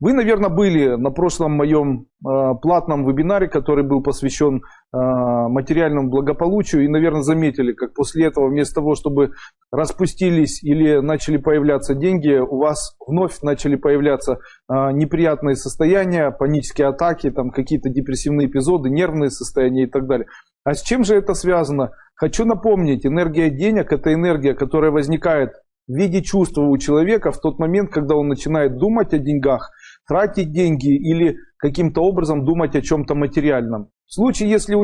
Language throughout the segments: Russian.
Вы, наверное, были на прошлом моем платном вебинаре, который был посвящен материальному благополучию, и, наверное, заметили, как после этого вместо того, чтобы распустились или начали появляться деньги, у вас вновь начали появляться неприятные состояния, панические атаки, там какие-то депрессивные эпизоды, нервные состояния и так далее. А с чем же это связано? Хочу напомнить, энергия денег – это энергия, которая возникает в виде чувства у человека в тот момент, когда он начинает думать о деньгах, тратить деньги или каким-то образом думать о чем-то материальном. В случае, если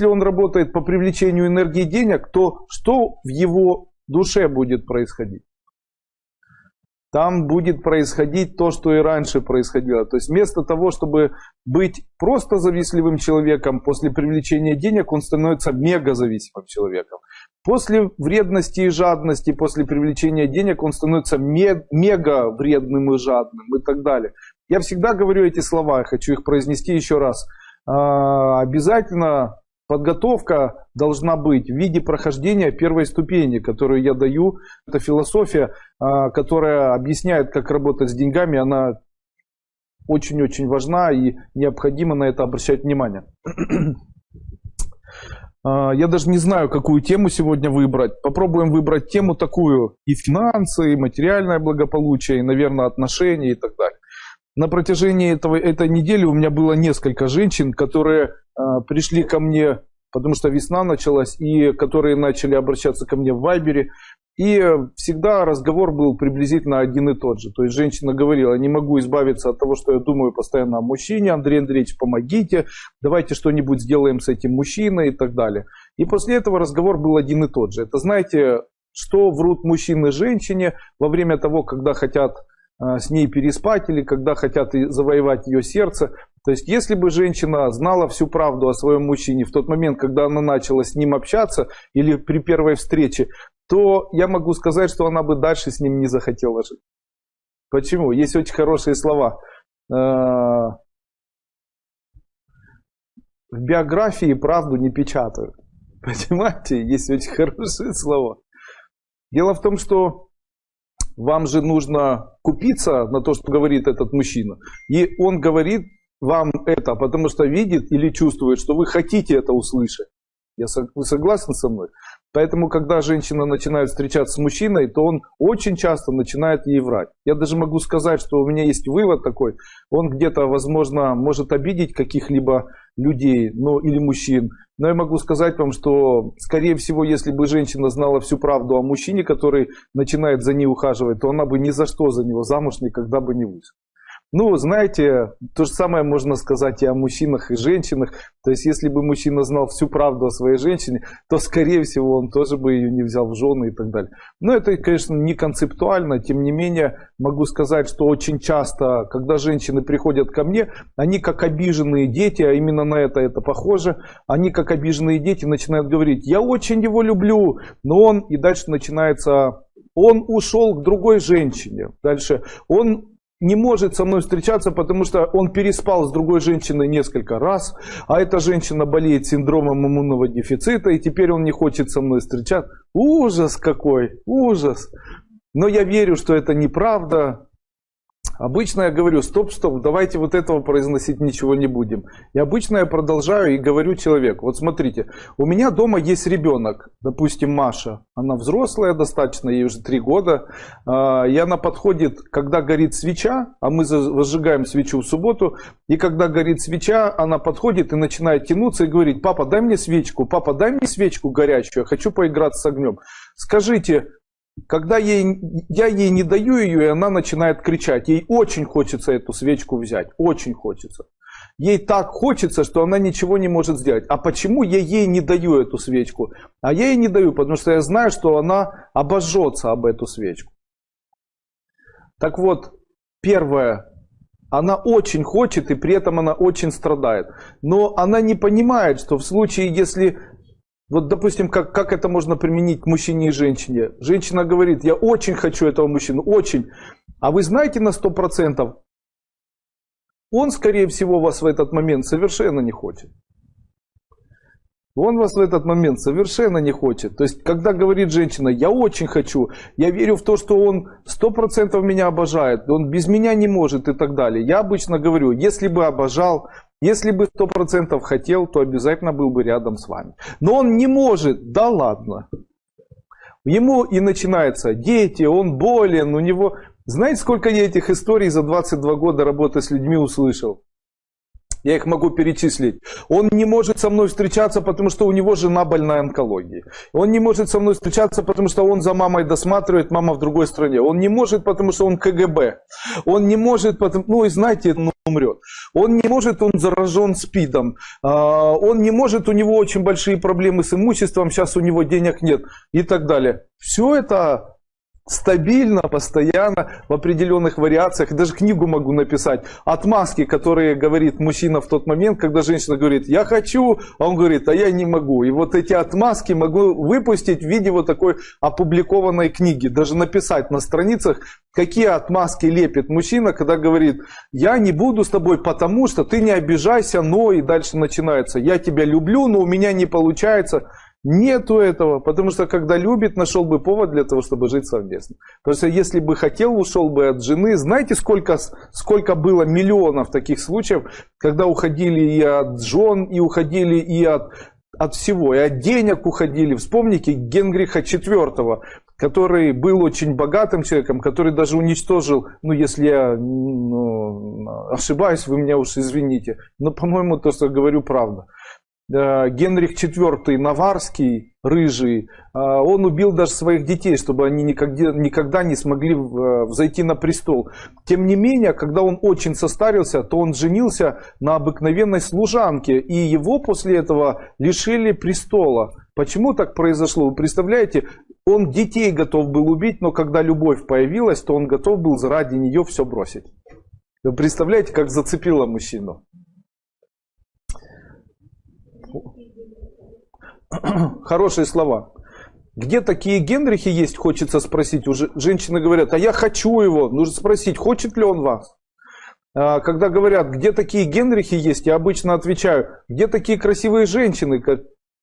он работает по привлечению энергии денег, то что в его душе будет происходить? Там будет происходить то, что и раньше происходило. То есть вместо того, чтобы быть просто завистливым человеком, после привлечения денег он становится мегазависимым человеком. После вредности и жадности, после привлечения денег он становится мега вредным и жадным и так далее. Я всегда говорю эти слова, я хочу их произнести еще раз. Обязательно подготовка должна быть в виде прохождения первой ступени, которую я даю. Это философия, которая объясняет, как работать с деньгами. Она очень-очень важна и необходимо на это обращать внимание. Я даже не знаю, какую тему сегодня выбрать. Попробуем выбрать тему такую: и финансы, и материальное благополучие, и, наверное, отношения и так далее. На протяжении этой недели у меня было несколько женщин, которые пришли ко мне, потому что весна началась, и которые начали обращаться ко мне в Вайбере. И всегда разговор был приблизительно один и тот же. То есть женщина говорила: не могу избавиться от того, что я думаю постоянно о мужчине, Андрей Андреевич, помогите, давайте что-нибудь сделаем с этим мужчиной и так далее. И после этого разговор был один и тот же. Это, знаете, что врут мужчины женщине во время того, когда хотят с ней переспать или когда хотят завоевать ее сердце. То есть, если бы женщина знала всю правду о своем мужчине в тот момент, когда она начала с ним общаться или при первой встрече, то я могу сказать, что она бы дальше с ним не захотела жить. Почему? Есть очень хорошие слова. В биографии правду не печатают. Понимаете? Есть очень хорошие слова. Дело в том, что вам же нужно купиться на то, что говорит этот мужчина. И он говорит вам это, потому что видит или чувствует, что вы хотите это услышать. Вы согласны со мной? Поэтому, когда женщина начинает встречаться с мужчиной, то он очень часто начинает ей врать. Я даже могу сказать, что у меня есть вывод такой. Он где-то, возможно, может обидеть каких-либо людей, или мужчин. Но я могу сказать вам, что, скорее всего, если бы женщина знала всю правду о мужчине, который начинает за ней ухаживать, то она бы ни за что за него замуж никогда бы не вышла. Знаете, то же самое можно сказать и о мужчинах, и женщинах. То есть, если бы мужчина знал всю правду о своей женщине, то, скорее всего, он тоже бы ее не взял в жены и так далее. Но это, конечно, не концептуально. Тем не менее, могу сказать, что очень часто, когда женщины приходят ко мне, они как обиженные дети, а именно на это похоже, они как обиженные дети начинают говорить: я очень его люблю, но он, и дальше начинается, он ушел к другой женщине. Дальше, он не может со мной встречаться, потому что он переспал с другой женщиной несколько раз, а эта женщина болеет синдромом иммунного дефицита, и теперь он не хочет со мной встречаться. Ужас какой, ужас. Но я верю, что это неправда. Обычно я говорю: стоп, давайте вот этого произносить ничего не будем. И обычно я продолжаю и говорю человеку: вот смотрите, у меня дома есть ребенок, допустим, Маша, она взрослая достаточно, ей уже 3 года, и она подходит, когда горит свеча, а мы возжигаем свечу в субботу, и когда горит свеча, она подходит и начинает тянуться и говорит: папа, дай мне свечку горячую, я хочу поиграться с огнем. Скажите, когда я ей не даю ее, и она начинает кричать. Ей очень хочется эту свечку взять. Очень хочется. Ей так хочется, что она ничего не может сделать. А почему я ей не даю эту свечку? А я ей не даю, потому что я знаю, что она обожжется об эту свечку. Так вот, первое. Она очень хочет, и при этом она очень страдает. Но она не понимает, что в случае, если... Вот, допустим, как это можно применить к мужчине и женщине? Женщина говорит: я очень хочу этого мужчину, очень. А вы знаете на 100%, он, скорее всего, вас в этот момент совершенно не хочет. Он вас в этот момент совершенно не хочет. То есть, когда говорит женщина, я очень хочу, я верю в то, что он 100% меня обожает, он без меня не может и так далее. Я обычно говорю, если бы обожал, если бы 100% хотел, то обязательно был бы рядом с вами. Но он не может, да ладно. Ему и начинается, дети, он болен, у него... Знаете, сколько я этих историй за 22 года работы с людьми услышал? Я их могу перечислить. Он не может со мной встречаться, потому что у него жена больная онкологией. Он не может со мной встречаться, потому что он за мамой досматривает, мама в другой стране. Он не может, потому что он КГБ. Он не может, потому... ну и знаете, он умрет. Он не может, он заражен СПИДом. Он не может, у него очень большие проблемы с имуществом, сейчас у него денег нет и так далее. Все это... стабильно, постоянно, в определенных вариациях. Даже книгу могу написать. Отмазки, которые говорит мужчина в тот момент, когда женщина говорит, я хочу, а он говорит, а я не могу. И вот эти отмазки могу выпустить в виде вот такой опубликованной книги. Даже написать на страницах, какие отмазки лепит мужчина, когда говорит, я не буду с тобой, потому что ты не обижайся, но и дальше начинается. Я тебя люблю, но у меня не получается. Нету этого, потому что когда любит, нашел бы повод для того, чтобы жить совместно. Потому что если бы хотел, ушел бы от жены. Знаете, сколько было миллионов таких случаев, когда уходили и от жен, и уходили и от всего, и от денег уходили. Вспомните Генриха IV, который был очень богатым человеком, который даже уничтожил, ну если я ошибаюсь, вы меня уж извините, но по-моему то, что говорю, правда. Генрих IV Наварский, рыжий, он убил даже своих детей, чтобы они никогда не смогли взойти на престол. Тем не менее, когда он очень состарился, то он женился на обыкновенной служанке, и его после этого лишили престола. Почему так произошло? Вы представляете, он детей готов был убить, но когда любовь появилась, то он готов был ради нее все бросить. Вы представляете, как зацепило мужчину? Хорошие слова. Где такие Генрихи есть, хочется спросить. Уже женщины говорят, а я хочу его. Нужно спросить, хочет ли он вас. Когда говорят, где такие Генрихи есть, я обычно отвечаю, где такие красивые женщины,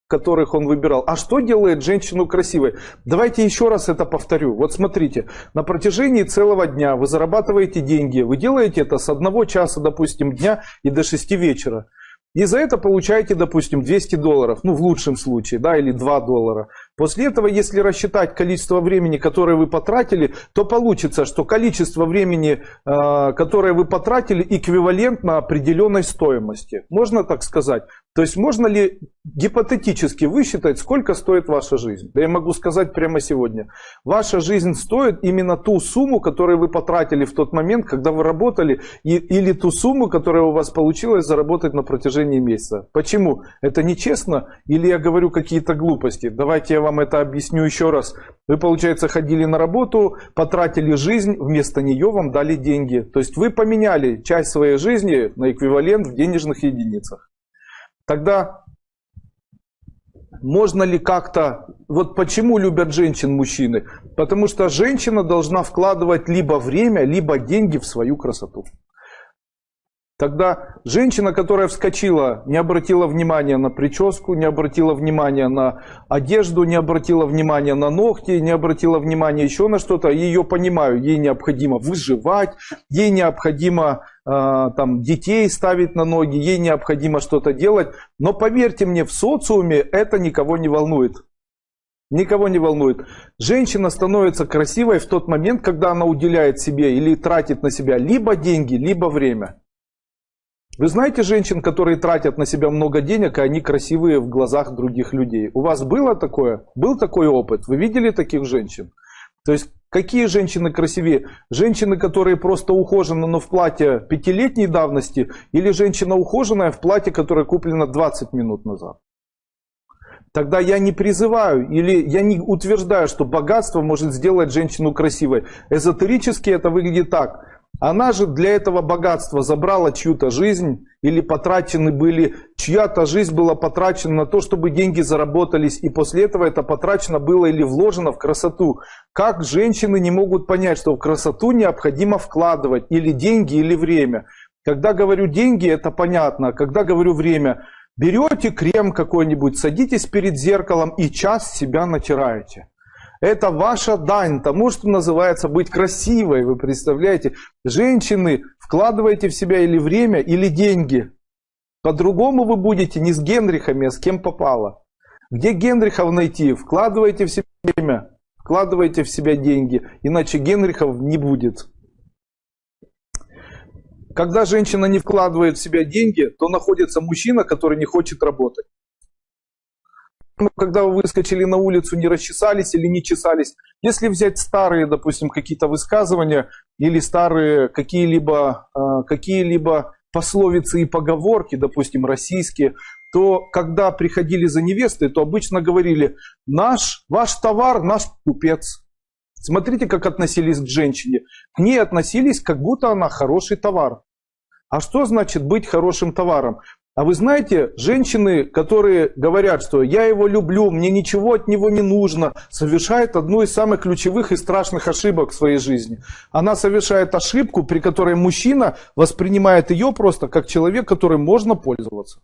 которых он выбирал. А что делает женщину красивой? Давайте еще раз это повторю. Вот смотрите, на протяжении целого дня вы зарабатываете деньги. Вы делаете это с 1 часа, допустим, дня и до 6 вечера. И за это получаете, допустим, $200, ну в лучшем случае, да, или $2. После этого, если рассчитать количество времени, которое вы потратили, то получится, что количество времени, которое вы потратили, эквивалентно определенной стоимости. Можно так сказать? То есть можно ли гипотетически высчитать, сколько стоит ваша жизнь? Да я могу сказать прямо сегодня. Ваша жизнь стоит именно ту сумму, которую вы потратили в тот момент, когда вы работали, или ту сумму, которая у вас получилось заработать на протяжении месяца. Почему? Это нечестно? Или я говорю какие-то глупости? Давайте я вам это объясню еще раз. Вы, получается, ходили на работу, потратили жизнь, вместо нее вам дали деньги. То есть вы поменяли часть своей жизни на эквивалент в денежных единицах. Тогда можно ли как-то... Вот почему любят женщин мужчины? Потому что женщина должна вкладывать либо время, либо деньги в свою красоту. Тогда женщина, которая вскочила, не обратила внимания на прическу, не обратила внимания на одежду, не обратила внимания на ногти, не обратила внимания еще на что-то, ее понимаю, ей необходимо выживать, ей необходимо там, детей ставить на ноги, ей необходимо что-то делать. Но поверьте мне, в социуме это никого не волнует. Никого не волнует. Женщина становится красивой в тот момент, когда она уделяет себе или тратит на себя либо деньги, либо время. Вы знаете женщин, которые тратят на себя много денег, и они красивые в глазах других людей? У вас было такое? Был такой опыт? Вы видели таких женщин? То есть, какие женщины красивее? Женщины, которые просто ухожены, но в платье 5-летней давности, или женщина ухоженная в платье, которое куплено 20 минут назад? Тогда я не призываю, или я не утверждаю, что богатство может сделать женщину красивой. Эзотерически это выглядит так. Она же для этого богатства забрала чью-то жизнь, или потрачены были, чья-то жизнь была потрачена на то, чтобы деньги заработались, и после этого это потрачено было или вложено в красоту. Как женщины не могут понять, что в красоту необходимо вкладывать или деньги, или время? Когда говорю деньги, это понятно, а когда говорю время, Берете крем какой-нибудь, садитесь перед зеркалом и час себя натираете. Это ваша дань тому, что называется быть красивой. Вы представляете? Женщины, вкладываете в себя или время, или деньги. По-другому вы будете не с Генрихами, а с кем попало. Где Генрихов найти? Вкладывайте в себя время, вкладывайте в себя деньги, иначе Генрихов не будет. Когда женщина не вкладывает в себя деньги, то находится мужчина, который не хочет работать. Когда вы выскочили на улицу, не расчесались или не чесались, если взять старые, допустим, какие-то высказывания или старые какие-либо пословицы и поговорки, допустим, российские, то когда приходили за невестой, то обычно говорили: ваш товар, наш купец. Смотрите, как относились к женщине. К ней относились, как будто она хороший товар. А что значит быть хорошим товаром? А вы знаете, женщины, которые говорят, что я его люблю, мне ничего от него не нужно, совершают одну из самых ключевых и страшных ошибок в своей жизни. Она совершает ошибку, при которой мужчина воспринимает ее просто как человек, которым можно пользоваться.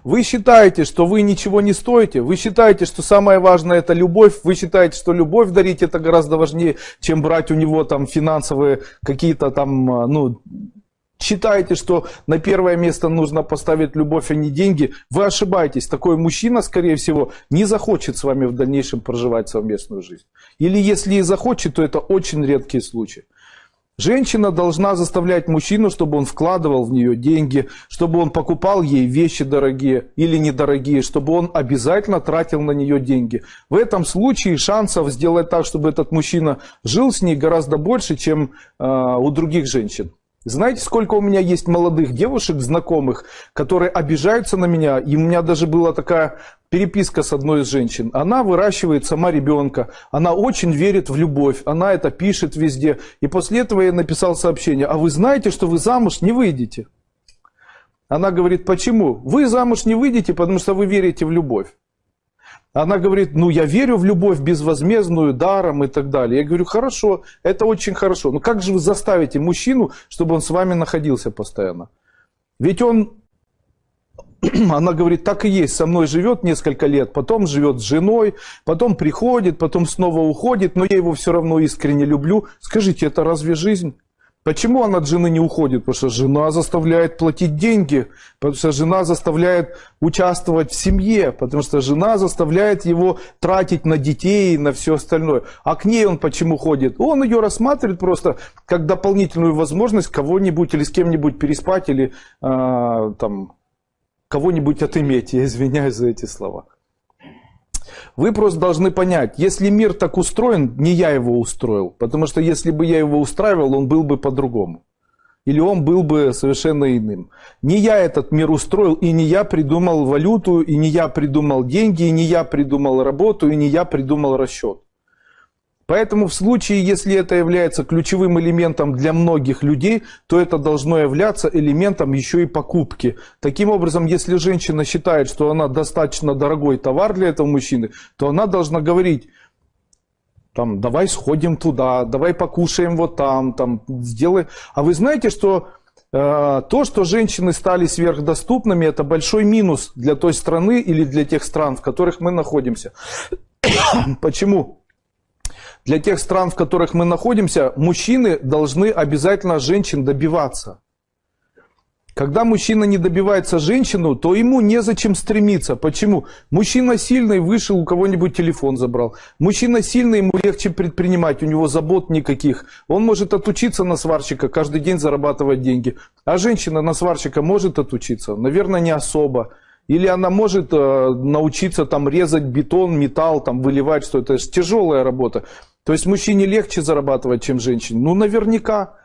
Вы считаете, что вы ничего не стоите, вы считаете, что самое важное это любовь, вы считаете, что любовь дарить это гораздо важнее, чем брать у него там финансовые какие-то там, считаете, что на первое место нужно поставить любовь, а не деньги, вы ошибаетесь. Такой мужчина, скорее всего, не захочет с вами в дальнейшем проживать совместную жизнь. Или если и захочет, то это очень редкий случай. Женщина должна заставлять мужчину, чтобы он вкладывал в нее деньги, чтобы он покупал ей вещи дорогие или недорогие, чтобы он обязательно тратил на нее деньги. В этом случае шансов сделать так, чтобы этот мужчина жил с ней, гораздо больше, чем у других женщин. Знаете, сколько у меня есть молодых девушек, знакомых, которые обижаются на меня, и у меня даже была такая переписка с одной из женщин. Она выращивает сама ребенка, она очень верит в любовь, она это пишет везде. И после этого я написал сообщение: а вы знаете, что вы замуж не выйдете? Она говорит: почему? Вы замуж не выйдете, потому что вы верите в любовь. Она говорит: я верю в любовь безвозмездную, даром и так далее. Я говорю: хорошо, это очень хорошо. Но как же вы заставите мужчину, чтобы он с вами находился постоянно? Ведь она говорит: так и есть, со мной живет несколько лет, потом живет с женой, потом приходит, потом снова уходит, но я его все равно искренне люблю. Скажите, это разве жизнь? Почему он от жены не уходит? Потому что жена заставляет платить деньги, потому что жена заставляет участвовать в семье, потому что жена заставляет его тратить на детей и на все остальное. А к ней он почему ходит? Он ее рассматривает просто как дополнительную возможность кого-нибудь или с кем-нибудь переспать, или кого-нибудь отыметь. Я извиняюсь за эти слова. Вы просто должны понять, если мир так устроен, не я его устроил. Потому что если бы я его устраивал, он был бы по-другому. Или он был бы совершенно иным. Не я этот мир устроил, и не я придумал валюту, и не я придумал деньги, и не я придумал работу, и не я придумал расчет. Поэтому в случае, если это является ключевым элементом для многих людей, то это должно являться элементом еще и покупки. Таким образом, если женщина считает, что она достаточно дорогой товар для этого мужчины, то она должна говорить: давай сходим туда, давай покушаем вот там, сделай. А вы знаете, что то, что женщины стали сверхдоступными, это большой минус для той страны или для тех стран, в которых мы находимся. Почему? Для тех стран, в которых мы находимся, мужчины должны обязательно женщин добиваться. Когда мужчина не добивается женщину, то ему незачем стремиться. Почему? Мужчина сильный, вышел, у кого-нибудь телефон забрал. Мужчина сильный, ему легче предпринимать, у него забот никаких. Он может отучиться на сварщика, каждый день зарабатывать деньги. А женщина на сварщика может отучиться? Наверное, не особо. Или она может научиться резать бетон, металл, выливать, что это же тяжелая работа. То есть мужчине легче зарабатывать, чем женщине? Наверняка.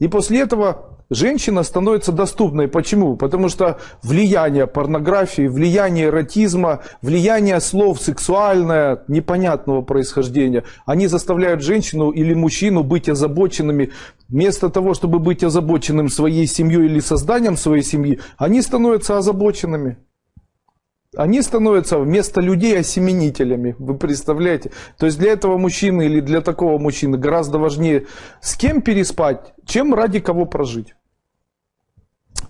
И после этого женщина становится доступной. Почему? Потому что влияние порнографии, влияние эротизма, влияние слов сексуальное, непонятного происхождения, они заставляют женщину или мужчину быть озабоченными. Вместо того, чтобы быть озабоченным своей семьей или созданием своей семьи, они становятся озабоченными. Они становятся вместо людей осеменителями, вы представляете? То есть для этого мужчины или для такого мужчины гораздо важнее с кем переспать, чем ради кого прожить.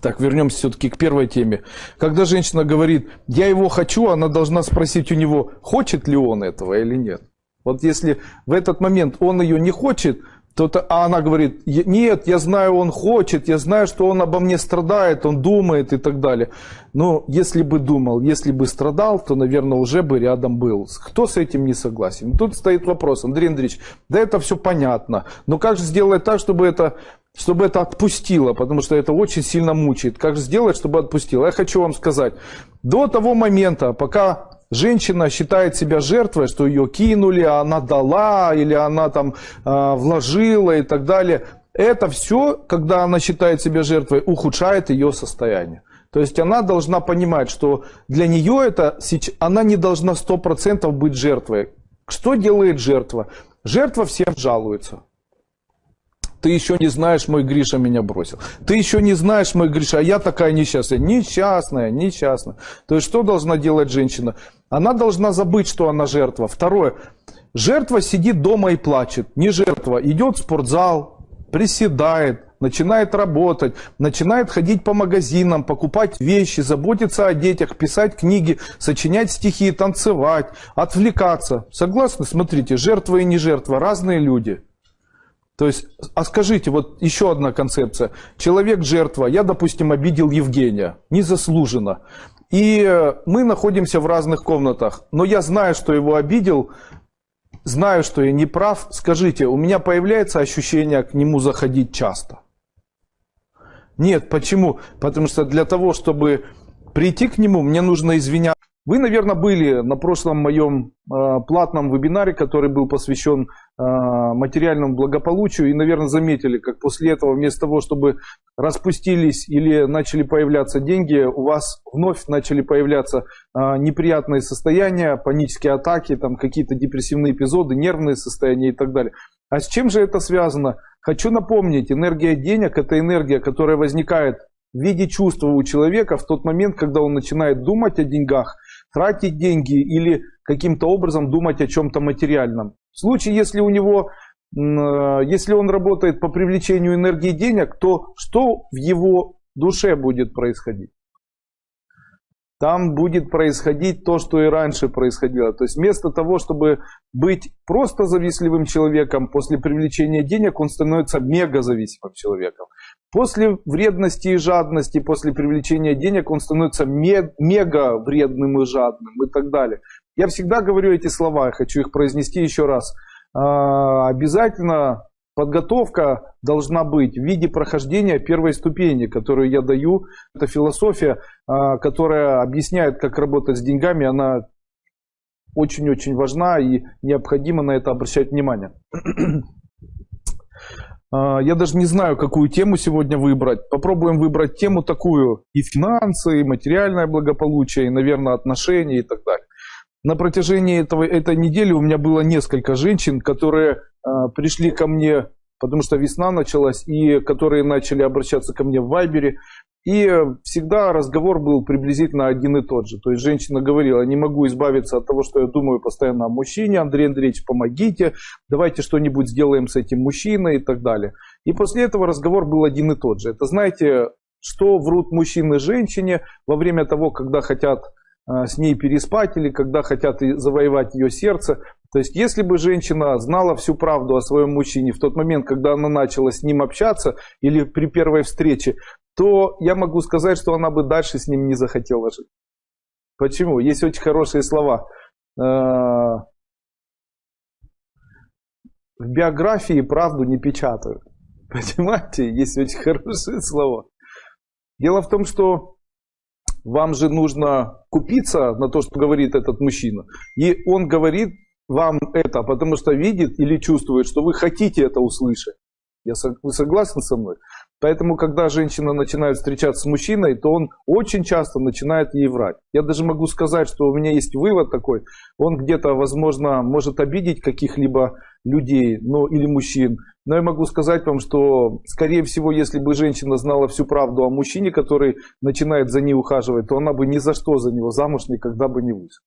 Так, вернемся все-таки к первой теме. Когда женщина говорит, я его хочу, она должна спросить у него, хочет ли он этого или нет. Вот если в этот момент он ее не хочет, а она говорит, нет, я знаю, он хочет, я знаю, что он обо мне страдает, он думает и так далее. Но если бы думал, если бы страдал, то, наверное, уже бы рядом был. Кто с этим не согласен? Тут стоит вопрос, Андрей Андреевич, да это все понятно, но как же сделать так, чтобы это отпустило, потому что это очень сильно мучает. Как же сделать, чтобы отпустило? Я хочу вам сказать, до того момента, пока женщина считает себя жертвой, что ее кинули, она дала, или она там вложила и так далее. Это все, когда она считает себя жертвой, ухудшает ее состояние. То есть она должна понимать, что для нее она не должна 100% быть жертвой. Что делает жертва? Жертва всем жалуется. Ты еще не знаешь, мой Гриша меня бросил. Ты еще не знаешь, мой Гриша, а я такая несчастная. Несчастная. То есть что должна делать женщина? Она должна забыть, что она жертва. Второе. Жертва сидит дома и плачет. Не жертва. Идет в спортзал, приседает, начинает работать, начинает ходить по магазинам, покупать вещи, заботиться о детях, писать книги, сочинять стихи, танцевать, отвлекаться. Согласны? Смотрите, жертва и не жертва. Разные люди. То есть, а скажите, вот еще одна концепция. Человек жертва, я, допустим, обидел Евгения, незаслуженно. И мы находимся в разных комнатах, но я знаю, что его обидел, знаю, что я не прав. Скажите, у меня появляется ощущение к нему заходить часто? Нет, почему? Потому что для того, чтобы прийти к нему, мне нужно извиняться. Вы, наверное, были на прошлом моем платном вебинаре, который был посвящен материальному благополучию, и, наверное, заметили, как после этого вместо того, чтобы распустились или начали появляться деньги, у вас вновь начали появляться неприятные состояния, панические атаки, там какие-то депрессивные эпизоды, нервные состояния и так далее. А с чем же это связано? Хочу напомнить, энергия денег – это энергия, которая возникает в виде чувства у человека в тот момент, когда он начинает думать о деньгах, тратить деньги или каким-то образом думать о чем-то материальном. В случае, если он работает по привлечению энергии денег, то что в его душе будет происходить? Там будет происходить то, что и раньше происходило. То есть вместо того, чтобы быть просто завистливым человеком, после привлечения денег он становится мега зависимым человеком. После вредности и жадности, после привлечения денег он становится мега вредным и жадным и так далее. Я всегда говорю эти слова, я хочу их произнести еще раз. Обязательно подготовка должна быть в виде прохождения первой ступени, которую я даю. Это философия, которая объясняет, как работать с деньгами. Она очень-очень важна и необходимо на это обращать внимание. Я даже не знаю, какую тему сегодня выбрать. Попробуем выбрать тему такую: и финансы, и материальное благополучие, и, наверное, отношения и так далее. На протяжении этой недели у меня было несколько женщин, которые пришли ко мне, потому что весна началась, и которые начали обращаться ко мне в Вайбере. И всегда разговор был приблизительно один и тот же. То есть женщина говорила: не могу избавиться от того, что я думаю постоянно о мужчине, Андрей Андреевич, помогите, давайте что-нибудь сделаем с этим мужчиной и так далее. И после этого разговор был один и тот же. Это, знаете, что врут мужчины женщине во время того, когда хотят с ней переспать или когда хотят завоевать ее сердце. То есть, если бы женщина знала всю правду о своем мужчине в тот момент, когда она начала с ним общаться или при первой встрече, то я могу сказать, что она бы дальше с ним не захотела жить. Почему? Есть очень хорошие слова. В биографии правду не печатают. Понимаете? Есть очень хорошие слова. Дело в том, что вам же нужно купиться на то, что говорит этот мужчина. И он говорит вам это, потому что видит или чувствует, что вы хотите это услышать. Вы согласны со мной? Поэтому, когда женщина начинает встречаться с мужчиной, то он очень часто начинает ей врать. Я даже могу сказать, что у меня есть вывод такой. Он где-то, возможно, может обидеть каких-либо людей, или мужчин. Но я могу сказать вам, что, скорее всего, если бы женщина знала всю правду о мужчине, который начинает за ней ухаживать, то она бы ни за что за него замуж никогда бы не вышла.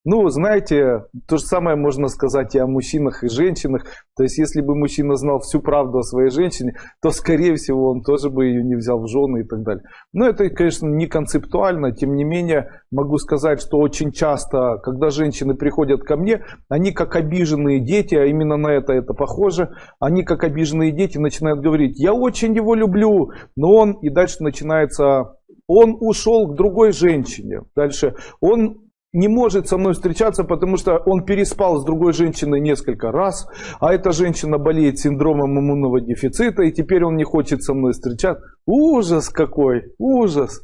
Ну, знаете, то же самое можно сказать и о мужчинах, и женщинах. То есть, если бы мужчина знал всю правду о своей женщине, то, скорее всего, он тоже бы ее не взял в жены и так далее. Но это, конечно, не концептуально. Тем не менее, могу сказать, что очень часто, когда женщины приходят ко мне, они как обиженные дети, а именно на это похоже, они как обиженные дети начинают говорить: я очень его люблю, но он, и дальше начинается, он ушел к другой женщине. Дальше, он не может со мной встречаться, потому что он переспал с другой женщиной несколько раз, а эта женщина болеет синдромом иммунного дефицита, и теперь он не хочет со мной встречаться. Ужас какой, ужас.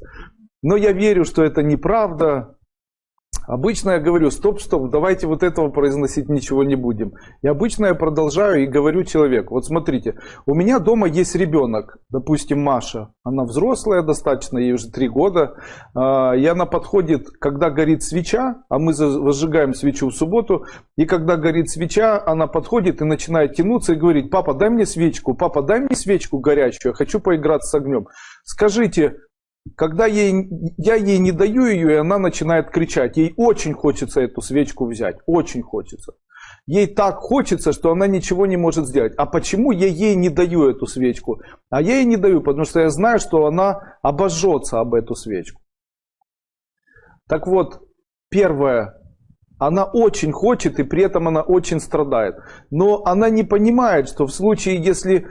Но я верю, что это неправда. Обычно я говорю: стоп, давайте вот этого произносить ничего не будем. И обычно я продолжаю и говорю человеку: вот смотрите, у меня дома есть ребенок, допустим, Маша, она взрослая достаточно, ей уже 3 года, и она подходит, когда горит свеча, а мы возжигаем свечу в субботу, и когда горит свеча, она подходит и начинает тянуться и говорит: папа, дай мне свечку горячую, я хочу поиграться с огнем. Скажите, когда я ей не даю ее, и она начинает кричать, ей очень хочется эту свечку взять, очень хочется. Ей так хочется, что она ничего не может сделать. А почему я ей не даю эту свечку? А я ей не даю, потому что я знаю, что она обожжется об эту свечку. Так вот, первое, она очень хочет, и при этом она очень страдает. Но она не понимает, что в случае, если...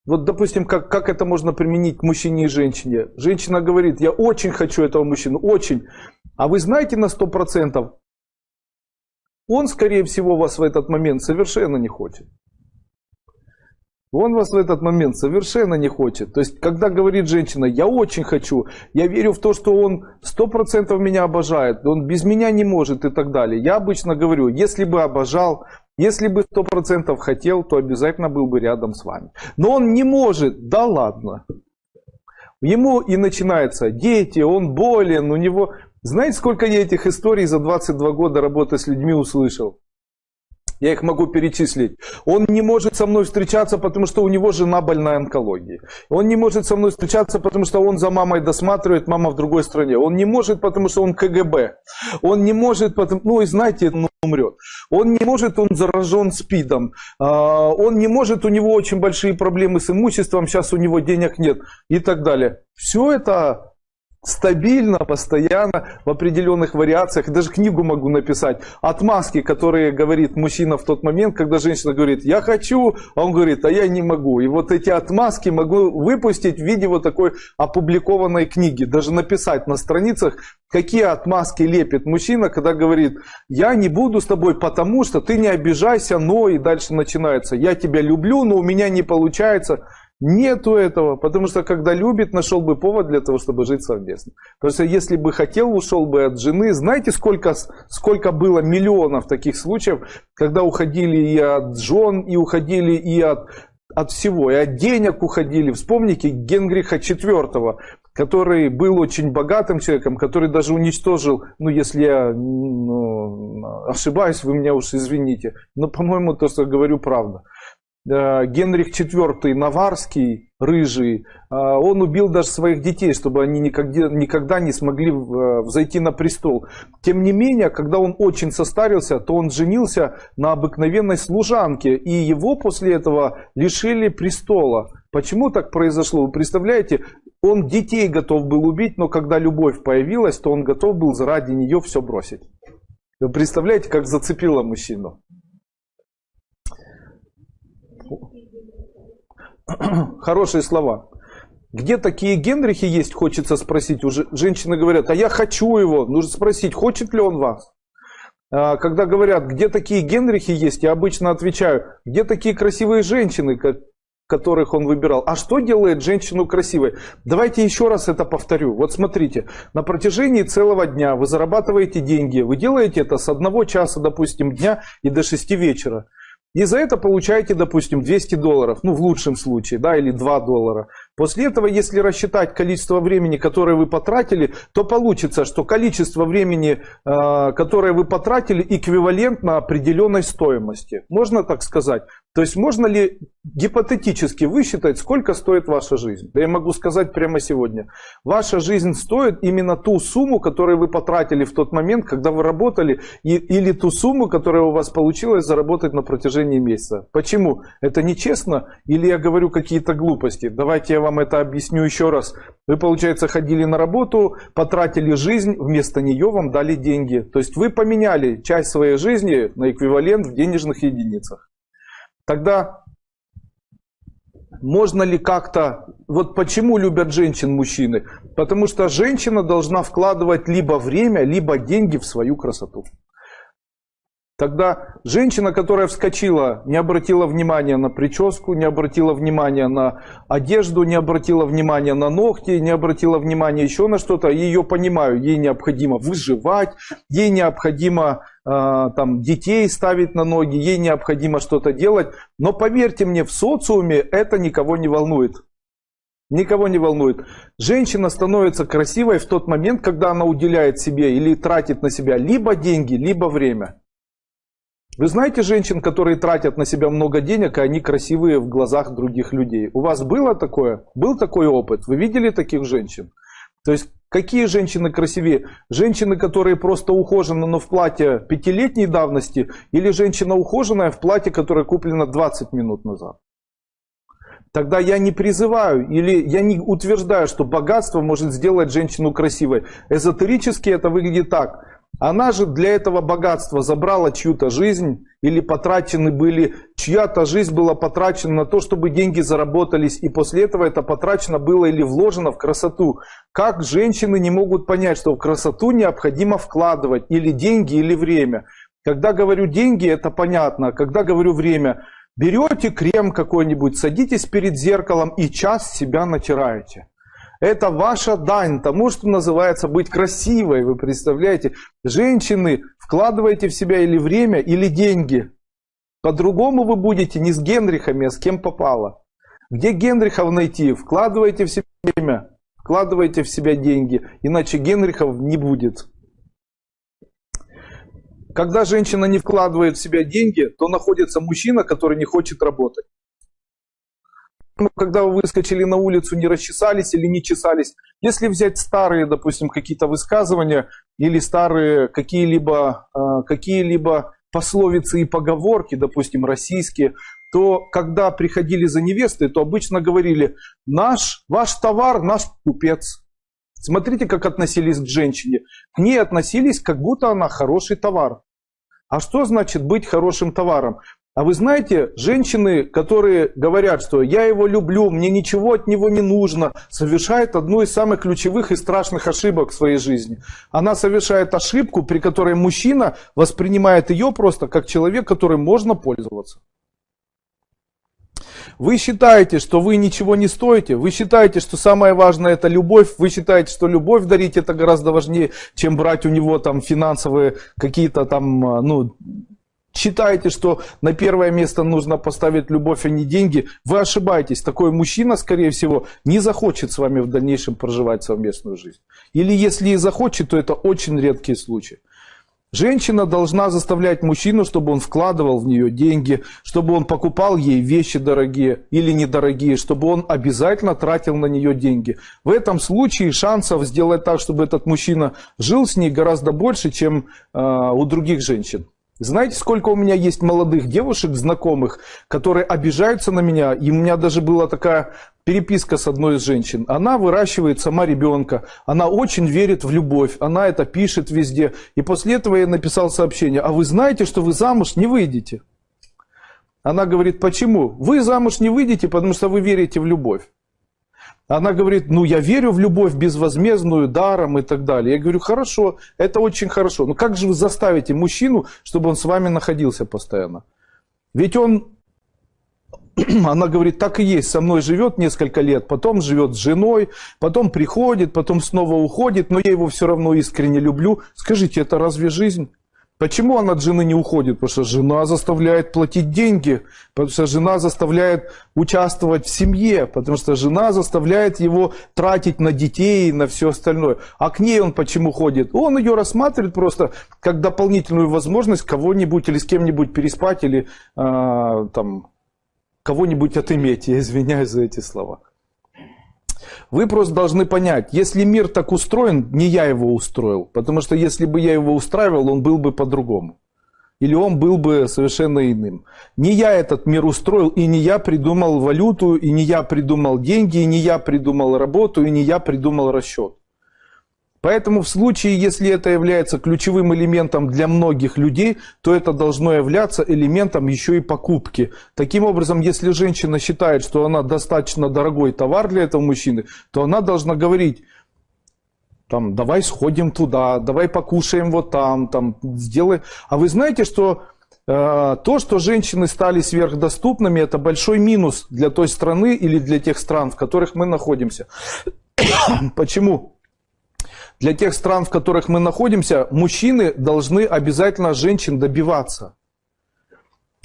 Вот, допустим, как это можно применить к мужчине и женщине? Женщина говорит: я очень хочу этого мужчину, очень. А вы знаете на 100%, он, скорее всего, вас в этот момент совершенно не хочет. Он вас в этот момент совершенно не хочет. То есть, когда говорит женщина: я очень хочу, я верю в то, что он 100% меня обожает, он без меня не может и так далее. Я обычно говорю: если бы обожал, если бы 100% хотел, то обязательно был бы рядом с вами. Но он не может, да ладно. Ему и начинается: дети, он болен, у него... Знаете, сколько я этих историй за 22 года работы с людьми услышал? Я их могу перечислить. Он не может со мной встречаться, потому что у него жена больная онкологией. Он не может со мной встречаться, потому что он за мамой досматривает, мама в другой стране. Он не может, потому что он КГБ. Он не может, потому... ну и знаете, он умрет. Он не может, он заражен СПИДом. Он не может, у него очень большие проблемы с имуществом, сейчас у него денег нет и так далее. Все это... стабильно, постоянно, в определенных вариациях. Даже книгу могу написать. Отмазки, которые говорит мужчина в тот момент, когда женщина говорит: я хочу, а он говорит: а я не могу. И вот эти отмазки могу выпустить в виде вот такой опубликованной книги. Даже написать на страницах, какие отмазки лепит мужчина, когда говорит: я не буду с тобой, потому что ты не обижайся, но... И дальше начинается: я тебя люблю, но у меня не получается. Нету этого, потому что когда любит, нашел бы повод для того, чтобы жить совместно. Потому что если бы хотел, ушел бы от жены. Знаете, сколько было миллионов таких случаев, когда уходили и от жен, и уходили и от всего, и от денег уходили. Вспомните Генриха IV, который был очень богатым человеком, который даже уничтожил, ну если я ошибаюсь, вы меня уж извините, но по-моему то, что говорю, правда. Генрих IV Наварский, рыжий, он убил даже своих детей, чтобы они никогда не смогли взойти на престол. Тем не менее, когда он очень состарился, то он женился на обыкновенной служанке, и его после этого лишили престола. Почему так произошло? Вы представляете, он детей готов был убить, но когда любовь появилась, то он готов был ради нее все бросить. Вы представляете, как зацепило мужчину? Хорошие слова. Где такие Генрихи есть, хочется спросить. Уже женщины говорят: а я хочу его. Нужно спросить, хочет ли он вас. Когда говорят: где такие Генрихи есть, я обычно отвечаю: где такие красивые женщины, которых он выбирал. А что делает женщину красивой? Давайте еще раз это повторю. Вот смотрите, на протяжении целого дня вы зарабатываете деньги. Вы делаете это с 1 часа, допустим, дня и до 6 вечера. И за это получаете, допустим, $200, ну в лучшем случае, да, или $2. После этого, если рассчитать количество времени, которое вы потратили, то получится, что количество времени, которое вы потратили, эквивалентно определенной стоимости. Можно так сказать? То есть можно ли гипотетически высчитать, сколько стоит ваша жизнь? Да я могу сказать прямо сегодня. Ваша жизнь стоит именно ту сумму, которую вы потратили в тот момент, когда вы работали, или ту сумму, которая у вас получилось заработать на протяжении месяца. Почему? Это нечестно? Или я говорю какие-то глупости? Давайте я вам это объясню еще раз. Вы, получается, ходили на работу, потратили жизнь, вместо нее вам дали деньги. То есть вы поменяли часть своей жизни на эквивалент в денежных единицах. Тогда можно ли как-то... Вот почему любят женщин мужчины? Потому что женщина должна вкладывать либо время, либо деньги в свою красоту. Тогда женщина, которая вскочила, не обратила внимания на прическу, не обратила внимания на одежду, не обратила внимания на ногти, не обратила внимания еще на что-то, ее понимаю, ей необходимо выживать, ей необходимо там, детей ставить на ноги, ей необходимо что-то делать. Но поверьте мне, в социуме это никого не волнует. Никого не волнует. Женщина становится красивой в тот момент, когда она уделяет себе или тратит на себя либо деньги, либо время. Вы знаете женщин, которые тратят на себя много денег, и они красивые в глазах других людей? У вас было такое? Был такой опыт? Вы видели таких женщин? То есть, какие женщины красивее? Женщины, которые просто ухожены, но в платье 5-летней давности, или женщина ухоженная в платье, которое куплено 20 минут назад? Тогда я не призываю, или я не утверждаю, что богатство может сделать женщину красивой. Эзотерически это выглядит так. Она же для этого богатства забрала чью-то жизнь, или потрачены были, чья-то жизнь была потрачена на то, чтобы деньги заработались, и после этого это потрачено было или вложено в красоту. Как женщины не могут понять, что в красоту необходимо вкладывать или деньги, или время? Когда говорю деньги, это понятно, а когда говорю время, берете крем какой-нибудь, садитесь перед зеркалом и час себя натираете. Это ваша дань тому, что называется быть красивой. Вы представляете? Женщины, вкладывайте в себя или время, или деньги. По-другому вы будете не с Генрихами, а с кем попало. Где Генрихов найти? Вкладывайте в себя время, вкладывайте в себя деньги. Иначе Генрихов не будет. Когда женщина не вкладывает в себя деньги, то находится мужчина, который не хочет работать. Когда вы выскочили на улицу, не расчесались или не чесались. Если взять старые, допустим, какие-то высказывания или старые какие-либо пословицы и поговорки, допустим, российские, то когда приходили за невестой, то обычно говорили: ваш товар, наш купец. Смотрите, как относились к женщине. К ней относились, как будто она хороший товар. А что значит быть хорошим товаром? А вы знаете, женщины, которые говорят, что я его люблю, мне ничего от него не нужно, совершают одну из самых ключевых и страшных ошибок в своей жизни. Она совершает ошибку, при которой мужчина воспринимает ее просто как человек, которым можно пользоваться. Вы считаете, что вы ничего не стоите, вы считаете, что самое важное это любовь, вы считаете, что любовь дарить это гораздо важнее, чем брать у него там финансовые какие-то там, считаете, что на первое место нужно поставить любовь, а не деньги, вы ошибаетесь. Такой мужчина, скорее всего, не захочет с вами в дальнейшем проживать совместную жизнь. Или если и захочет, то это очень редкий случай. Женщина должна заставлять мужчину, чтобы он вкладывал в нее деньги, чтобы он покупал ей вещи дорогие или недорогие, чтобы он обязательно тратил на нее деньги. В этом случае шансов сделать так, чтобы этот мужчина жил с ней, гораздо больше, чем у других женщин. Знаете, сколько у меня есть молодых девушек, знакомых, которые обижаются на меня, и у меня даже была такая переписка с одной из женщин. Она выращивает сама ребенка, она очень верит в любовь, она это пишет везде. И после этого я написал сообщение: а вы знаете, что вы замуж не выйдете? Она говорит: почему? Вы замуж не выйдете, потому что вы верите в любовь. Она говорит: я верю в любовь безвозмездную, даром и так далее. Я говорю: хорошо, это очень хорошо. Но как же вы заставите мужчину, чтобы он с вами находился постоянно? Ведь она говорит, так и есть, со мной живет несколько лет, потом живет с женой, потом приходит, потом снова уходит, но я его все равно искренне люблю. Скажите, это разве жизнь? Почему он от жены не уходит? Потому что жена заставляет платить деньги, потому что жена заставляет участвовать в семье, потому что жена заставляет его тратить на детей и на все остальное. А к ней он почему ходит? Он ее рассматривает просто как дополнительную возможность кого-нибудь или с кем-нибудь переспать, или там кого-нибудь отыметь. Я извиняюсь за эти слова. Вы просто должны понять, если мир так устроен, не я его устроил. Потому что если бы я его устраивал, он был бы по-другому. Или он был бы совершенно иным. Не я этот мир устроил, и не я придумал валюту, и не я придумал деньги, и не я придумал работу, и не я придумал расчет. Поэтому в случае, если это является ключевым элементом для многих людей, то это должно являться элементом еще и покупки. Таким образом, если женщина считает, что она достаточно дорогой товар для этого мужчины, то она должна говорить, там, давай сходим туда, давай покушаем вот там, сделай. А вы знаете, что то, что женщины стали сверхдоступными, это большой минус для той страны или для тех стран, в которых мы находимся. Почему? Для тех стран, в которых мы находимся, мужчины должны обязательно женщин добиваться.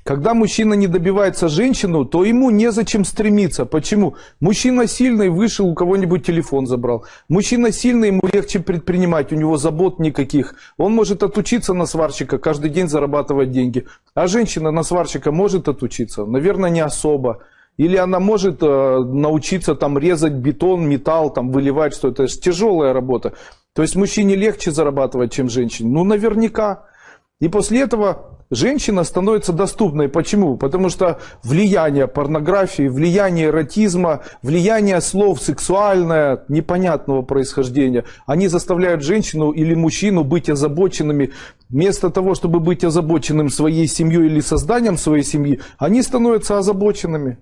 Когда мужчина не добивается женщину, то ему незачем стремиться. Почему? Мужчина сильный, вышел, у кого-нибудь телефон забрал. Мужчина сильный, ему легче предпринимать, у него забот никаких. Он может отучиться на сварщика, каждый день зарабатывать деньги. А женщина на сварщика может отучиться? Наверное, не особо. Или она может научиться там резать бетон, металл, там выливать что-то. Это же тяжелая работа. То есть мужчине легче зарабатывать, чем женщине? Ну, наверняка. И после этого женщина становится доступной. Почему? Потому что влияние порнографии, влияние эротизма, влияние слов сексуальное, непонятного происхождения, они заставляют женщину или мужчину быть озабоченными. Вместо того, чтобы быть озабоченным своей семьей или созданием своей семьи, они становятся озабоченными.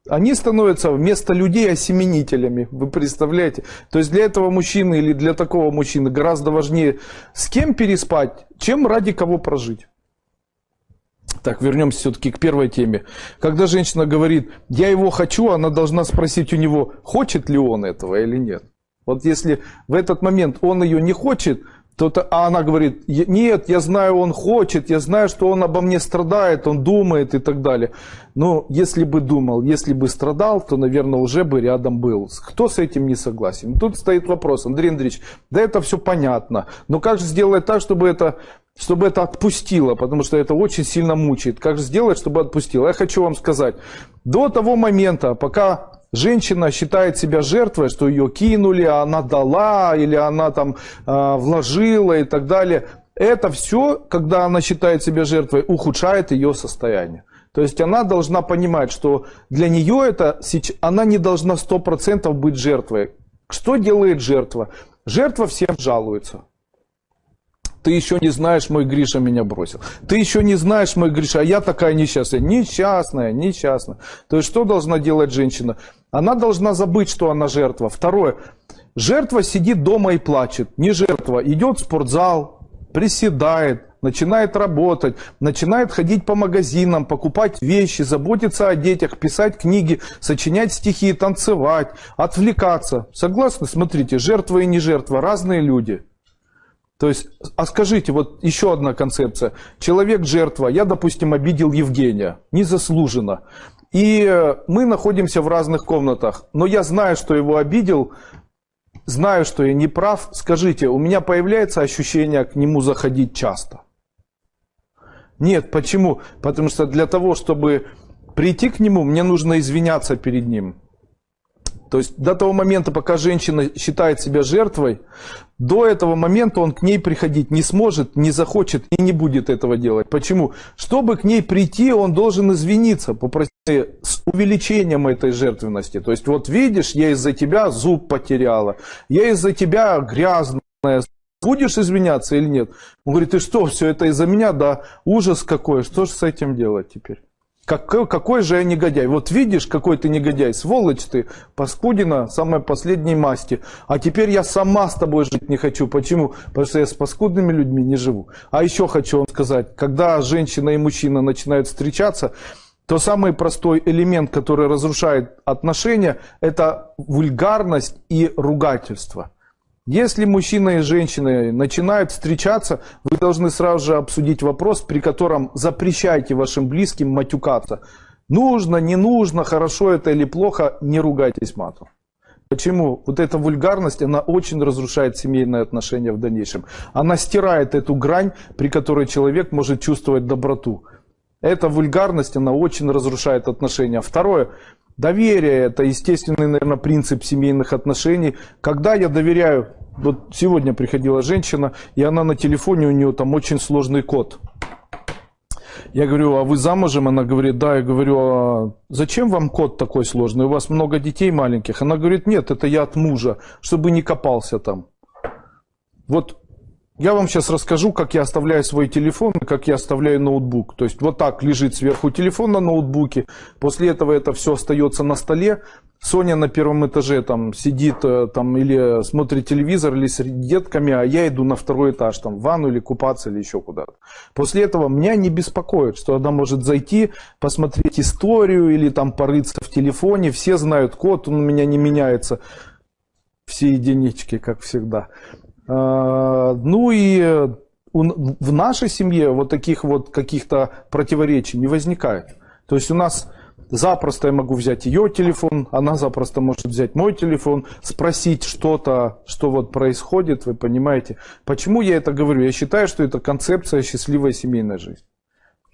Они становятся вместо людей осеменителями, вы представляете? То есть для этого мужчины или для такого мужчины гораздо важнее с кем переспать, чем ради кого прожить. Так, вернемся все-таки к первой теме. Когда женщина говорит, я его хочу, она должна спросить у него, хочет ли он этого или нет. Вот если в этот момент он ее не хочет, а она говорит, нет, я знаю, он хочет, я знаю, что он обо мне страдает, он думает и так далее. Но если бы думал, если бы страдал, то, наверное, уже бы рядом был. Кто с этим не согласен? Тут стоит вопрос, Андрей Андреевич, да это все понятно, но как же сделать так, чтобы это отпустило, потому что это очень сильно мучает. Как же сделать, чтобы отпустило? Я хочу вам сказать, до того момента, пока женщина считает себя жертвой, что ее кинули, а она дала, или она там вложила и так далее. Это все, когда она считает себя жертвой, ухудшает ее состояние. То есть она должна понимать, что для нее она не должна 100% быть жертвой. Что делает жертва? Жертва всем жалуется. Ты еще не знаешь, мой Гриша меня бросил. Ты еще не знаешь, мой Гриша, а я такая несчастная. Несчастная. То есть что должна делать женщина? Она должна забыть, что она жертва. Второе. Жертва сидит дома и плачет. Не жертва. Идет в спортзал, приседает, начинает работать, начинает ходить по магазинам, покупать вещи, заботиться о детях, писать книги, сочинять стихи, танцевать, отвлекаться. Согласны? Смотрите, жертва и не жертва. Разные люди. То есть, а скажите, вот еще одна концепция. Человек жертва, я, допустим, обидел Евгения, незаслуженно. И мы находимся в разных комнатах, но я знаю, что его обидел, знаю, что я не прав. Скажите, у меня появляется ощущение к нему заходить часто? Нет, почему? Потому что для того, чтобы прийти к нему, мне нужно извиняться перед ним. То есть до того момента, пока женщина считает себя жертвой, до этого момента он к ней приходить не сможет, не захочет и не будет этого делать. Почему? Чтобы к ней прийти, он должен извиниться, попросить с увеличением этой жертвенности. То есть вот видишь, я из-за тебя зуб потеряла, я из-за тебя грязная. Будешь извиняться или нет? Он говорит, ты что, все это из-за меня? Да, ужас какой, что же с этим делать теперь? Какой же я негодяй? Вот видишь, какой ты негодяй, сволочь ты, паскудина, самой последней масти. А теперь я сама с тобой жить не хочу. Почему? Потому что я с паскудными людьми не живу. А еще хочу вам сказать, когда женщина и мужчина начинают встречаться, то самый простой элемент, который разрушает отношения, это вульгарность и ругательство. Если мужчина и женщина начинают встречаться, вы должны сразу же обсудить вопрос, при котором запрещайте вашим близким матюкаться. Нужно, не нужно, хорошо это или плохо, не ругайтесь матом. Почему? Вот эта вульгарность, она очень разрушает семейные отношения в дальнейшем. Она стирает эту грань, при которой человек может чувствовать доброту. Эта вульгарность, она очень разрушает отношения. Второе. Доверие – это естественный, наверное, принцип семейных отношений. Когда я доверяю, вот сегодня приходила женщина, и она на телефоне, у нее там очень сложный код. Я говорю, а вы замужем? Она говорит, да. Я говорю, а зачем вам код такой сложный? У вас много детей маленьких? Она говорит, нет, это я от мужа, чтобы не копался там. Вот. Я вам сейчас расскажу, как я оставляю свой телефон и как я оставляю ноутбук. То есть вот так лежит сверху телефон на ноутбуке. После этого это все остается на столе. Соня на первом этаже там сидит там, или смотрит телевизор, или с детками, а я иду на второй этаж, там, в ванну или купаться, или еще куда-то. После этого меня не беспокоит, что она может зайти, посмотреть историю или там порыться в телефоне. Все знают код, он у меня не меняется. Все единички, как всегда. Ну и в нашей семье вот таких вот каких-то противоречий не возникает. То есть у нас запросто я могу взять ее телефон, она запросто может взять мой телефон, спросить что-то, что вот происходит, вы понимаете. Почему я это говорю? Я считаю, что это концепция счастливой семейной жизни.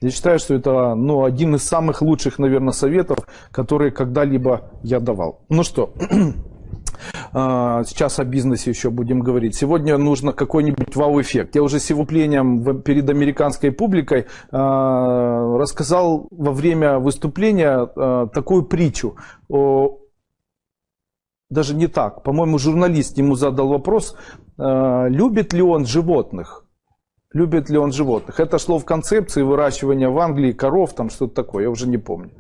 Я считаю, что это один из самых лучших, наверное, советов, которые когда-либо я давал. Ну что... Сейчас о бизнесе еще будем говорить. Сегодня нужно какой-нибудь вау-эффект. Я уже с выступлением перед американской публикой рассказал во время выступления такую притчу. Даже не так. По-моему, журналист ему задал вопрос, любит ли он животных. Любит ли он животных? Это шло в концепции выращивания в Англии коров, там что-то такое, я уже не помню.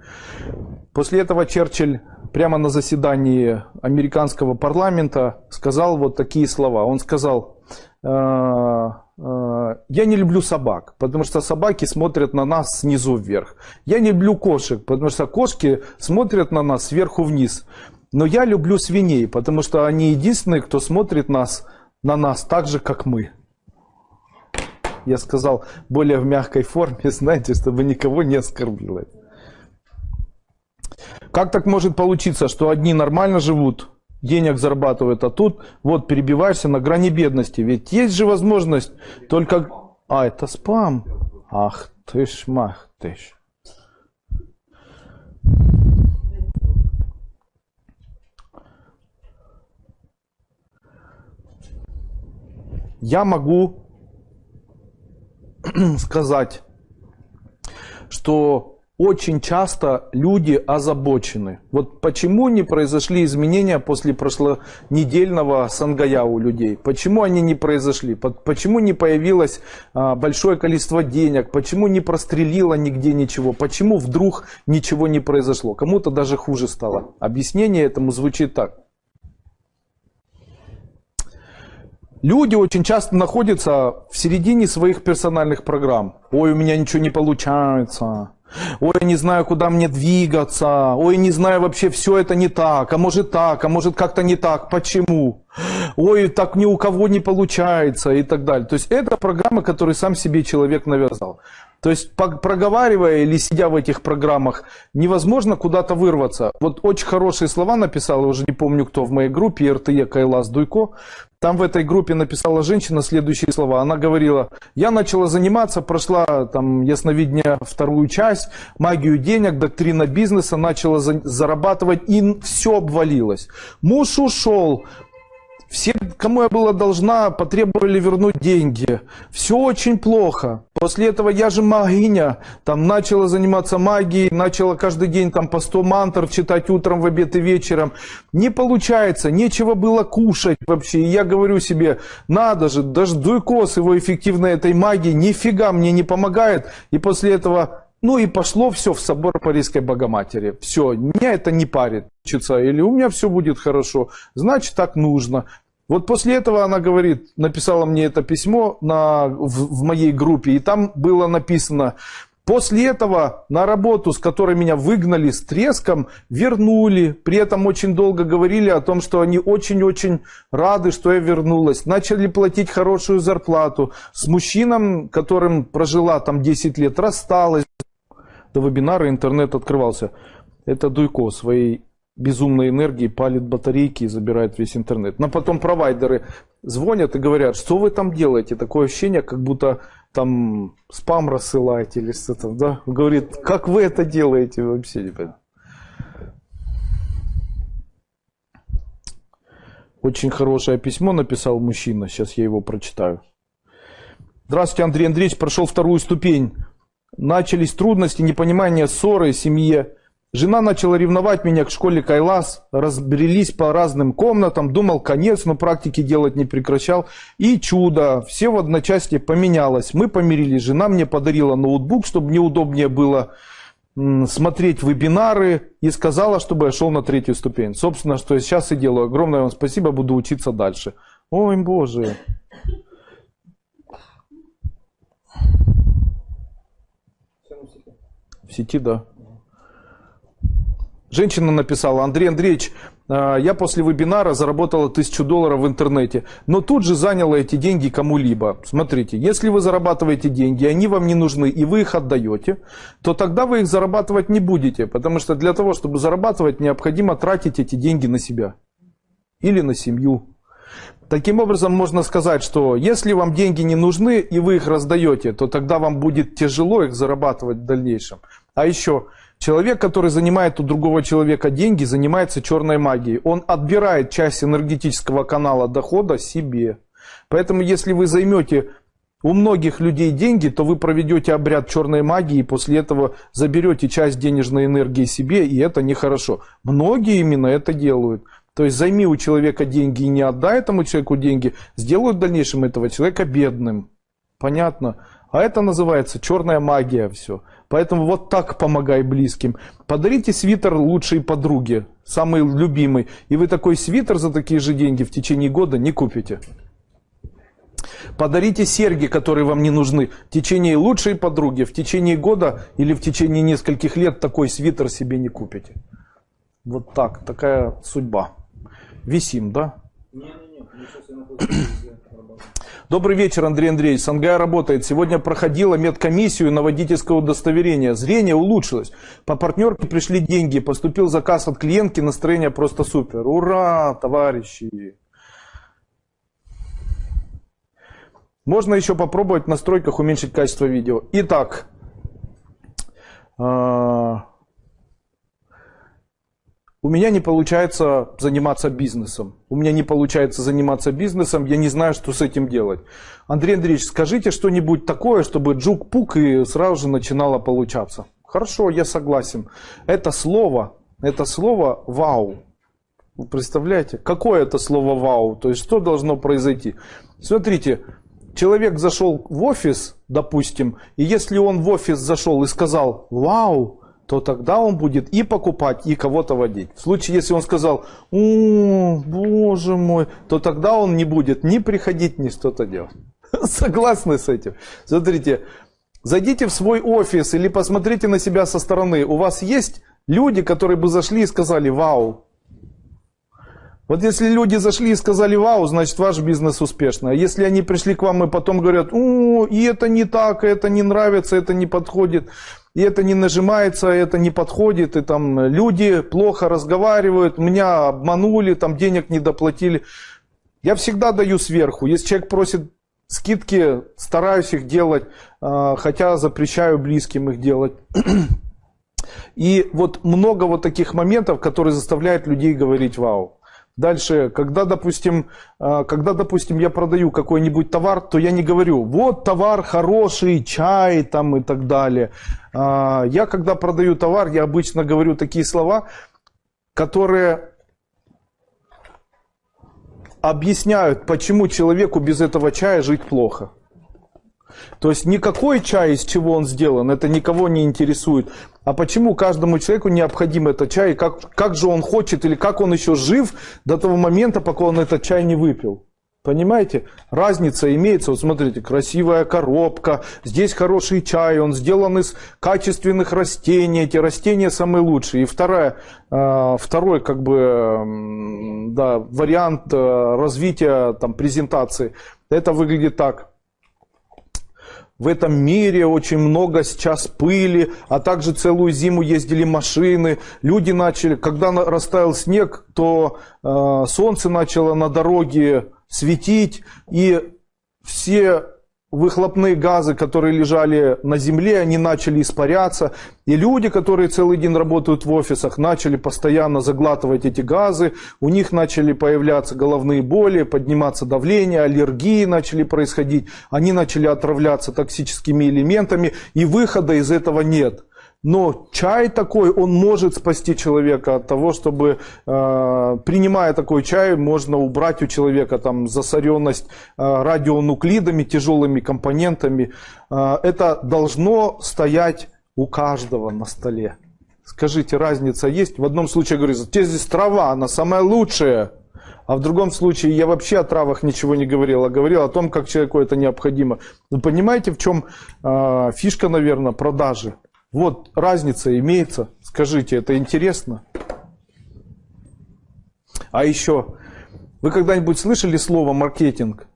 После этого Черчилль прямо на заседании американского парламента сказал вот такие слова. Он сказал, я не люблю собак, потому что собаки смотрят на нас снизу вверх. Я не люблю кошек, потому что кошки смотрят на нас сверху вниз. Но я люблю свиней, потому что они единственные, кто смотрит на нас так же, как мы. Я сказал более в мягкой форме, знаете, чтобы никого не оскорбило. Как так может получиться, что одни нормально живут, денег зарабатывают, а тут вот перебиваешься на грани бедности? Ведь есть же возможность только... А, это спам. Ах ты ж, мах ты ж. Я могу сказать, что очень часто люди озабочены. Вот почему не произошли изменения после прошлонедельного сангая у людей? Почему они не произошли? Почему не появилось большое количество денег? Почему не прострелило нигде ничего? Почему вдруг ничего не произошло? Кому-то даже хуже стало. Объяснение этому звучит так. Люди очень часто находятся в середине своих персональных программ. Ой, у меня ничего не получается. Ой, я не знаю, куда мне двигаться. Ой, не знаю, вообще все это не так. А может как-то не так. Почему? Ой, так ни у кого не получается и так далее. То есть это программа, которую сам себе человек навязал. То есть проговаривая или сидя в этих программах, невозможно куда-то вырваться. Вот очень хорошие слова написала, уже не помню кто в моей группе, РТЕ Кайлас Дуйко. Там в этой группе написала женщина следующие слова. Она говорила, я начала заниматься, прошла там ясновидение вторую часть, магию денег, доктрина бизнеса, начала зарабатывать и все обвалилось. Муж ушел. Все, кому я была должна, потребовали вернуть деньги. Все очень плохо. После этого я же магиня. Там начала заниматься магией, начала каждый день там по 100 мантр читать утром, в обед и вечером. Не получается, нечего было кушать вообще. И я говорю себе, надо же, даже Дуйко с его эффективной этой магией нифига мне не помогает. И после этого... Ну и пошло все в собор Парижской Богоматери. Все, меня это не парит. Или у меня все будет хорошо. Значит, так нужно. Вот после этого она говорит, написала мне это письмо в моей группе. И там было написано, После этого на работу, с которой меня выгнали с треском, вернули. При этом очень долго говорили о том, что они очень-очень рады, что я вернулась. Начали платить хорошую зарплату. С мужчином, которым прожила там 10 лет, рассталась. До вебинара интернет открывался. Это Дуйко своей безумной энергией палит батарейки и забирает весь интернет. Но потом провайдеры звонят и говорят, что вы там делаете? Такое ощущение, как будто там спам рассылаете или что-то. Да? Говорит, как вы это делаете? Вообще не понятно. Очень хорошее письмо написал мужчина. Сейчас я его прочитаю. Здравствуйте, Андрей Андреевич. Прошел вторую ступень. Начались трудности, непонимание, ссоры в семье. Жена начала ревновать меня к школе Кайлас, разбрелись по разным комнатам, думал конец, но практики делать не прекращал. И чудо, все в одночасье поменялось. Мы помирились, жена мне подарила ноутбук, чтобы мне удобнее было смотреть вебинары, и сказала, чтобы я шел на третью ступень. Собственно, что я сейчас и делаю. Огромное вам спасибо, буду учиться дальше. Ой, Боже. В сети, да. Женщина написала, Андрей Андреевич, я после вебинара заработала $1000 в интернете, но тут же заняла эти деньги кому-либо. Смотрите, если вы зарабатываете деньги, они вам не нужны, и вы их отдаете, то тогда вы их зарабатывать не будете, потому что для того, чтобы зарабатывать, необходимо тратить эти деньги на себя или на семью. Таким образом, можно сказать, что если вам деньги не нужны, и вы их раздаете, то тогда вам будет тяжело их зарабатывать в дальнейшем. А еще... Человек, который занимает у другого человека деньги, занимается черной магией. Он отбирает часть энергетического канала дохода себе. Поэтому, если вы займете у многих людей деньги, то вы проведете обряд черной магии и после этого заберете часть денежной энергии себе, и это нехорошо. Многие именно это делают. То есть займи у человека деньги и не отдай этому человеку деньги, сделают в дальнейшем этого человека бедным. Понятно? А это называется черная магия все. Поэтому вот так помогай близким. Подарите свитер лучшей подруге, самый любимый. И вы такой свитер за такие же деньги в течение года не купите. Подарите серьги, которые вам не нужны. В течение лучшей подруги, в течение года или в течение нескольких лет такой свитер себе не купите. Вот так, такая судьба. Висим, да? Добрый вечер, Андрей Андреевич. Сангая работает. Сегодня проходила медкомиссию на водительское удостоверение. Зрение улучшилось. По партнерке пришли деньги. Поступил заказ от клиентки. Настроение просто супер. Ура, товарищи. Можно еще попробовать в настройках уменьшить качество видео. Итак. У меня не получается заниматься бизнесом. У меня не получается заниматься бизнесом, я не знаю, что с этим делать. Андрей Андреевич, скажите что-нибудь такое, чтобы джук-пук и сразу же начинало получаться. Хорошо, я согласен. Это слово «вау». Вы представляете? Какое это слово «вау»? То есть, что должно произойти? Смотрите, человек зашел в офис, допустим, и если он в офис зашел и сказал «вау», то тогда он будет и покупать, и кого-то водить. В случае, если он сказал, о, боже мой, то тогда он не будет ни приходить, ни что-то делать. Согласны с этим? Смотрите, зайдите в свой офис или посмотрите на себя со стороны. У вас есть люди, которые бы зашли и сказали «вау». Вот если люди зашли и сказали «вау», значит ваш бизнес успешный. А если они пришли к вам и потом говорят «о, и это не так, это не нравится, это не подходит», и это не нажимается, это не подходит, и там люди плохо разговаривают, меня обманули, там денег не доплатили. Я всегда даю сверху. Если человек просит скидки, стараюсь их делать, хотя запрещаю близким их делать. И вот много вот таких моментов, которые заставляют людей говорить «вау». Дальше, когда, допустим, я продаю какой-нибудь товар, то я не говорю, вот товар хороший, чай там и так далее. Я, когда продаю товар, я обычно говорю такие слова, которые объясняют, почему человеку без этого чая жить плохо. То есть никакой чай, из чего он сделан, это никого не интересует. А почему каждому человеку необходим этот чай, и как же он хочет, или как он еще жив до того момента, пока он этот чай не выпил. Понимаете? Разница имеется. Вот смотрите, красивая коробка, здесь хороший чай, он сделан из качественных растений, эти растения самые лучшие. И второй как бы, да, вариант развития там, презентации, это выглядит так. В этом мире очень много сейчас пыли, а также целую зиму ездили машины. Люди начали, когда растаял снег, то солнце начало на дороге светить, и все выхлопные газы, которые лежали на земле, они начали испаряться. И люди, которые целый день работают в офисах, начали постоянно заглатывать эти газы. У них начали появляться головные боли, подниматься давление, аллергии начали происходить. Они начали отравляться токсическими элементами, и выхода из этого нет. Но чай такой, он может спасти человека от того, чтобы, принимая такой чай, можно убрать у человека там засоренность радионуклидами, тяжелыми компонентами. Это должно стоять у каждого на столе. Скажите, разница есть? В одном случае, говорю, здесь трава, она самая лучшая. А в другом случае я вообще о травах ничего не говорил, а говорил о том, как человеку это необходимо. Вы понимаете, в чем фишка, наверное, продажи? Вот разница имеется. Скажите, это интересно? А еще, вы когда-нибудь слышали слово маркетинг?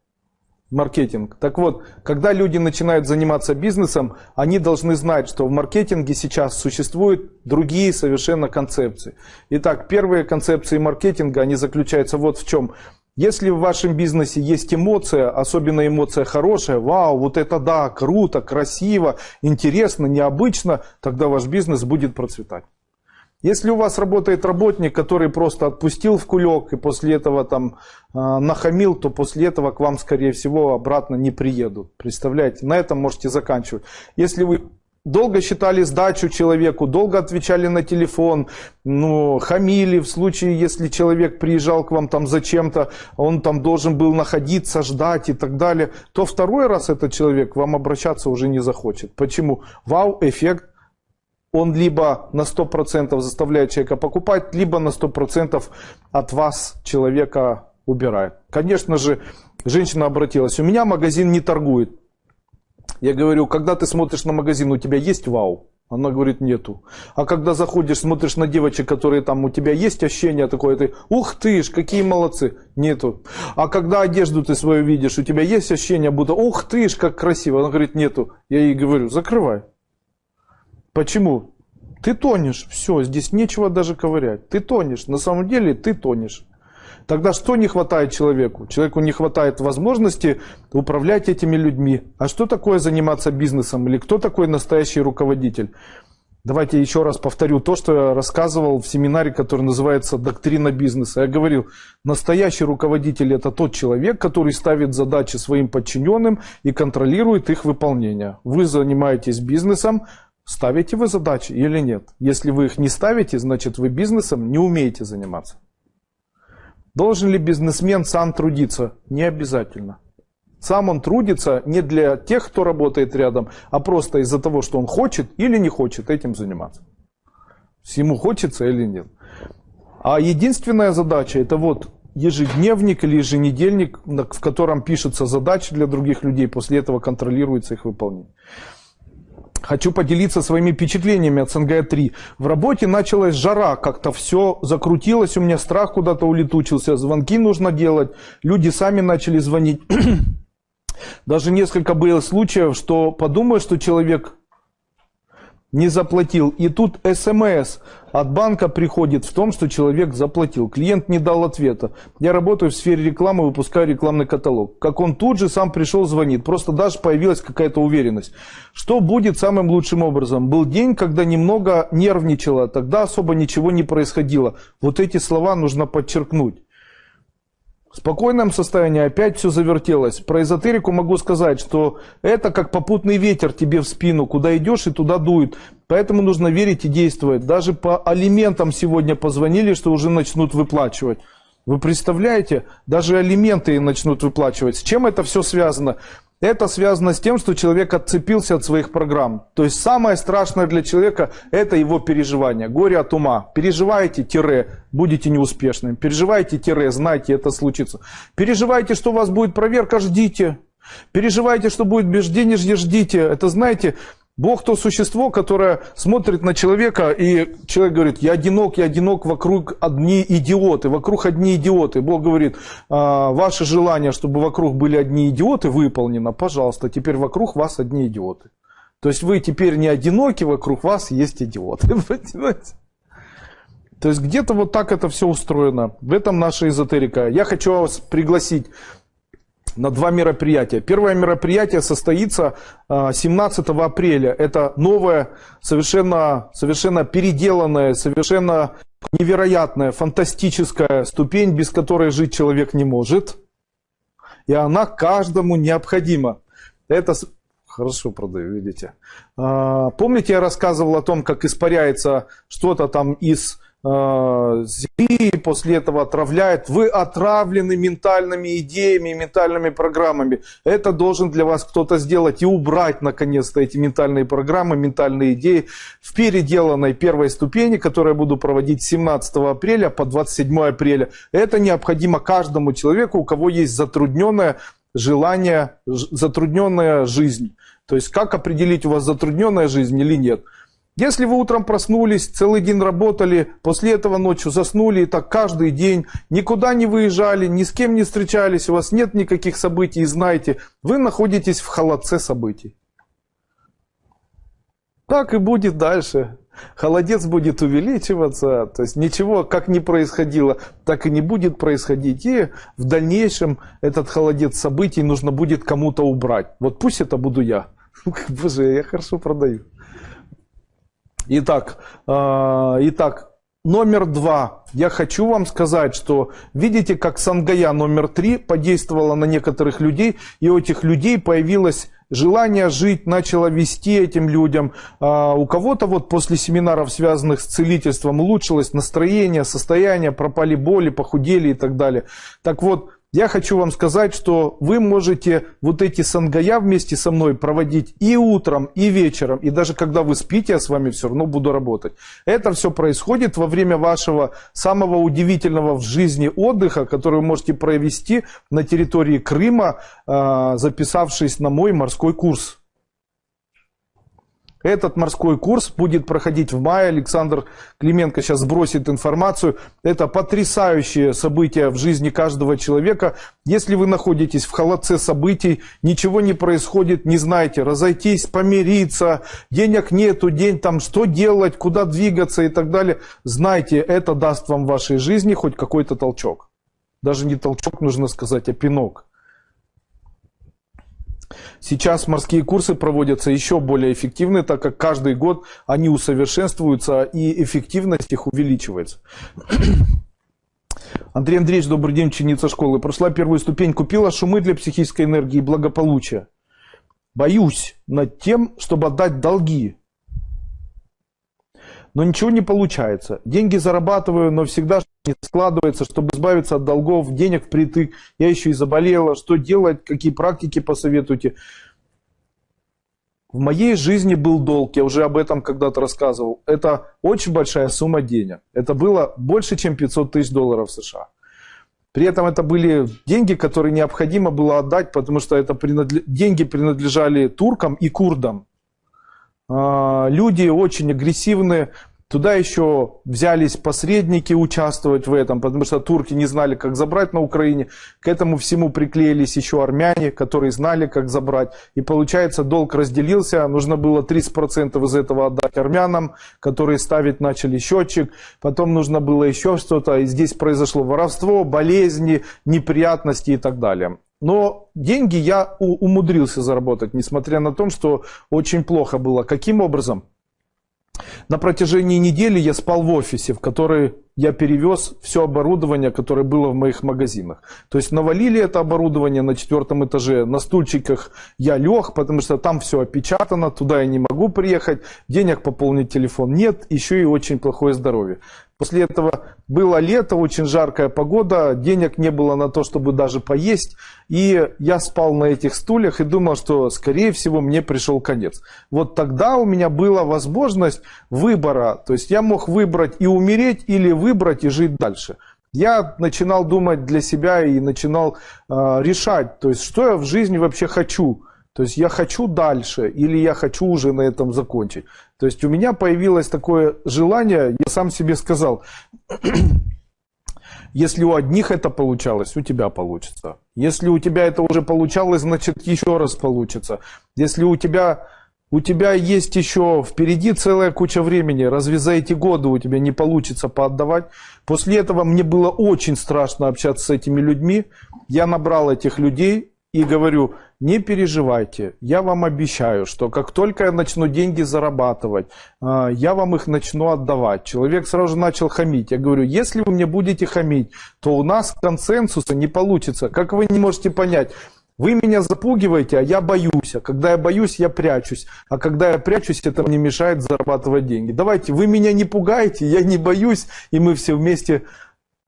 Маркетинг. Так вот, когда люди начинают заниматься бизнесом, они должны знать, что в маркетинге сейчас существуют другие совершенно концепции. Итак, первые концепции маркетинга, они заключаются вот в чем. Если в вашем бизнесе есть эмоция, особенно эмоция хорошая, вау, вот это да, круто, красиво, интересно, необычно, тогда ваш бизнес будет процветать. Если у вас работает работник, который просто отпустил в кулек и после этого там нахамил, то после этого к вам, скорее всего, обратно не приедут. Представляете? На этом можете заканчивать. Если вы долго считали сдачу человеку, долго отвечали на телефон, хамили в случае, если человек приезжал к вам там зачем-то, он там должен был находиться, ждать и так далее, то второй раз этот человек к вам обращаться уже не захочет. Почему? Вау-эффект. Он либо на 100% заставляет человека покупать, либо на 100% от вас человека убирает. Конечно же, женщина обратилась, у меня магазин не торгует. Я говорю, когда ты смотришь на магазин, у тебя есть вау? Она говорит, нету. А когда заходишь, смотришь на девочек, которые там, у тебя есть ощущение такое, ты, ух ты ж, какие молодцы, нету. А когда одежду ты свою видишь, у тебя есть ощущение, будто, ух ты ж, как красиво. Она говорит, нету. Я ей говорю, закрывай. Почему? Ты тонешь, все, здесь нечего даже ковырять. Ты тонешь, на самом деле ты тонешь. Тогда что не хватает человеку? Человеку не хватает возможности управлять этими людьми. А что такое заниматься бизнесом? Или кто такой настоящий руководитель? Давайте еще раз повторю то, что я рассказывал в семинаре, который называется «Доктрина бизнеса». Я говорил, настоящий руководитель – это тот человек, который ставит задачи своим подчиненным и контролирует их выполнение. Вы занимаетесь бизнесом, ставите вы задачи или нет? Если вы их не ставите, значит вы бизнесом не умеете заниматься. Должен ли бизнесмен сам трудиться? Не обязательно. Сам он трудится не для тех, кто работает рядом, а просто из-за того, что он хочет или не хочет этим заниматься. Ему хочется или нет. А единственная задача, это вот ежедневник или еженедельник, в котором пишутся задачи для других людей, после этого контролируется их выполнение. Хочу поделиться своими впечатлениями от СНГ-3. В работе началась жара, как-то все закрутилось, у меня страх куда-то улетучился, звонки нужно делать, люди сами начали звонить. Даже несколько было случаев, что подумаешь, что человек не заплатил. И тут СМС от банка приходит в том, что человек заплатил. Клиент не дал ответа. Я работаю в сфере рекламы, выпускаю рекламный каталог. Как он тут же сам пришел, звонит. Просто даже появилась какая-то уверенность. Что будет самым лучшим образом? Был день, когда немного нервничала, тогда особо ничего не происходило. Вот эти слова нужно подчеркнуть. В спокойном состоянии опять все завертелось. Про эзотерику могу сказать, что это как попутный ветер тебе в спину. Куда идешь и туда дует. Поэтому нужно верить и действовать. Даже по алиментам сегодня позвонили, что уже начнут выплачивать. Вы представляете? Даже алименты начнут выплачивать. С чем это все связано? Это связано с тем, что человек отцепился от своих программ. То есть самое страшное для человека – это его переживание. Горе от ума. Переживаете – будете неуспешным. Переживаете – знайте, это случится. Переживаете, что у вас будет проверка – ждите. Переживаете, что будет безденежье – ждите. Это, знаете, Бог то существо, которое смотрит на человека, и человек говорит: я одинок, вокруг одни идиоты, Бог говорит: ваше желание, чтобы вокруг были одни идиоты, выполнено, пожалуйста, теперь вокруг вас одни идиоты. То есть вы теперь не одиноки, вокруг вас есть идиоты. Понимаете? То есть где-то вот так это все устроено. В этом наша эзотерика. Я хочу вас пригласить на 2 мероприятия. Первое мероприятие состоится 17 апреля. Это новая, совершенно переделанная, совершенно невероятная, фантастическая ступень, без которой жить человек не может. И она каждому необходима. Это хорошо продаю, видите. Помните, я рассказывал о том, как испаряется что-то там из земли, после этого отравляет. Вы отравлены ментальными идеями, ментальными программами. Это должен для вас кто-то сделать и убрать наконец-то эти ментальные программы, ментальные идеи в переделанной первой ступени, которую я буду проводить с 17 апреля по 27 апреля. Это необходимо каждому человеку, у кого есть затрудненное желание, затрудненная жизнь. То есть как определить, у вас затрудненная жизнь или нет. Если вы утром проснулись, целый день работали, после этого ночью заснули, и так каждый день, никуда не выезжали, ни с кем не встречались, у вас нет никаких событий, и знаете, вы находитесь в холодце событий. Так и будет дальше. Холодец будет увеличиваться, то есть ничего как не происходило, так и не будет происходить. И в дальнейшем этот холодец событий нужно будет кому-то убрать. Вот пусть это буду я. Боже, я хорошо продаю. Итак, номер 2. Я хочу вам сказать, что видите, как Сангая номер 3 подействовала на некоторых людей, и у этих людей появилось желание жить, начало вести этим людям. У кого-то вот после семинаров, связанных с целительством, улучшилось настроение, состояние, пропали боли, похудели и так далее. Так вот, я хочу вам сказать, что вы можете вот эти сангая вместе со мной проводить и утром, и вечером, и даже когда вы спите, я с вами все равно буду работать. Это все происходит во время вашего самого удивительного в жизни отдыха, который вы можете провести на территории Крыма, записавшись на мой морской курс. Этот морской курс будет проходить в мае. Александр Клименко сейчас сбросит информацию. Это потрясающее событие в жизни каждого человека. Если вы находитесь в холодце событий, ничего не происходит, не знаете, разойтись, помириться, денег нету, день там, что делать, куда двигаться и так далее, знайте, это даст вам в вашей жизни хоть какой-то толчок. Даже не толчок, нужно сказать, а пинок. Сейчас морские курсы проводятся еще более эффективны, так как каждый год они усовершенствуются и эффективность их увеличивается. Андрей Андреевич, добрый день, ученица школы. Прошла первую ступень, купила шумы для психической энергии и благополучия. Боюсь над тем, чтобы отдать долги. Но ничего не получается. Деньги зарабатываю, но всегда не складывается. Чтобы избавиться от долгов, денег впритык. Я еще и заболела. Что делать? Какие практики посоветуете? В моей жизни был долг. Я уже об этом когда-то рассказывал. Это очень большая сумма денег. Это было больше, чем $500 000 США. При этом это были деньги, которые необходимо было отдать, потому что это деньги принадлежали туркам и курдам. Люди очень агрессивные, туда еще взялись посредники участвовать в этом, потому что турки не знали, как забрать на Украине. К этому всему приклеились еще армяне, которые знали, как забрать. И получается, долг разделился, нужно было 30% из этого отдать армянам, которые ставить начали счетчик. Потом нужно было еще что-то, и здесь произошло воровство, болезни, неприятности и так далее. Но деньги я умудрился заработать, несмотря на то, что очень плохо было. Каким образом? На протяжении недели я спал в офисе, в который я перевез все оборудование, которое было в моих магазинах. То есть навалили это оборудование на 4-м этаже, на стульчиках я лег, потому что там все опечатано, туда я не могу приехать, денег пополнить телефон нет, еще и очень плохое здоровье. После этого было лето, очень жаркая погода, денег не было на то, чтобы даже поесть. И я спал на этих стульях и думал, что, скорее всего, мне пришел конец. Вот тогда у меня была возможность выбора. То есть я мог выбрать и умереть, или выбрать и жить дальше. Я начинал думать для себя и начинал решать, то есть, что я в жизни вообще хочу. То есть я хочу дальше или я хочу уже на этом закончить. То есть у меня появилось такое желание, я сам себе сказал, если у одних это получалось, у тебя получится. Если у тебя это уже получалось, значит еще раз получится. Если у тебя есть еще впереди целая куча времени, разве за эти годы у тебя не получится поотдавать? После этого мне было очень страшно общаться с этими людьми. Я набрал этих людей и говорю, не переживайте, я вам обещаю, что как только я начну деньги зарабатывать, я вам их начну отдавать. Человек сразу же начал хамить. Я говорю, если вы мне будете хамить, то у нас консенсуса не получится. Как вы не можете понять? Вы меня запугиваете, а я боюсь. А когда я боюсь, я прячусь. А когда я прячусь, это мне мешает зарабатывать деньги. Давайте, вы меня не пугаете, я не боюсь, и мы все вместе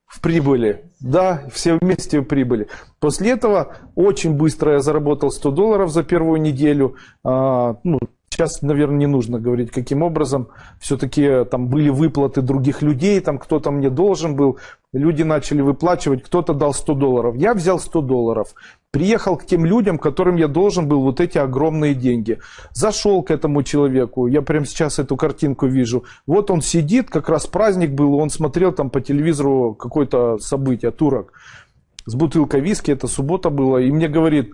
в прибыли. Да, все вместе в прибыли. После этого очень быстро я заработал $100 за первую неделю. Сейчас, наверное, не нужно говорить, каким образом. Все-таки там были выплаты других людей, там кто-то мне должен был. Люди начали выплачивать, кто-то дал $100. Я взял $100. Приехал к тем людям, которым я должен был вот эти огромные деньги. Зашел к этому человеку, я прямо сейчас эту картинку вижу. Вот он сидит, как раз праздник был, он смотрел там по телевизору какое-то событие, турок, с бутылкой виски, это суббота была, и мне говорит...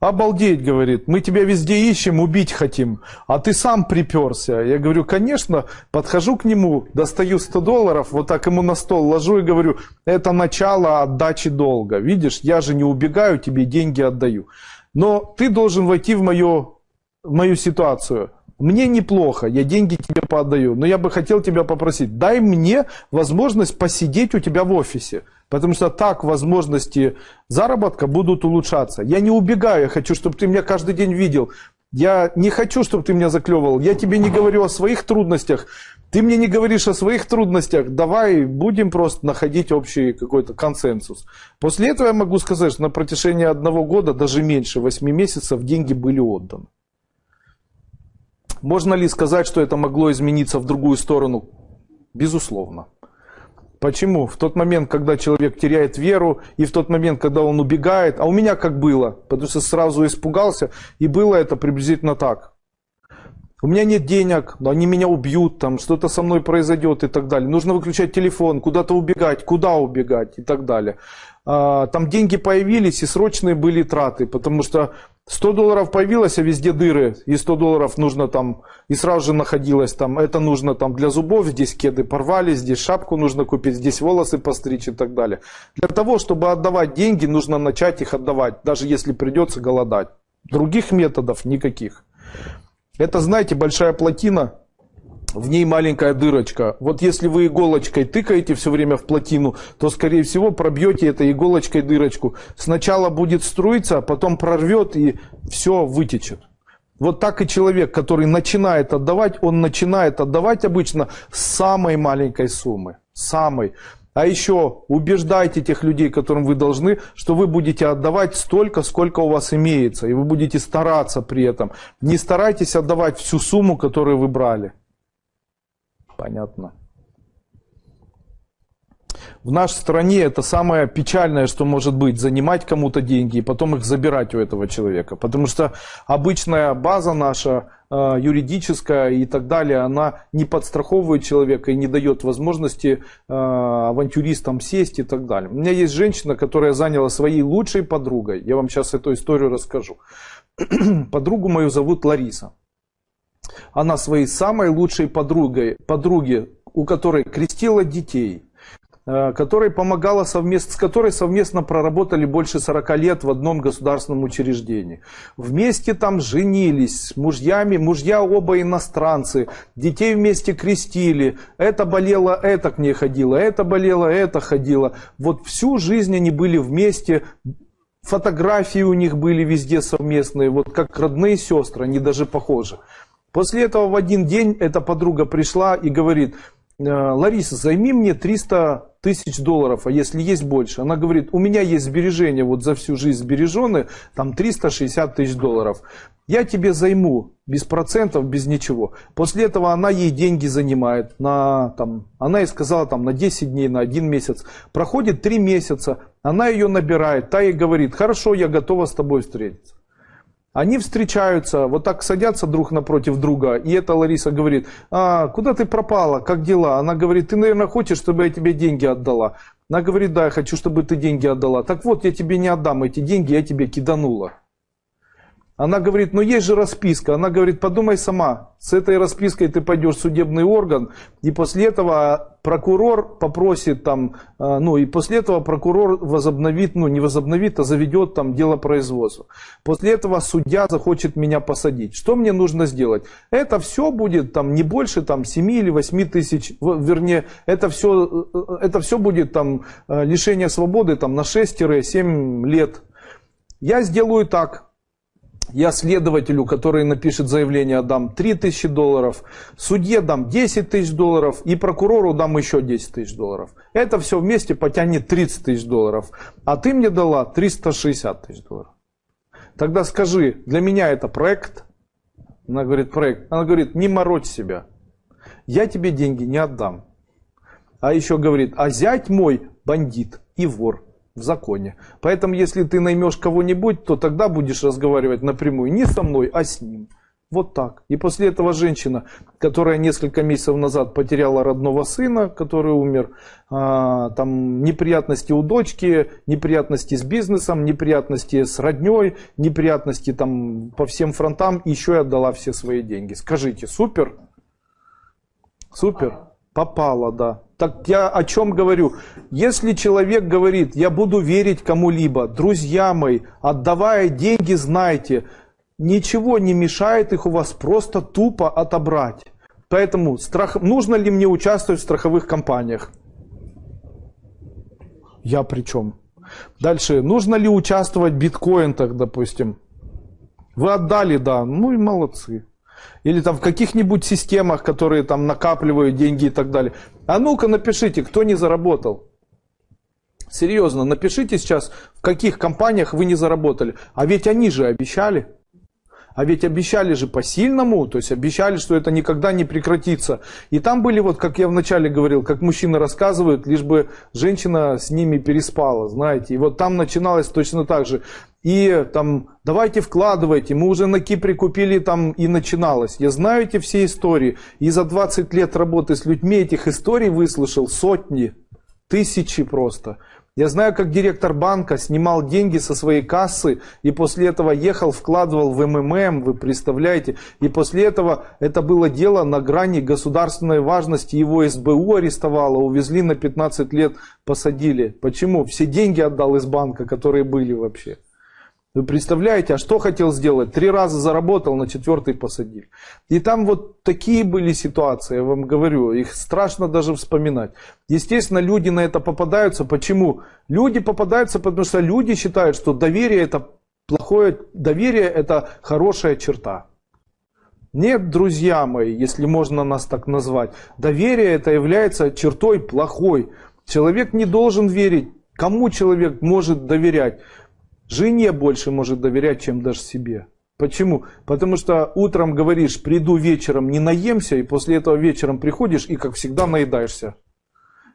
Обалдеть, говорит, мы тебя везде ищем, убить хотим, а ты сам приперся. Я говорю, конечно, подхожу к нему, достаю $100, вот так ему на стол ложу и говорю, это начало отдачи долга. Видишь, я же не убегаю, тебе деньги отдаю. Но ты должен войти в мою ситуацию. Мне неплохо, я деньги тебе поотдаю, но я бы хотел тебя попросить, дай мне возможность посидеть у тебя в офисе. Потому что так возможности заработка будут улучшаться. Я не убегаю, я хочу, чтобы ты меня каждый день видел. Я не хочу, чтобы ты меня заклевывал. Я тебе не говорю о своих трудностях. Ты мне не говоришь о своих трудностях. Давай будем просто находить общий какой-то консенсус. После этого я могу сказать, что на протяжении 1 года, даже меньше, 8 месяцев, деньги были отданы. Можно ли сказать, что это могло измениться в другую сторону? Безусловно. Почему? В тот момент, когда человек теряет веру, и в тот момент, когда он убегает, а у меня как было, потому что сразу испугался, и было это приблизительно так. У меня нет денег, они меня убьют, там что-то со мной произойдет и так далее. Нужно выключать телефон, куда-то убегать, куда убегать и так далее. Там деньги появились и срочные были траты, потому что $100 появилось, а везде дыры, и $100 нужно там, и сразу же находилось там, это нужно там для зубов, здесь кеды порвали, здесь шапку нужно купить, здесь волосы постричь и так далее. Для того, чтобы отдавать деньги, нужно начать их отдавать, даже если придется голодать. Других методов никаких. Это, знаете, большая плотина, в ней маленькая дырочка. Вот если вы иголочкой тыкаете все время в плотину, то, скорее всего, пробьете этой иголочкой дырочку. Сначала будет струиться, а потом прорвет и все вытечет. Вот так и человек, который начинает отдавать, он начинает отдавать обычно с самой маленькой суммы. Самой. А еще убеждайте тех людей, которым вы должны, что вы будете отдавать столько, сколько у вас имеется. И вы будете стараться при этом. Не старайтесь отдавать всю сумму, которую вы брали. Понятно. В нашей стране это самое печальное, что может быть, занимать кому-то деньги и потом их забирать у этого человека. Потому что обычная база наша, юридическая и так далее, она не подстраховывает человека и не дает возможности авантюристам сесть и так далее. У меня есть женщина, которая заняла своей лучшей подругой. Я вам сейчас эту историю расскажу. Подругу мою зовут Лариса. Она своей самой лучшей подруге, у которой крестила детей, которой помогала с которой совместно проработали больше 40 лет в одном государственном учреждении. Вместе там женились с мужьями, мужья оба иностранцы, детей вместе крестили, это болело, это к ней ходило, это болело, это ходило. Вот всю жизнь они были вместе, фотографии у них были везде совместные, вот как родные сестры, они даже похожи. После этого в один день эта подруга пришла и говорит: Лариса, займи мне 300 тысяч долларов, а если есть больше? Она говорит, у меня есть сбережения, вот за всю жизнь сбережены, там 360 тысяч долларов. Я тебе займу без процентов, без ничего. После этого она ей деньги занимает. Она ей сказала там, на 10 дней, на 1 месяц. Проходит 3 месяца, она ее набирает. Та ей говорит, хорошо, я готова с тобой встретиться. Они встречаются, вот так садятся друг напротив друга. И эта Лариса говорит, куда ты пропала, как дела? Она говорит, ты, наверное, хочешь, чтобы я тебе деньги отдала? Она говорит, да, я хочу, чтобы ты деньги отдала. Так вот, я тебе не отдам эти деньги, я тебе киданула. Она говорит, но есть же расписка. Она говорит, подумай сама, с этой распиской ты пойдешь в судебный орган, и после этого прокурор попросит там, и после этого прокурор возобновит, не возобновит, а заведет там дело производства. После этого судья захочет меня посадить. Что мне нужно сделать? Это все будет там не больше там 7 или 8 тысяч, вернее, это все будет там лишение свободы там на 6-7 лет. Я сделаю так. Я следователю, который напишет заявление, дам 3000 долларов, судье дам 10 тысяч долларов и прокурору дам еще 10 тысяч долларов. Это все вместе потянет 30 тысяч долларов, а ты мне дала 360 тысяч долларов. Тогда скажи, для меня это проект? Она говорит, проект. Она говорит, не морочь себя, я тебе деньги не отдам. А еще говорит, а зять мой бандит и вор. В законе. Поэтому, если ты наймешь кого-нибудь, то тогда будешь разговаривать напрямую не со мной, а с ним. Вот так. И после этого женщина, которая несколько месяцев назад потеряла родного сына, который умер, там неприятности у дочки, неприятности с бизнесом, неприятности с родней, неприятности там по всем фронтам, еще и отдала все свои деньги. Скажите, супер? Супер? Попала, да. Так я о чем говорю? Если человек говорит, я буду верить кому-либо, друзья мои, отдавая деньги, знайте, ничего не мешает их у вас просто тупо отобрать. Поэтому нужно ли мне участвовать в страховых компаниях? Я при чем? Дальше, нужно ли участвовать в биткоинах, допустим? Вы отдали, да, ну и молодцы. Или там в каких-нибудь системах, которые там накапливают деньги и так далее. А ну-ка напишите, кто не заработал. Серьезно, напишите сейчас, в каких компаниях вы не заработали. А ведь они же обещали. А ведь обещали же по-сильному, то есть обещали, что это никогда не прекратится. И там были, вот как я вначале говорил, как мужчины рассказывают, лишь бы женщина с ними переспала, знаете. И вот там начиналось точно так же. И там, давайте вкладывайте, мы уже на Кипре купили там и начиналось. Я знаю эти все истории. И за 20 лет работы с людьми этих историй выслушал сотни, тысячи просто. Я знаю, как директор банка снимал деньги со своей кассы и после этого ехал, вкладывал в МММ, вы представляете. И после этого это было дело на грани государственной важности. Его СБУ арестовало, увезли на 15 лет, посадили. Почему? Все деньги отдал из банка, которые были вообще. Вы представляете, а что хотел сделать? 3 раза заработал, на 4-й посадили. И там вот такие были ситуации, я вам говорю, их страшно даже вспоминать. Естественно, люди на это попадаются. Почему? Люди попадаются, потому что люди считают, что доверие это плохое, доверие это хорошая черта. Нет, друзья мои, если можно нас так назвать, доверие это является чертой плохой. Человек не должен верить. Кому человек может доверять? Жене больше может доверять, чем даже себе. Почему? Потому что утром говоришь, приду вечером, не наемся, и после этого вечером приходишь и, как всегда, наедаешься.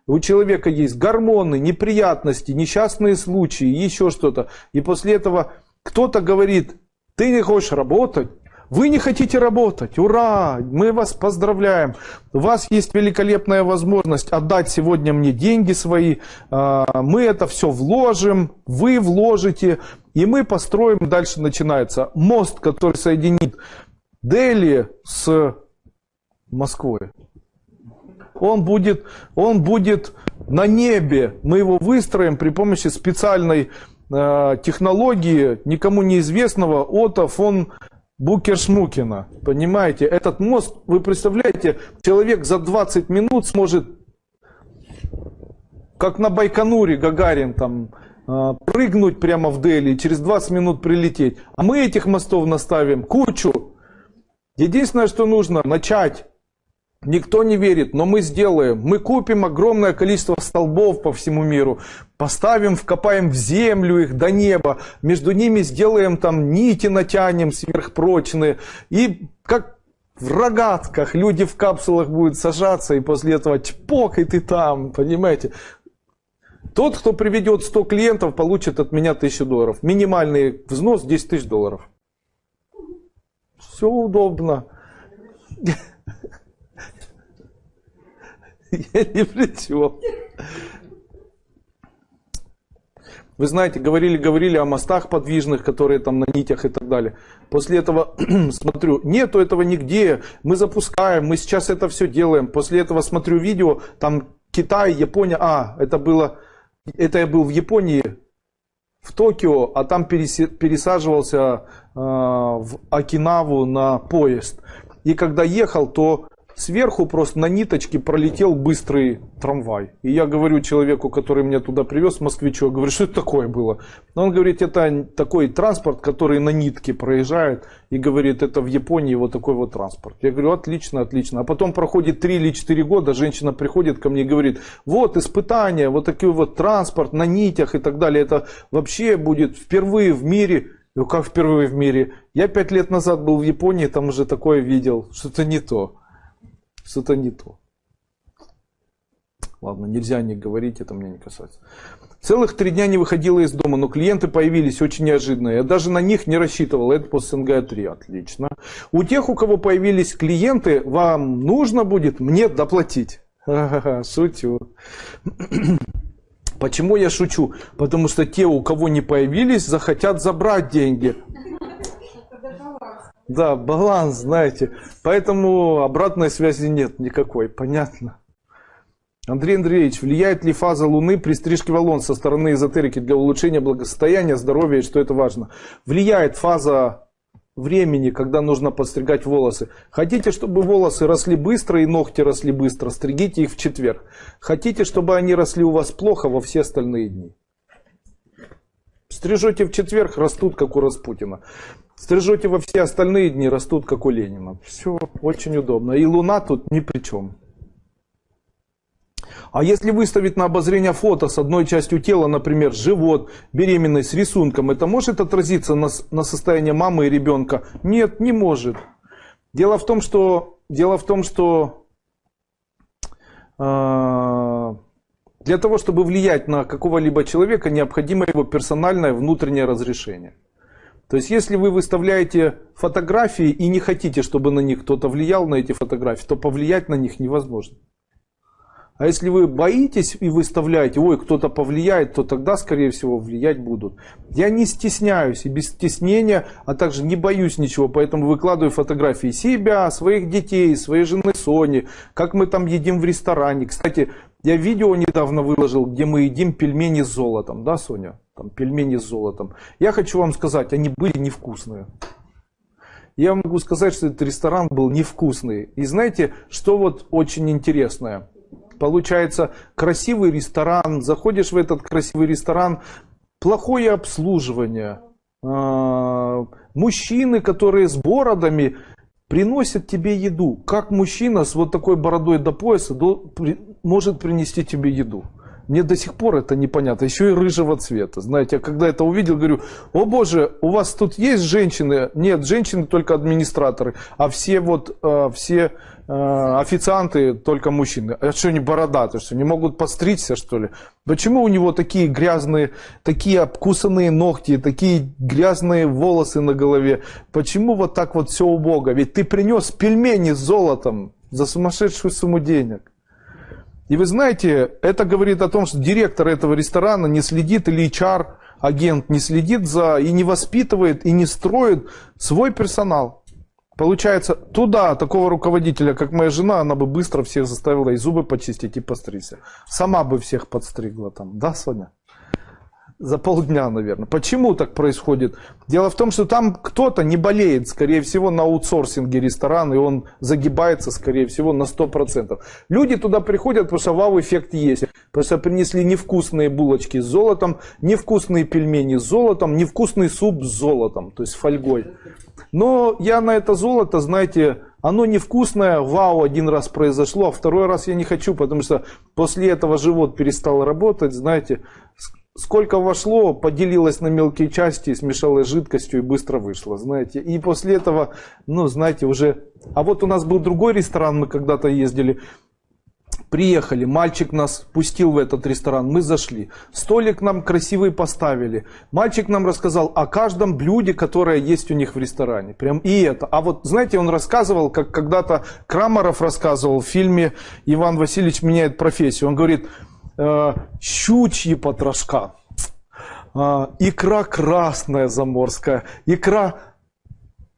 У человека есть гормоны, неприятности, несчастные случаи, еще что-то. И после этого кто-то говорит, ты не хочешь работать? Вы не хотите работать? Ура! Мы вас поздравляем. У вас есть великолепная возможность отдать сегодня мне деньги свои. Мы это все вложим, вы вложите, и мы построим. Дальше начинается мост, который соединит Дели с Москвой. Он будет на небе. Мы его выстроим при помощи специальной технологии, никому неизвестного, Отто фон Букершмукена, понимаете, этот мост, вы представляете, человек за 20 минут сможет, как на Байконуре Гагарин, там, прыгнуть прямо в Дели и через 20 минут прилететь. А мы этих мостов наставим кучу. Единственное, что нужно, начать. Никто не верит, но мы сделаем. Мы купим огромное количество столбов по всему миру, поставим, вкопаем в землю их до неба, между ними сделаем там нити, натянем сверхпрочные. И как в рогатках люди в капсулах будут сажаться, и после этого чпок, и ты там, понимаете. Тот, кто приведет 100 клиентов, получит от меня $1000. Минимальный взнос $10 000. Все удобно. Я ни при чем. Вы знаете, говорили о мостах подвижных, которые там на нитях и так далее. После этого смотрю, нету этого нигде. Мы запускаем, мы сейчас это все делаем. После этого смотрю видео, там Китай, Япония. Это я был в Японии, в Токио, а там пересаживался в Окинаву на поезд. И когда ехал, то сверху просто на ниточке пролетел быстрый трамвай. И я говорю человеку, который меня туда привез, москвичу, я говорю, что это такое было? Он говорит, это такой транспорт, который на нитке проезжает. И говорит, это в Японии вот такой вот транспорт. Я говорю, отлично, отлично. А потом проходит 3 или 4 года, женщина приходит ко мне и говорит, вот испытания, вот такой вот транспорт на нитях и так далее. Это вообще будет впервые в мире. Ну как впервые в мире? Я 5 лет назад был в Японии, там уже такое видел. Что-то не то. Что-то не то. Ладно, нельзя не говорить, это меня не касается. Целых 3 дня не выходила из дома, но клиенты появились очень неожиданно. Я даже на них не рассчитывал. Это по СНГ-3. Отлично. У тех, у кого появились клиенты, вам нужно будет мне доплатить. Шучу. Почему я шучу? Потому что те, у кого не появились, захотят забрать деньги. Да, баланс, знаете. Поэтому обратной связи нет никакой. Понятно. Андрей Андреевич, влияет ли фаза Луны при стрижке волос со стороны эзотерики для улучшения благосостояния, здоровья, и что это важно? Влияет фаза времени, когда нужно подстригать волосы. Хотите, чтобы волосы росли быстро и ногти росли быстро, стригите их в четверг. Хотите, чтобы они росли у вас плохо, во все остальные дни. Стрижете в четверг, растут, как у Распутина. Стрижете во все остальные дни, растут, как у Ленина. Все очень удобно. И Луна тут ни при чем. А если выставить на обозрение фото с одной частью тела, например, живот, беременной, с рисунком, это может отразиться на состояние мамы и ребенка? Нет, не может. Дело в том, что для того, чтобы влиять на какого-либо человека, необходимо его персональное внутреннее разрешение. То есть, если вы выставляете фотографии и не хотите, чтобы на них кто-то влиял, на эти фотографии, то повлиять на них невозможно. А если вы боитесь и выставляете, ой, кто-то повлияет, то тогда, скорее всего, влиять будут. Я не стесняюсь и без стеснения, а также не боюсь ничего, поэтому выкладываю фотографии себя, своих детей, своей жены Сони, как мы там едим в ресторане. Кстати, я видео недавно выложил, где мы едим пельмени с золотом, да, Соня? Там пельмени с золотом. Я хочу вам сказать, они были невкусные. Я могу сказать, что этот ресторан был невкусный. И знаете, что вот очень интересное? Получается, красивый ресторан, заходишь в этот красивый ресторан, плохое обслуживание. Мужчины, которые с бородами, приносят тебе еду. Как мужчина с вот такой бородой до пояса может принести тебе еду? Мне до сих пор это непонятно. Еще и рыжего цвета. Знаете, я когда это увидел, говорю, о боже, у вас тут есть женщины? Нет, женщины только администраторы. А все официанты только мужчины. А что они бородатые? Что не могут подстричься, что ли? Почему у него такие грязные, такие обкусанные ногти, такие грязные волосы на голове? Почему вот так вот все убого? Ведь ты принес пельмени с золотом за сумасшедшую сумму денег. И вы знаете, это говорит о том, что директор этого ресторана не следит, или HR-агент не следит за, и не воспитывает, и не строит свой персонал. Получается, туда такого руководителя, как моя жена, она бы быстро всех заставила и зубы почистить, и постричься. Сама бы всех подстригла там. Да, Соня? За полдня, наверное. Почему так происходит? Дело в том, что там кто-то не болеет, скорее всего, на аутсорсинге ресторана, и он загибается, скорее всего, на 100%. Люди туда приходят, потому что вау-эффект есть. Потому что принесли невкусные булочки с золотом, невкусные пельмени с золотом, невкусный суп с золотом, то есть фольгой. Но я на это золото, знаете, Оно невкусное, вау, один раз произошло, а второй раз я не хочу, потому что после этого живот перестал работать, знаете. Сколько вошло, поделилось на мелкие части, смешалось с жидкостью и быстро вышло, знаете. И после этого, ну, знаете, уже... А вот у нас был другой ресторан, мы когда-то ездили, приехали, мальчик нас пустил в этот ресторан, мы зашли. Столик нам красивый поставили. Мальчик нам рассказал о каждом блюде, которое есть у них в ресторане. Прям и это. А вот, знаете, он рассказывал, как когда-то Крамаров рассказывал в фильме «Иван Васильевич меняет профессию». Он говорит... щучьи потрошка, икра красная заморская, икра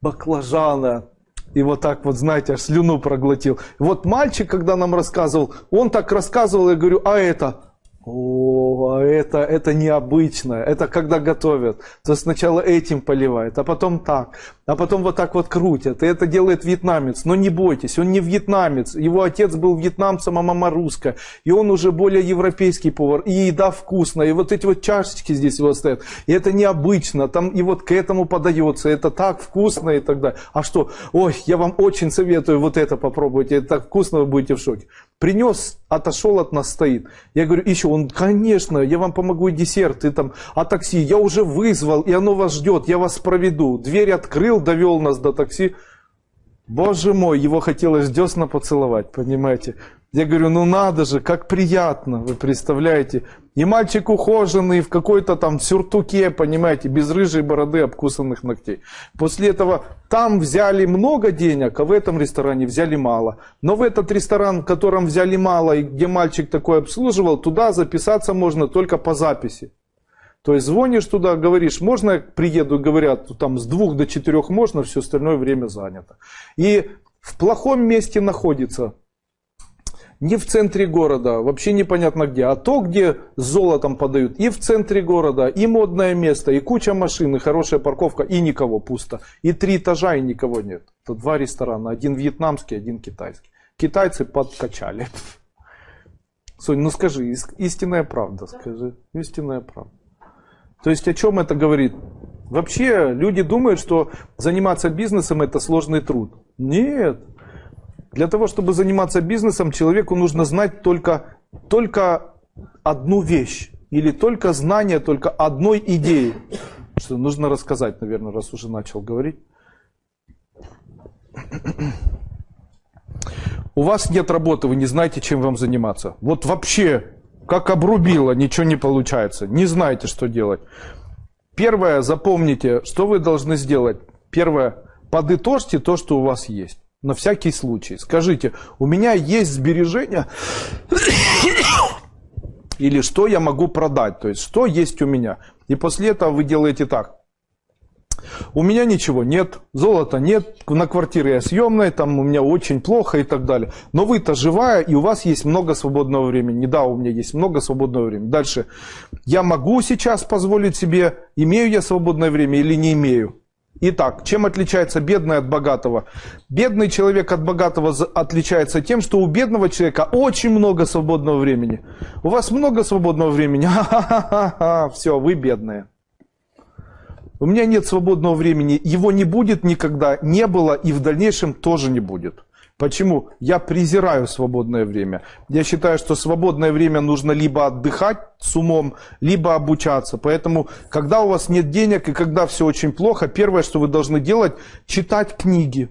баклажана. И вот так вот, знаете, аж слюну проглотил. Вот мальчик, когда нам рассказывал, он так рассказывал, я говорю, а это... О, это необычно. Это когда готовят. То сначала этим поливают, а потом так. А потом вот так вот крутят. И это делает вьетнамец. Но не бойтесь, он не вьетнамец. Его отец был вьетнамцем, а мама русская. И он уже более европейский повар. И еда вкусная. И вот эти вот чашечки здесь вот стоят. И это необычно. Там и вот к этому подается. Это так вкусно и так далее. А что? Ой, я вам очень советую вот это попробовать. Это так вкусно, вы будете в шоке. Принес, отошел от нас, стоит. Я говорю, еще он, конечно, я вам помогу и десерт, и там, а такси, я уже вызвал, и оно вас ждет, я вас проведу. Дверь открыл, довел нас до такси. Боже мой, его хотелось десна поцеловать, понимаете. Я говорю, ну надо же, как приятно, вы представляете. И мальчик ухоженный, в какой-то там сюртуке, понимаете, без рыжей бороды, обкусанных ногтей. После этого там взяли много денег, а в этом ресторане взяли мало. Но в этот ресторан, в котором взяли мало, и где мальчик такой обслуживал, туда записаться можно только по записи. То есть звонишь туда, говоришь, можно я приеду, говорят, там с 2 до 4 можно, все остальное время занято. И в плохом месте находится. Не в центре города, вообще непонятно где, а то, где с золотом подают, и в центре города, и модное место, и куча машин, и хорошая парковка, и никого, пусто. И 3 этажа, и никого нет. Это 2 ресторана, один вьетнамский, один китайский. Китайцы подкачали. Сонь, ну скажи, истинная правда, скажи, истинная правда. То есть о чем это говорит? Вообще люди думают, что заниматься бизнесом это сложный труд. Нет. Для того, чтобы заниматься бизнесом, человеку нужно знать только одну вещь. Или только знание только одной идеи. Что нужно рассказать, наверное, раз уже начал говорить. У вас нет работы, вы не знаете, чем вам заниматься. Вот вообще, как обрубило, ничего не получается. Не знаете, что делать. Первое, запомните, что вы должны сделать. Первое, подытожьте то, что у вас есть. На всякий случай. Скажите, у меня есть сбережения, или что я могу продать, то есть что есть у меня. И после этого вы делаете так. У меня ничего нет, золота нет, на квартире я съемная, там у меня очень плохо и так далее. Но вы-то живая, и у вас есть много свободного времени. Да, у меня есть много свободного времени. Дальше. Я могу сейчас позволить себе, имею я свободное время или не имею. Итак, чем отличается бедный от богатого? Бедный человек от богатого отличается тем, что у бедного человека очень много свободного времени. У вас много свободного времени? Ха-ха-ха-ха, все, вы бедные. У меня нет свободного времени, его не будет никогда, не было и в дальнейшем тоже не будет. Почему? Я презираю свободное время. Я считаю, что свободное время нужно либо отдыхать с умом, либо обучаться. Поэтому, когда у вас нет денег и когда все очень плохо, первое, что вы должны делать, читать книги.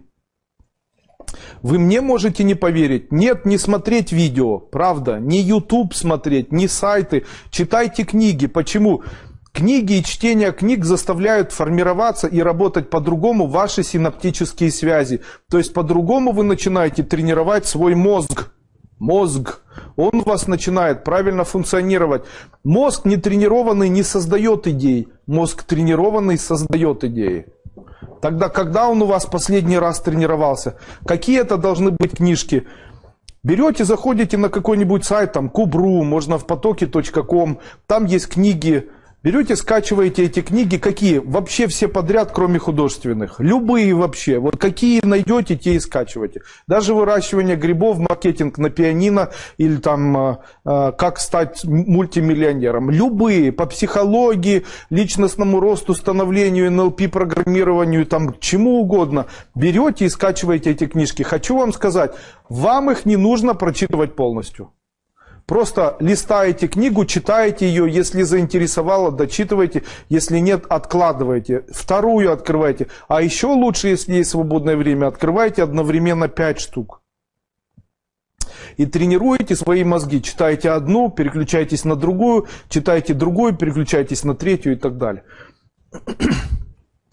Вы мне можете не поверить. Нет, не смотреть видео, правда. Не YouTube смотреть, не сайты. Читайте книги. Почему? Книги и чтение книг заставляют формироваться и работать по-другому ваши синаптические связи. То есть по-другому вы начинаете тренировать свой мозг. Мозг. Он у вас начинает правильно функционировать. Мозг нетренированный не создает идей. Мозг тренированный создает идеи. Тогда, когда он у вас последний раз тренировался? Какие это должны быть книжки? Берете, заходите на какой-нибудь сайт, там, Кубру, можно в потоке.ком. Там есть книги Берете, скачиваете эти книги, какие? Вообще все подряд, кроме художественных. Любые вообще. Вот какие найдете, те и скачивайте. Даже выращивание грибов, маркетинг на пианино или там как стать мультимиллионером. Любые, по психологии, личностному росту, становлению, НЛП, программированию, там чему угодно. Берете и скачиваете эти книжки. Хочу вам сказать, вам их не нужно прочитывать полностью. Просто листаете книгу, читаете ее, если заинтересовало, дочитывайте, если нет, откладывайте, вторую открывайте. А еще лучше, если есть свободное время, открывайте одновременно 5 штук. И тренируете свои мозги. Читаете одну, переключаетесь на другую, читаете другую, переключаетесь на третью и так далее.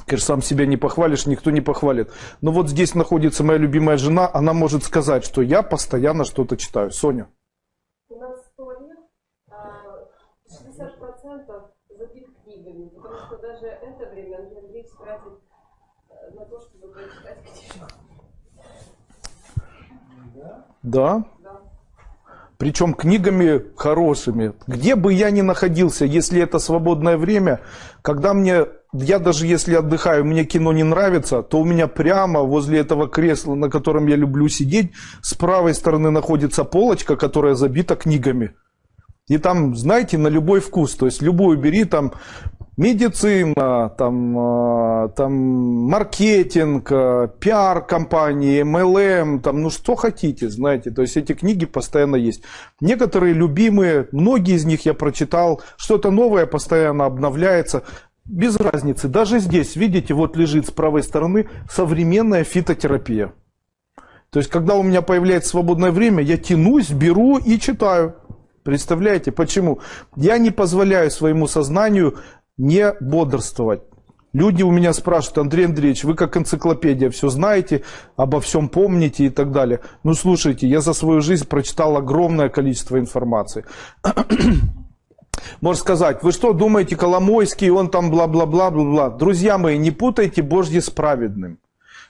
Конечно, сам себя не похвалишь, никто не похвалит. Но вот здесь находится моя любимая жена, она может сказать, что я постоянно что-то читаю. Соня. У нас 100 лет, 60% забит книгами, потому что даже это время Андрей Андреевич тратит на то, чтобы прочитать книжку. Да? Да. Причем книгами хорошими. Где бы я ни находился, если это свободное время, когда я даже если отдыхаю, мне кино не нравится, то у меня прямо возле этого кресла, на котором я люблю сидеть, с правой стороны находится полочка, которая забита книгами. И там, знаете, на любой вкус, то есть любую бери, там медицина, там маркетинг, пиар-компании, MLM, там, ну что хотите, знаете, то есть эти книги постоянно есть. Некоторые любимые, многие из них я прочитал, что-то новое постоянно обновляется. Без разницы. Даже здесь, видите, вот лежит с правой стороны современная фитотерапия. То есть, когда у меня появляется свободное время, я тянусь, беру и читаю. Представляете, почему? Я не позволяю своему сознанию не бодрствовать. Люди у меня спрашивают: Андрей Андреевич, вы как энциклопедия, все знаете, обо всем помните и так далее. Ну, слушайте, я за свою жизнь прочитал огромное количество информации. Можно сказать: вы что думаете, Коломойский, он там бла-бла-бла-бла-бла. Друзья мои, не путайте Божье с праведным.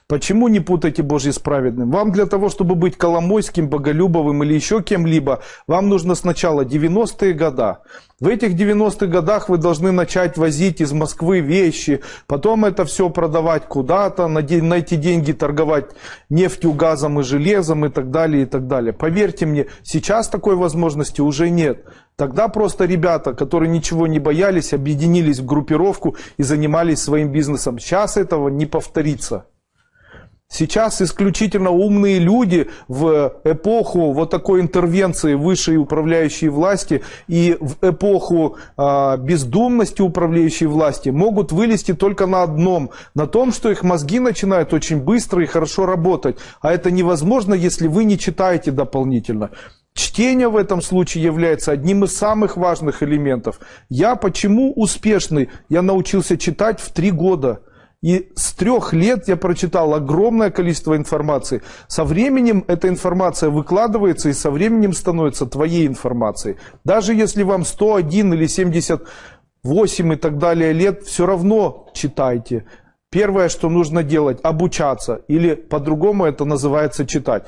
Почему не путайте Божье с праведным? Вам для того, чтобы быть Коломойским, Боголюбовым или еще кем-либо, вам нужно сначала 90-е годы. В этих 90-х годах вы должны начать возить из Москвы вещи, потом это все продавать куда-то, на эти деньги торговать нефтью, газом и железом и так далее, и так далее. Поверьте мне, сейчас такой возможности уже нет. Тогда просто ребята, которые ничего не боялись, объединились в группировку и занимались своим бизнесом. Сейчас этого не повторится. Сейчас исключительно умные люди в эпоху вот такой интервенции высшей управляющей власти и в эпоху бездумности управляющей власти могут вылезти только на одном, на том, что их мозги начинают очень быстро и хорошо работать. А это невозможно, если вы не читаете дополнительно. Чтение в этом случае является одним из самых важных элементов. Я почему успешный? Я научился читать в 3 года. И с 3 лет я прочитал огромное количество информации. Со временем эта информация выкладывается и со временем становится твоей информацией. Даже если вам 101 или 78 и так далее лет, все равно читайте. Первое, что нужно делать, обучаться. Или по-другому это называется читать.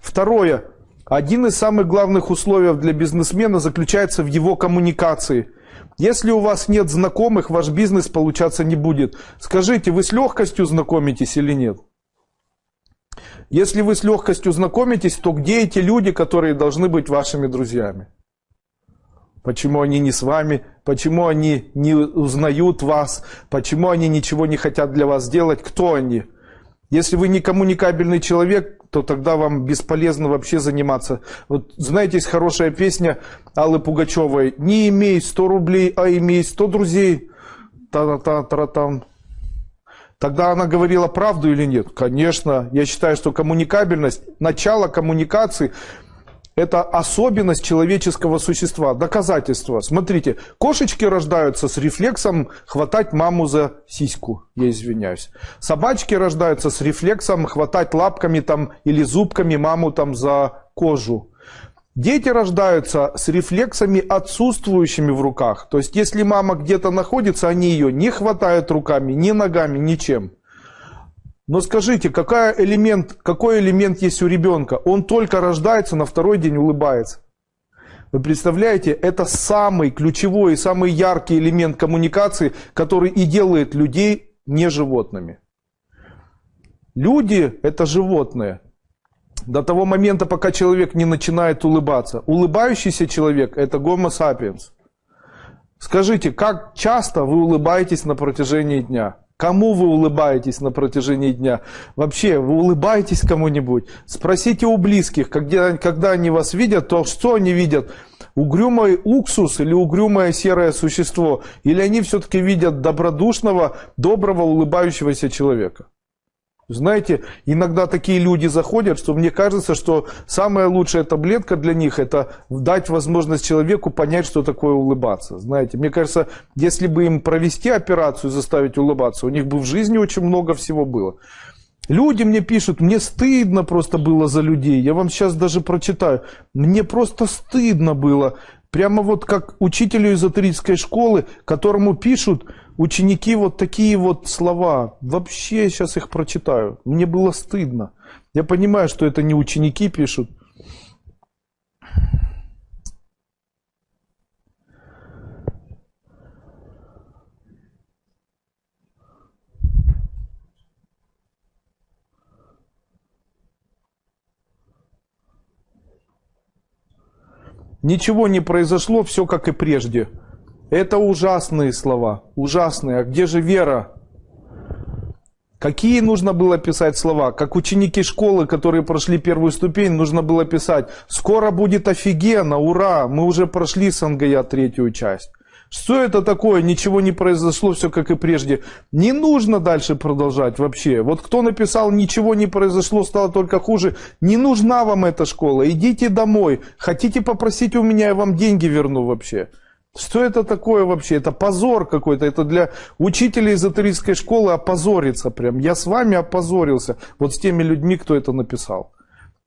Второе. Один из самых главных условий для бизнесмена заключается в его коммуникации. Если у вас нет знакомых, ваш бизнес получаться не будет. Скажите, вы с легкостью знакомитесь или нет? Если вы с легкостью знакомитесь, то где эти люди, которые должны быть вашими друзьями? Почему они не с вами? Почему они не узнают вас? Почему они ничего не хотят для вас сделать? Кто они? Если вы не коммуникабельный человек, то тогда вам бесполезно вообще заниматься. Вот знаете, есть хорошая песня Аллы Пугачевой: «Не имей 100 рублей, а имей 100 друзей». Та-та-та-та-там. Тогда она говорила правду или нет? Конечно. Я считаю, что коммуникабельность, начало коммуникации – это особенность человеческого существа. Доказательство. Смотрите, кошечки рождаются с рефлексом хватать маму за сиську. Я извиняюсь. Собачки рождаются с рефлексом хватать лапками там, или зубками маму там, за кожу. Дети рождаются с рефлексами, отсутствующими в руках. То есть, если мама где-то находится, они ее не хватают руками, ни ногами, ничем. Но скажите, какой элемент есть у ребенка? Он только рождается, на 2-й день улыбается. Вы представляете, это самый ключевой и самый яркий элемент коммуникации, который и делает людей не животными. Люди – это животные. До того момента, пока человек не начинает улыбаться. Улыбающийся человек – это Homo sapiens. Скажите, как часто вы улыбаетесь на протяжении дня? Кому вы улыбаетесь на протяжении дня? Вообще, вы улыбаетесь кому-нибудь? Спросите у близких, когда они вас видят, то что они видят? Угрюмый уксус или угрюмое серое существо? Или они все-таки видят добродушного, доброго, улыбающегося человека? Знаете, иногда такие люди заходят, что мне кажется, что самая лучшая таблетка для них – это дать возможность человеку понять, что такое улыбаться. Знаете, мне кажется, если бы им провести операцию, заставить улыбаться, у них бы в жизни очень много всего было. Люди мне пишут, мне стыдно просто было за людей. Я вам сейчас даже прочитаю. Мне просто стыдно было. Прямо вот как учителю эзотерической школы, которому пишут ученики вот такие вот слова. Вообще сейчас их прочитаю. Мне было стыдно. Я понимаю, что это не ученики пишут. Ничего не произошло, все как и прежде. Это ужасные слова, ужасные. А где же вера? Какие нужно было писать слова? Как ученики школы, которые прошли первую ступень, нужно было писать: «Скоро будет офигенно, ура, мы уже прошли с НГЯ третью часть». Что это такое? Ничего не произошло, все как и прежде. Не нужно дальше продолжать вообще. Вот кто написал «ничего не произошло, стало только хуже», не нужна вам эта школа. Идите домой. Хотите попросить у меня, я вам деньги верну вообще. Что это такое вообще? Это позор какой-то. Это для учителей эзотерической школы опозориться прям. Я с вами опозорился. Вот с теми людьми, кто это написал.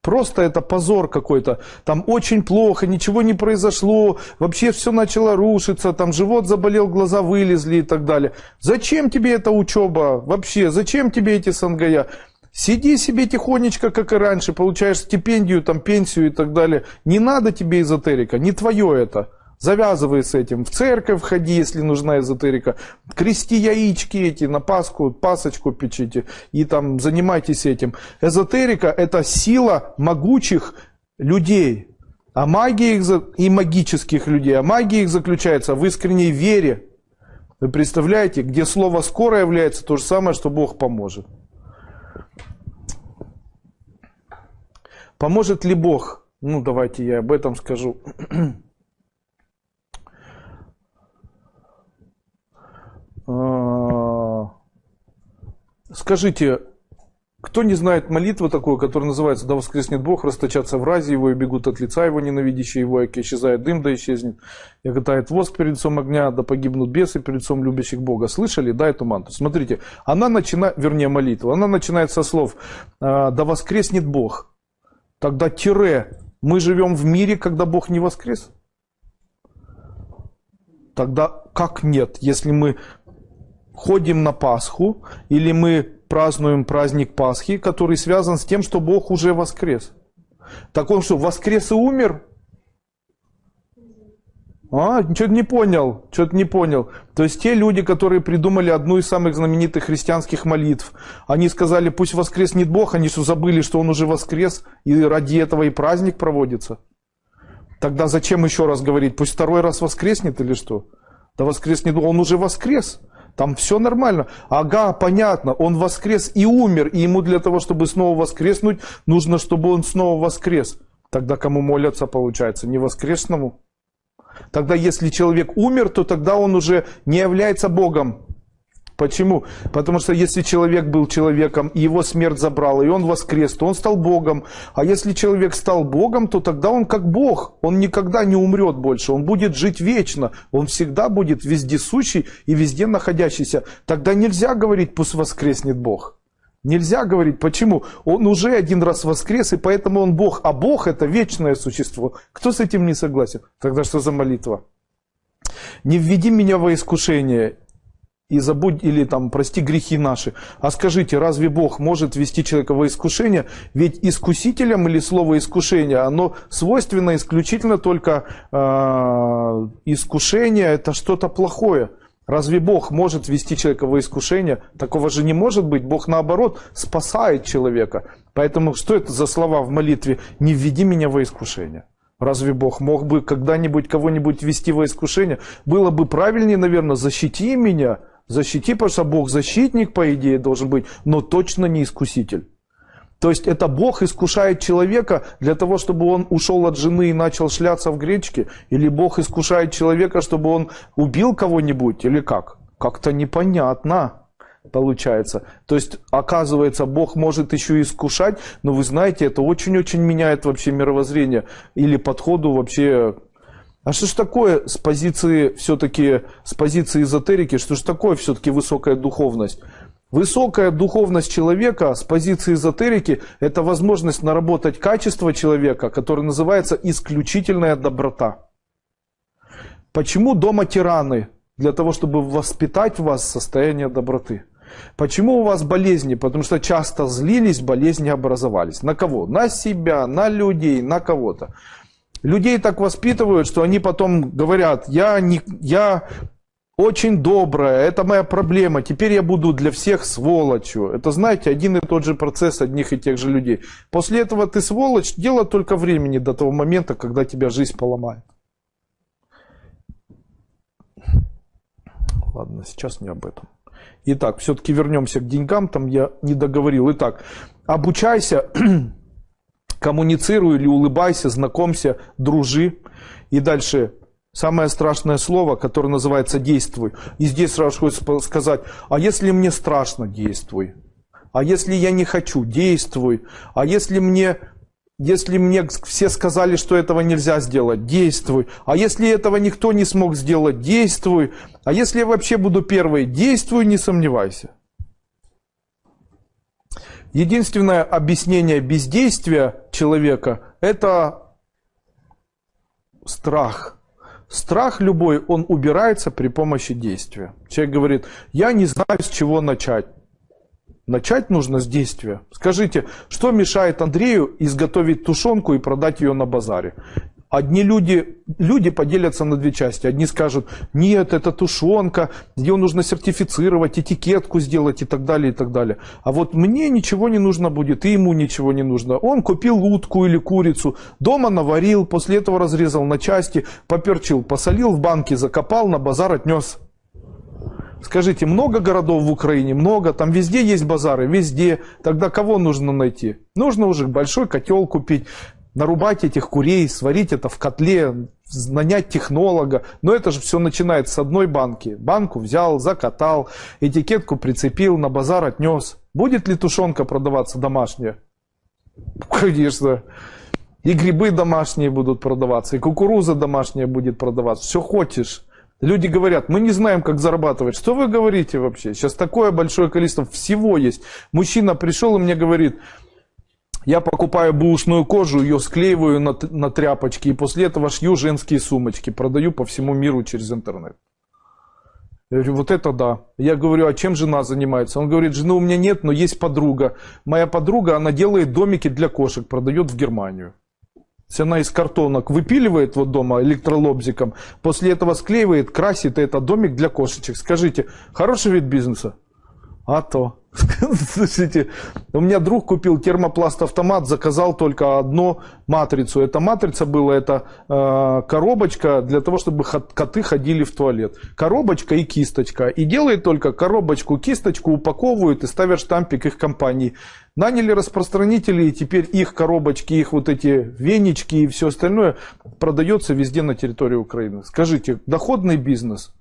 Просто это позор какой-то. Там очень плохо, ничего не произошло, вообще все начало рушиться, там живот заболел, глаза вылезли и так далее. Зачем тебе эта учеба вообще? Зачем тебе эти СНГЯ? Сиди себе тихонечко, как и раньше, получаешь стипендию, там, пенсию и так далее. Не надо тебе эзотерика, не твое это. Завязывай с этим. В церковь ходи, если нужна эзотерика. Крести яички эти на Пасху, пасочку печите. И там занимайтесь этим. Эзотерика – это сила могучих людей. А магия их, и магических людей. А магия их заключается в искренней вере. Вы представляете, где слово «скоро» является то же самое, что Бог поможет. Поможет ли Бог? Ну, давайте я об этом скажу. Скажите, кто не знает молитву такую, которая называется «Да воскреснет Бог, расточатся врази его, и бегут от лица его ненавидящие его, яко исчезает дым, да исчезнет, и катает воск перед лицом огня, да погибнут бесы перед лицом любящих Бога». Слышали, да, эту манту? Смотрите, она начинает, вернее, молитва, она начинает со слов «Да воскреснет Бог». Тогда тире, мы живем в мире, когда Бог не воскрес? Тогда как нет, если мы ходим на Пасху, или мы празднуем праздник Пасхи, который связан с тем, что Бог уже воскрес? Так он что, воскрес и умер? Что-то не понял, что-то не понял. То есть те люди, которые придумали одну из самых знаменитых христианских молитв, они сказали, пусть воскреснет Бог, они что, забыли, что Он уже воскрес, и ради этого и праздник проводится? Тогда зачем еще раз говорить, пусть второй раз воскреснет или что? Да воскреснет, он уже воскрес. Там все нормально. Ага, понятно, он воскрес и умер, и ему для того, чтобы снова воскреснуть, нужно, чтобы он снова воскрес. Тогда кому молятся, получается? Не воскресному? Тогда если человек умер, то тогда он уже не является Богом. Почему? Потому что если человек был человеком, и его смерть забрала, и он воскрес, то он стал Богом. А если человек стал Богом, то тогда он как Бог. Он никогда не умрет больше. Он будет жить вечно. Он всегда будет вездесущий и везде находящийся. Тогда нельзя говорить, пусть воскреснет Бог. Нельзя говорить. Почему? Он уже один раз воскрес, и поэтому он Бог. А Бог – это вечное существо. Кто с этим не согласен? Тогда что за молитва? Не введи меня во искушение. и забудь, или там, прости грехи наши. А скажите, разве Бог может ввести человека во искушение? Ведь искусителям или слово искушение, оно свойственно исключительно только искушение, это что-то плохое. Разве Бог может ввести человека во искушение? Такого же не может быть. Бог, наоборот, спасает человека. Поэтому что это за слова в молитве? «Не введи меня во искушение». Разве Бог мог бы когда-нибудь кого-нибудь ввести во искушение? Было бы правильнее, наверное, «защити меня». Защити, потому что Бог защитник, по идее, должен быть, но точно не искуситель. То есть это Бог искушает человека для того, чтобы он ушел от жены и начал шляться в гречке? Или Бог искушает человека, чтобы он убил кого-нибудь? Или как? Как-то непонятно получается. То есть, оказывается, Бог может еще и искушать, но вы знаете, это очень-очень меняет вообще мировоззрение или подходу вообще. А что ж такое с позиции все-таки, с позиции эзотерики, что ж такое все-таки высокая духовность? Высокая духовность человека с позиции эзотерики – это возможность наработать качество человека, которое называется исключительная доброта. Почему дома тираны? Для того, чтобы воспитать в вас состояние доброты. Почему у вас болезни? Потому что часто злились, болезни образовались. На кого? На себя, на людей, на кого-то. Людей так воспитывают, что они потом говорят, я очень добрая, это моя проблема, теперь я буду для всех сволочью. Это, знаете, один и тот же процесс одних и тех же людей. После этого ты сволочь, дело только времени до того момента, когда тебя жизнь поломает. Ладно, сейчас не об этом. Итак, все-таки вернемся к деньгам, там я не договорил. Итак, обучайся, коммуницируй или улыбайся, знакомься, дружи. И дальше, самое страшное слово, которое называется «действуй». И здесь сразу хочется сказать, а если мне страшно, действуй. А если я не хочу, действуй. А если мне все сказали, что этого нельзя сделать, действуй. А если этого никто не смог сделать, действуй. А если я вообще буду первый, действуй, не сомневайся. Единственное объяснение бездействия человека – это страх. Страх любой, он убирается при помощи действия. Человек говорит, я не знаю, с чего начать. Начать нужно с действия. Скажите, что мешает Андрею изготовить тушенку и продать ее на базаре? Одни люди поделятся на две части. Одни скажут, нет, это тушенка, ее нужно сертифицировать, этикетку сделать и так далее, и так далее. А вот мне ничего не нужно будет, и ему ничего не нужно. Он купил утку или курицу, дома наварил, после этого разрезал на части, поперчил, посолил, в банке закопал, на базар отнес. Скажите, много городов в Украине? Много. Там везде есть базары, везде. Тогда кого нужно найти? Нужно уже большой котел купить, нарубать этих курей, сварить это в котле, нанять технолога. Но это же все начинается с одной банки. Банку взял, закатал, этикетку прицепил, на базар отнес. Будет ли тушенка продаваться домашняя? Конечно. И грибы домашние будут продаваться, и кукуруза домашняя будет продаваться. Все хочешь. Люди говорят, мы не знаем, как зарабатывать. Что вы говорите вообще? Сейчас такое большое количество всего есть. Мужчина пришел и мне говорит, я покупаю бэушную кожу, ее склеиваю на тряпочки, и после этого шью женские сумочки, продаю по всему миру через интернет. Я говорю, вот это да. Я говорю, а чем жена занимается? Он говорит, жены у меня нет, но есть подруга. Моя подруга, она делает домики для кошек, продает в Германию. Она из картонок выпиливает вот дома электролобзиком, после этого склеивает, красит, и это домик для кошечек. Скажите, хороший вид бизнеса? А то. Слушайте, у меня друг купил термопласт-автомат, заказал только одну матрицу. Эта матрица была, это коробочка для того, чтобы коты ходили в туалет. Коробочка и кисточка. И делает только коробочку, кисточку, упаковывают и ставят штампик их компании. Наняли распространителей, и теперь их коробочки, их вот эти венички и все остальное продается везде на территории Украины. Скажите, доходный бизнес?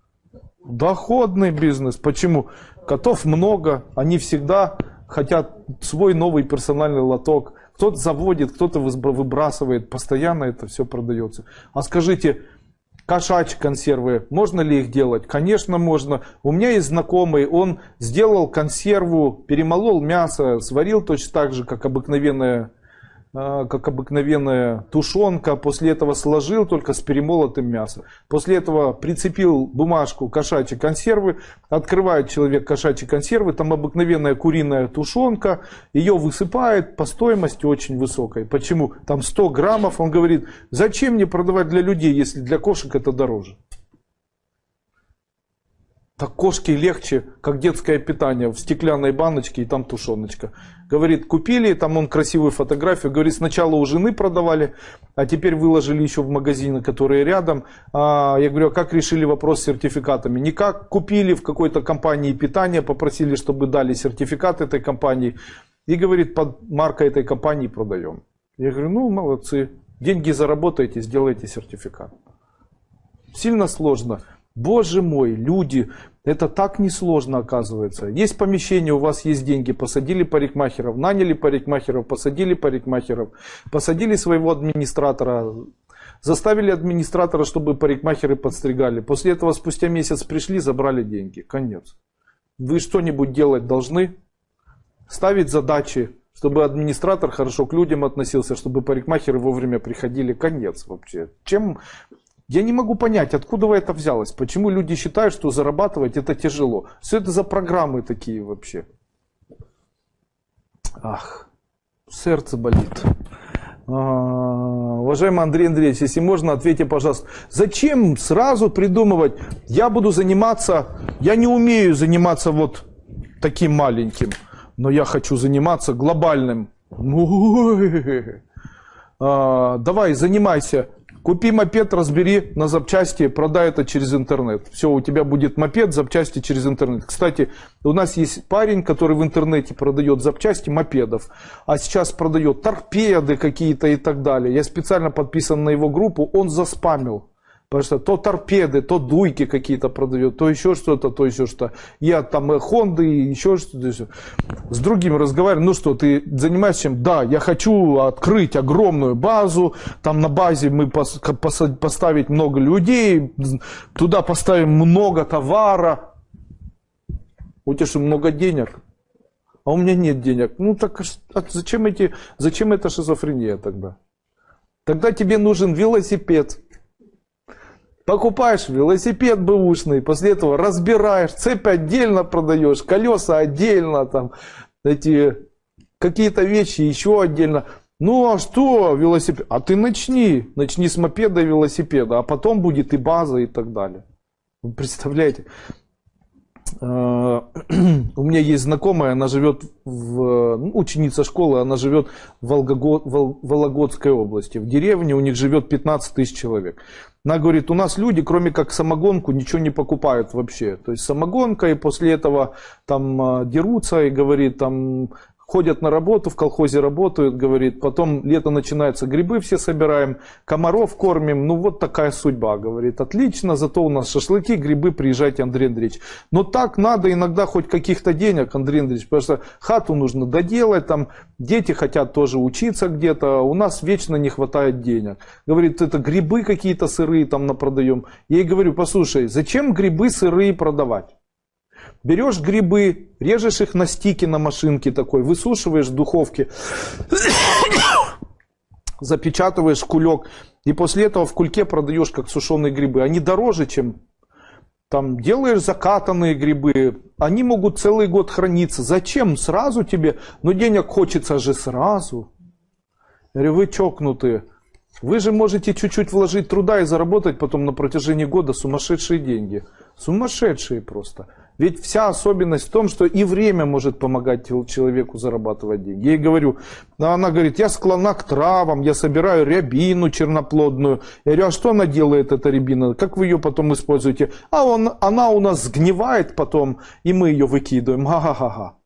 Доходный бизнес. Почему? Котов много, они всегда хотят свой новый персональный лоток. Кто-то заводит, кто-то выбрасывает, постоянно это все продается. А скажите, кошачьи консервы, можно ли их делать? Конечно, можно. У меня есть знакомый, он сделал консерву, перемолол мясо, сварил точно так же, как обыкновенное как обыкновенная тушенка, после этого сложил только с перемолотым мясом. После этого прицепил бумажку кошачьей консервы, открывает человек кошачьи консервы, там обыкновенная куриная тушенка, ее высыпает по стоимости очень высокой. Почему? Там 100 граммов, он говорит, зачем мне продавать для людей, если для кошек это дороже? Так кошке легче, как детское питание, в стеклянной баночке и там тушеночка. Говорит, купили, там он красивую фотографию, говорит, сначала у жены продавали, а теперь выложили еще в магазины, которые рядом. Я говорю, а как решили вопрос с сертификатами? Никак, купили в какой-то компании питания, попросили, чтобы дали сертификат этой компании. И говорит, под маркой этой компании продаем. Я говорю, ну молодцы, деньги заработаете, сделайте сертификат. Сильно сложно. Боже мой, люди, это так несложно оказывается. Есть помещение, у вас есть деньги, посадили парикмахеров, наняли парикмахеров, посадили парикмахеров, посадили своего администратора, заставили администратора, чтобы парикмахеры подстригали. После этого спустя месяц пришли, забрали деньги. Конец. Вы что-нибудь делать должны? Ставить задачи, чтобы администратор хорошо к людям относился, чтобы парикмахеры вовремя приходили. Конец вообще. Чем... Я не могу понять, откуда это взялось. Почему люди считают, что зарабатывать это тяжело. Что это за программы такие вообще? Ах, сердце болит. Уважаемый Андрей Андреевич, если можно, ответьте, пожалуйста. Зачем сразу придумывать, я буду заниматься, я не умею заниматься вот таким маленьким, но я хочу заниматься глобальным. Давай, занимайся. Купи мопед, разбери на запчасти, продай это через интернет. Все, у тебя будет мопед, запчасти через интернет. Кстати, у нас есть парень, который в интернете продает запчасти мопедов, а сейчас продает торпеды какие-то и так далее. Я специально подписан на его группу, он заспамил. Потому что то торпеды, то дуйки какие-то продает, то еще что-то, то еще что-то. Я там Хонды и еще что-то. С другим разговариваю, ну что, ты занимаешься чем? Да, я хочу открыть огромную базу, там на базе мы поставить много людей, туда поставим много товара. У тебя что, много денег? А у меня нет денег. Ну так зачем эта шизофрения тогда? Тогда тебе нужен велосипед. Покупаешь велосипед бэушный, после этого разбираешь, цепь отдельно продаешь, колеса отдельно, там, эти какие-то вещи еще отдельно. Ну а что велосипед? А ты начни с мопеда и велосипеда, а потом будет и база и так далее. Вы представляете? У меня есть знакомая, она живет ученица школы, она живет в Вологодской области. В деревне у них живет 15 тысяч человек. Она говорит, у нас люди, кроме как самогонку, ничего не покупают вообще. То есть самогонка, и после этого там дерутся, и говорит, там ходят на работу, в колхозе работают, говорит, потом лето начинается, грибы все собираем, комаров кормим, ну вот такая судьба, говорит, отлично, зато у нас шашлыки, грибы, приезжайте, Андрей Андреевич. Но так надо иногда хоть каких-то денег, Андрей Андреевич, потому что хату нужно доделать, там дети хотят тоже учиться где-то, у нас вечно не хватает денег. Говорит, это грибы какие-то сырые там напродаем. Я ей говорю, послушай, зачем грибы сырые продавать? Берешь грибы, режешь их на стике на машинке такой, высушиваешь в духовке, запечатываешь в кулек, и после этого в кульке продаешь как сушеные грибы. Они дороже, чем там делаешь закатанные грибы, они могут целый год храниться. Зачем сразу тебе? Но денег хочется же сразу. Я говорю, вы чокнутые. Вы же можете чуть-чуть вложить труда и заработать потом на протяжении года сумасшедшие деньги. Сумасшедшие просто. Ведь вся особенность в том, что и время может помогать человеку зарабатывать деньги. Я ей говорю, она говорит, я склонна к травам, я собираю рябину черноплодную. Я говорю, а что она делает, эта рябина? Как вы ее потом используете? Она у нас сгнивает потом, и мы ее выкидываем. Ха-ха-ха.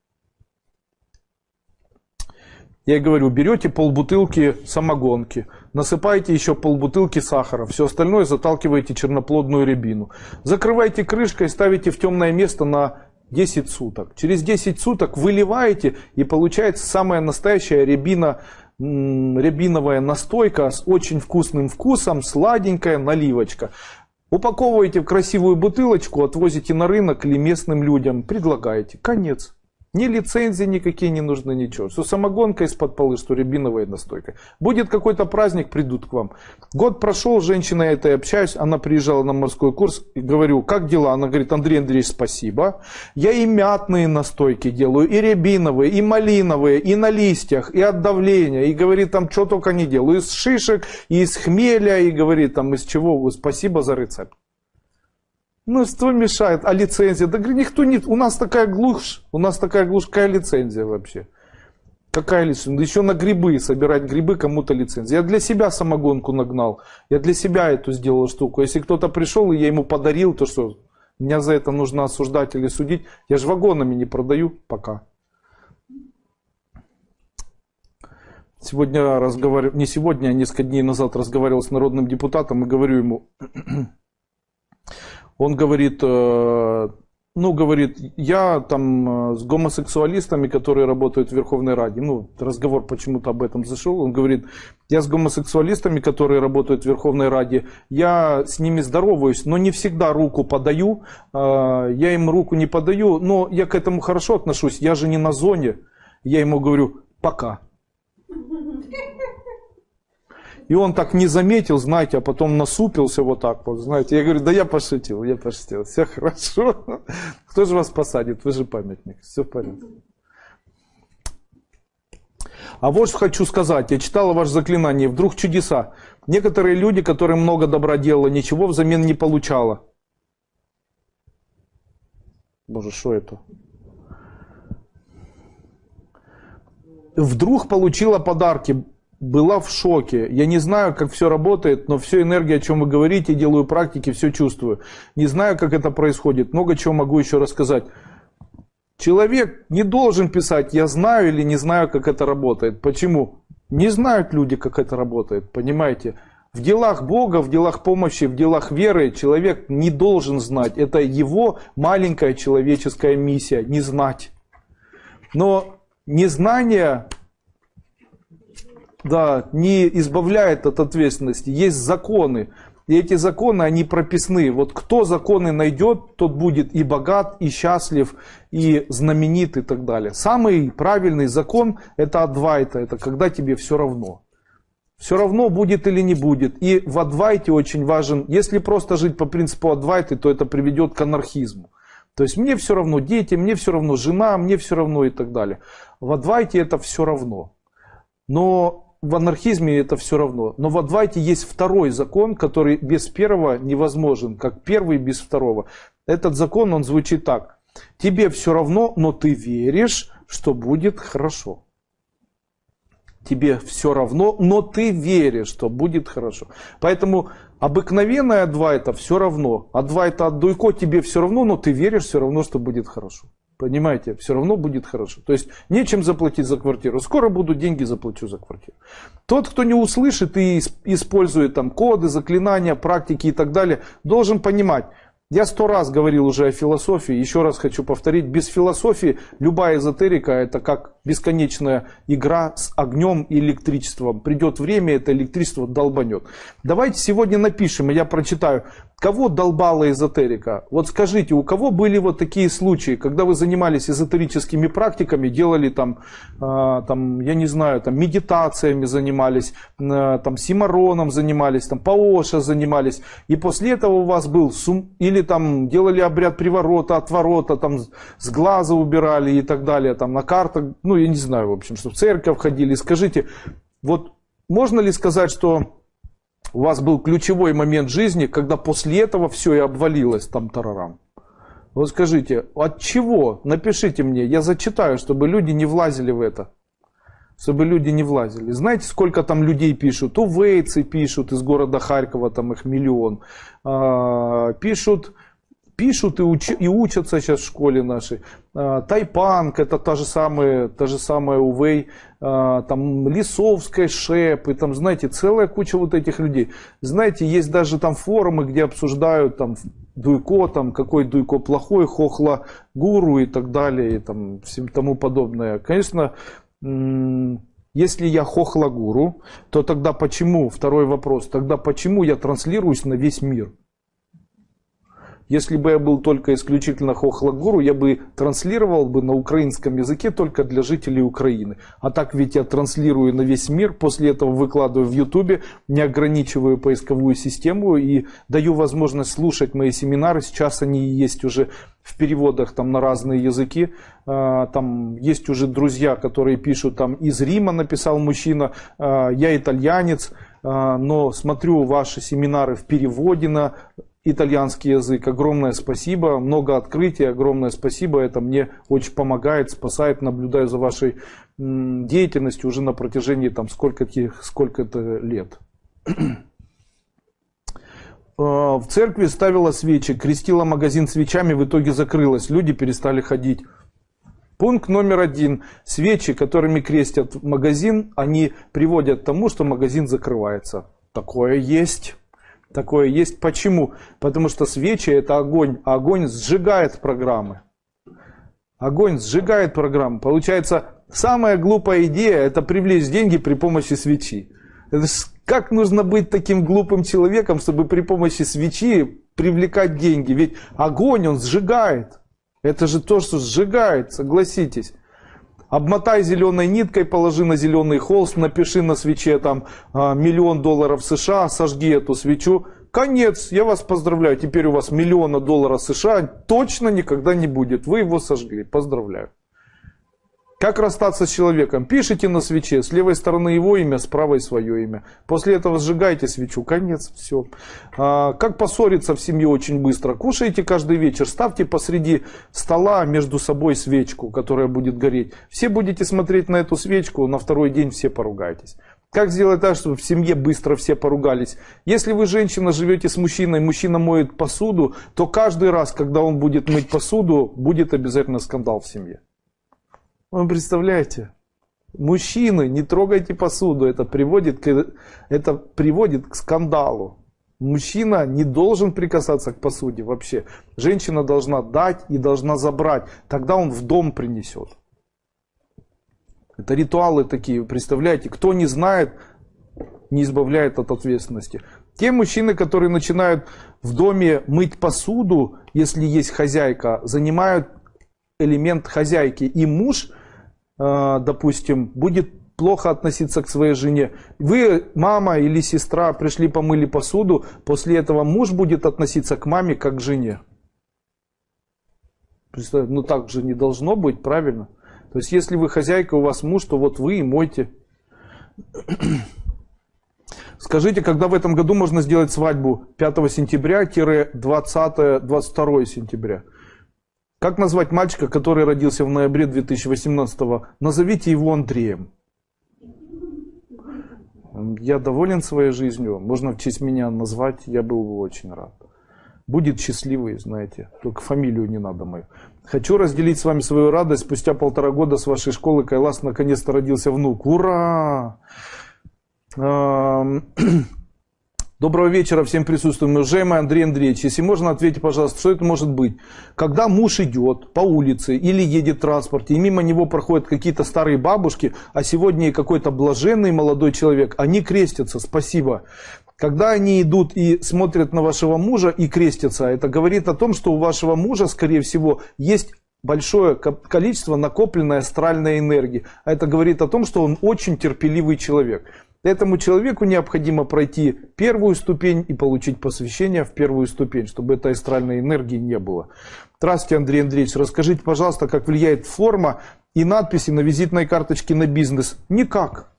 Я ей говорю, берете полбутылки самогонки, насыпаете еще полбутылки сахара, все остальное заталкиваете черноплодную рябину. Закрываете крышкой, ставите в темное место на 10 суток. Через 10 суток выливаете, и получается самая настоящая рябиновая настойка с очень вкусным вкусом, сладенькая наливочка. Упаковываете в красивую бутылочку, отвозите на рынок или местным людям, предлагаете. Конец. Ни лицензии никакие не нужны, ничего. Что самогонка из-под полы, что рябиновая настойка. Будет какой-то праздник, придут к вам. Год прошел, с женщиной этой общаюсь, она приезжала на морской курс, и говорю, как дела? Она говорит, Андрей Андреевич, спасибо. Я и мятные настойки делаю, и рябиновые, и малиновые, и на листьях, и от давления. И говорит, там что только не делаю. Из шишек, и из хмеля, и говорит, там из чего. Спасибо за рецепт. Ну, что мешает? А лицензия? Да никто не... У нас такая глушь, какая лицензия вообще? Какая лицензия? Еще на грибы, собирать грибы кому-то лицензия. Я для себя самогонку нагнал, я для себя эту сделал штуку. Если кто-то пришел и я ему подарил, то что? Меня за это нужно осуждать или судить? Я же вагонами не продаю пока. Сегодня разговаривал, не сегодня, а несколько дней назад разговаривал с народным депутатом и говорю ему... Он говорит, я там с гомосексуалистами, которые работают в Верховной Раде, разговор почему-то об этом зашел, он говорит, я с гомосексуалистами, которые работают в Верховной Раде, я с ними здороваюсь, но не всегда руку подаю, я им руку не подаю, но я к этому хорошо отношусь, я же не на зоне, я ему говорю, пока. И он так не заметил, знаете, а потом насупился вот так вот, знаете. Я говорю, да я пошутил, все хорошо. Кто же вас посадит, вы же памятник, все в порядке. А вот что хочу сказать, я читала ваше заклинание, вдруг чудеса. Некоторые люди, которые много добра делали, ничего взамен не получала. Боже, что это? Вдруг получила подарки. Была в шоке. Я не знаю, как все работает, но всю энергию, о чем вы говорите, делаю практики, все чувствую. Не знаю, как это происходит. Много чего могу еще рассказать. Человек не должен писать, я знаю или не знаю, как это работает. Почему? Не знают люди, как это работает. Понимаете? В делах Бога, в делах помощи, в делах веры человек не должен знать. Это его маленькая человеческая миссия. Не знать. Но незнание... Да, не избавляет от ответственности. Есть законы. И эти законы, они прописны. Вот кто законы найдет, тот будет и богат, и счастлив, и знаменит, и так далее. Самый правильный закон – это адвайта. Это когда тебе все равно. Все равно будет или не будет. И в адвайте очень важен, если просто жить по принципу адвайты, то это приведет к анархизму. То есть мне все равно дети, мне все равно жена, мне все равно и так далее. В адвайте это все равно. Но в анархизме это все равно. Но в адвайте есть второй закон, который без первого невозможен, как первый без второго. Этот закон, он звучит так. Тебе все равно, но ты веришь, что будет хорошо. Тебе все равно, но ты веришь, что будет хорошо. Поэтому обыкновенная адвайта все равно. Адвайта от дуйко тебе все равно, но ты веришь все равно, что будет хорошо. Понимаете, все равно будет хорошо. То есть нечем заплатить за квартиру. Скоро будут деньги, заплачу за квартиру. Тот, кто не услышит и использует там коды, заклинания, практики и так далее, должен понимать. Я 100 раз говорил уже о философии, еще раз хочу повторить. Без философии любая эзотерика это как бесконечная игра с огнем и электричеством. Придет время, это электричество долбанет. Давайте сегодня напишем, и я прочитаю. Кого долбала эзотерика? Вот скажите, у кого были вот такие случаи, когда вы занимались эзотерическими практиками, делали там я не знаю, там медитациями занимались, там симароном занимались, там паоша занимались, и после этого у вас был или там делали обряд приворота, отворота, там с глаза убирали и так далее, там на картах, я не знаю, в общем, что в церковь ходили. Скажите, вот можно ли сказать, что у вас был ключевой момент жизни, когда после этого все и обвалилось там тарарам? Вот скажите, от чего? Напишите мне, я зачитаю, чтобы люди не влазили в это. Чтобы люди не влазили. Знаете, сколько там людей пишут? Увейцы пишут из города Харькова, там их миллион. Пишут и учатся сейчас в школе нашей. Тайпанг, это та же самая Увей, там Лисовская, Шеп, и там, знаете, целая куча вот этих людей. Знаете, есть даже там форумы, где обсуждают там дуйко, там какой дуйко плохой, хохла гуру и так далее, и там всем тому подобное. Конечно, если я хохла гуру, то тогда почему, второй вопрос, тогда почему я транслируюсь на весь мир? Если бы я был только исключительно хохлогуру, я бы транслировал бы на украинском языке только для жителей Украины. А так ведь я транслирую на весь мир, после этого выкладываю в Ютубе, не ограничиваю поисковую систему и даю возможность слушать мои семинары. Сейчас они есть уже в переводах там на разные языки. Там есть уже друзья, которые пишут, там из Рима написал мужчина, я итальянец, но смотрю ваши семинары в переводе на итальянский язык. Огромное спасибо, много открытий, огромное спасибо. Это мне очень помогает, спасает. Наблюдаю за вашей деятельностью уже на протяжении там сколько-то лет. В церкви ставила свечи, крестила магазин свечами, в итоге закрылась. Люди перестали ходить. Пункт номер 1. Свечи, которыми крестят магазин, они приводят к тому, что магазин закрывается. Такое есть. Такое есть. Почему? Потому что свечи это огонь, а огонь сжигает программы. Огонь сжигает программы. Получается, самая глупая идея это привлечь деньги при помощи свечи. Это как нужно быть таким глупым человеком, чтобы при помощи свечи привлекать деньги? Ведь огонь, он сжигает. Это же то, что сжигает, согласитесь. Обмотай зеленой ниткой, положи на зеленый холст, напиши на свече там $1 миллион США, сожги эту свечу. Конец, я вас поздравляю, теперь у вас $1 миллиона США точно никогда не будет. Вы его сожгли, поздравляю. Как расстаться с человеком? Пишите на свече, с левой стороны его имя, с правой свое имя. После этого сжигайте свечу, конец, все. Как поссориться в семье очень быстро? Кушайте каждый вечер, ставьте посреди стола между собой свечку, которая будет гореть. Все будете смотреть на эту свечку, на второй день все поругаетесь. Как сделать так, чтобы в семье быстро все поругались? Если вы, женщина, живете с мужчиной, мужчина моет посуду, то каждый раз, когда он будет мыть посуду, будет обязательно скандал в семье. Вы представляете? Мужчины, не трогайте посуду, это приводит к скандалу. Мужчина не должен прикасаться к посуде вообще. Женщина должна дать и должна забрать. Тогда он в дом принесет. Это ритуалы такие, представляете? Кто не знает, не избавляет от ответственности. Те мужчины, которые начинают в доме мыть посуду, если есть хозяйка, занимают элемент хозяйки. И муж, допустим, будет плохо относиться к своей жене. Вы, мама или сестра, пришли помыли посуду, после этого муж будет относиться к маме как к жене. Ну так же не должно быть, правильно? То есть если вы хозяйка, у вас муж, то вот вы и мойте. Скажите, когда в этом году можно сделать свадьбу? 5 сентября-22 сентября. Как назвать мальчика, который родился в ноябре 2018? Назовите его Андреем. Я доволен своей жизнью. Можно в честь меня назвать, я был бы очень рад. Будет счастливый, знаете. Только фамилию не надо мою. Хочу разделить с вами свою радость. Спустя 1,5 года с вашей школы Кайлас наконец-то родился внук. Ура! Доброго вечера всем присутствующим. Уважаемый Андрей Андреевич, если можно, ответьте, пожалуйста, что это может быть? Когда муж идет по улице или едет в транспорте, и мимо него проходят какие-то старые бабушки, а сегодня какой-то блаженный молодой человек, они крестятся, спасибо. Когда они идут и смотрят на вашего мужа и крестятся, это говорит о том, что у вашего мужа, скорее всего, есть большое количество накопленной астральной энергии. А это говорит о том, что он очень терпеливый человек. Этому человеку необходимо пройти первую ступень и получить посвящение в первую ступень, чтобы этой астральной энергии не было. Здравствуйте, Андрей Андреевич. Расскажите, пожалуйста, как влияет форма и надписи на визитной карточке на бизнес? Никак.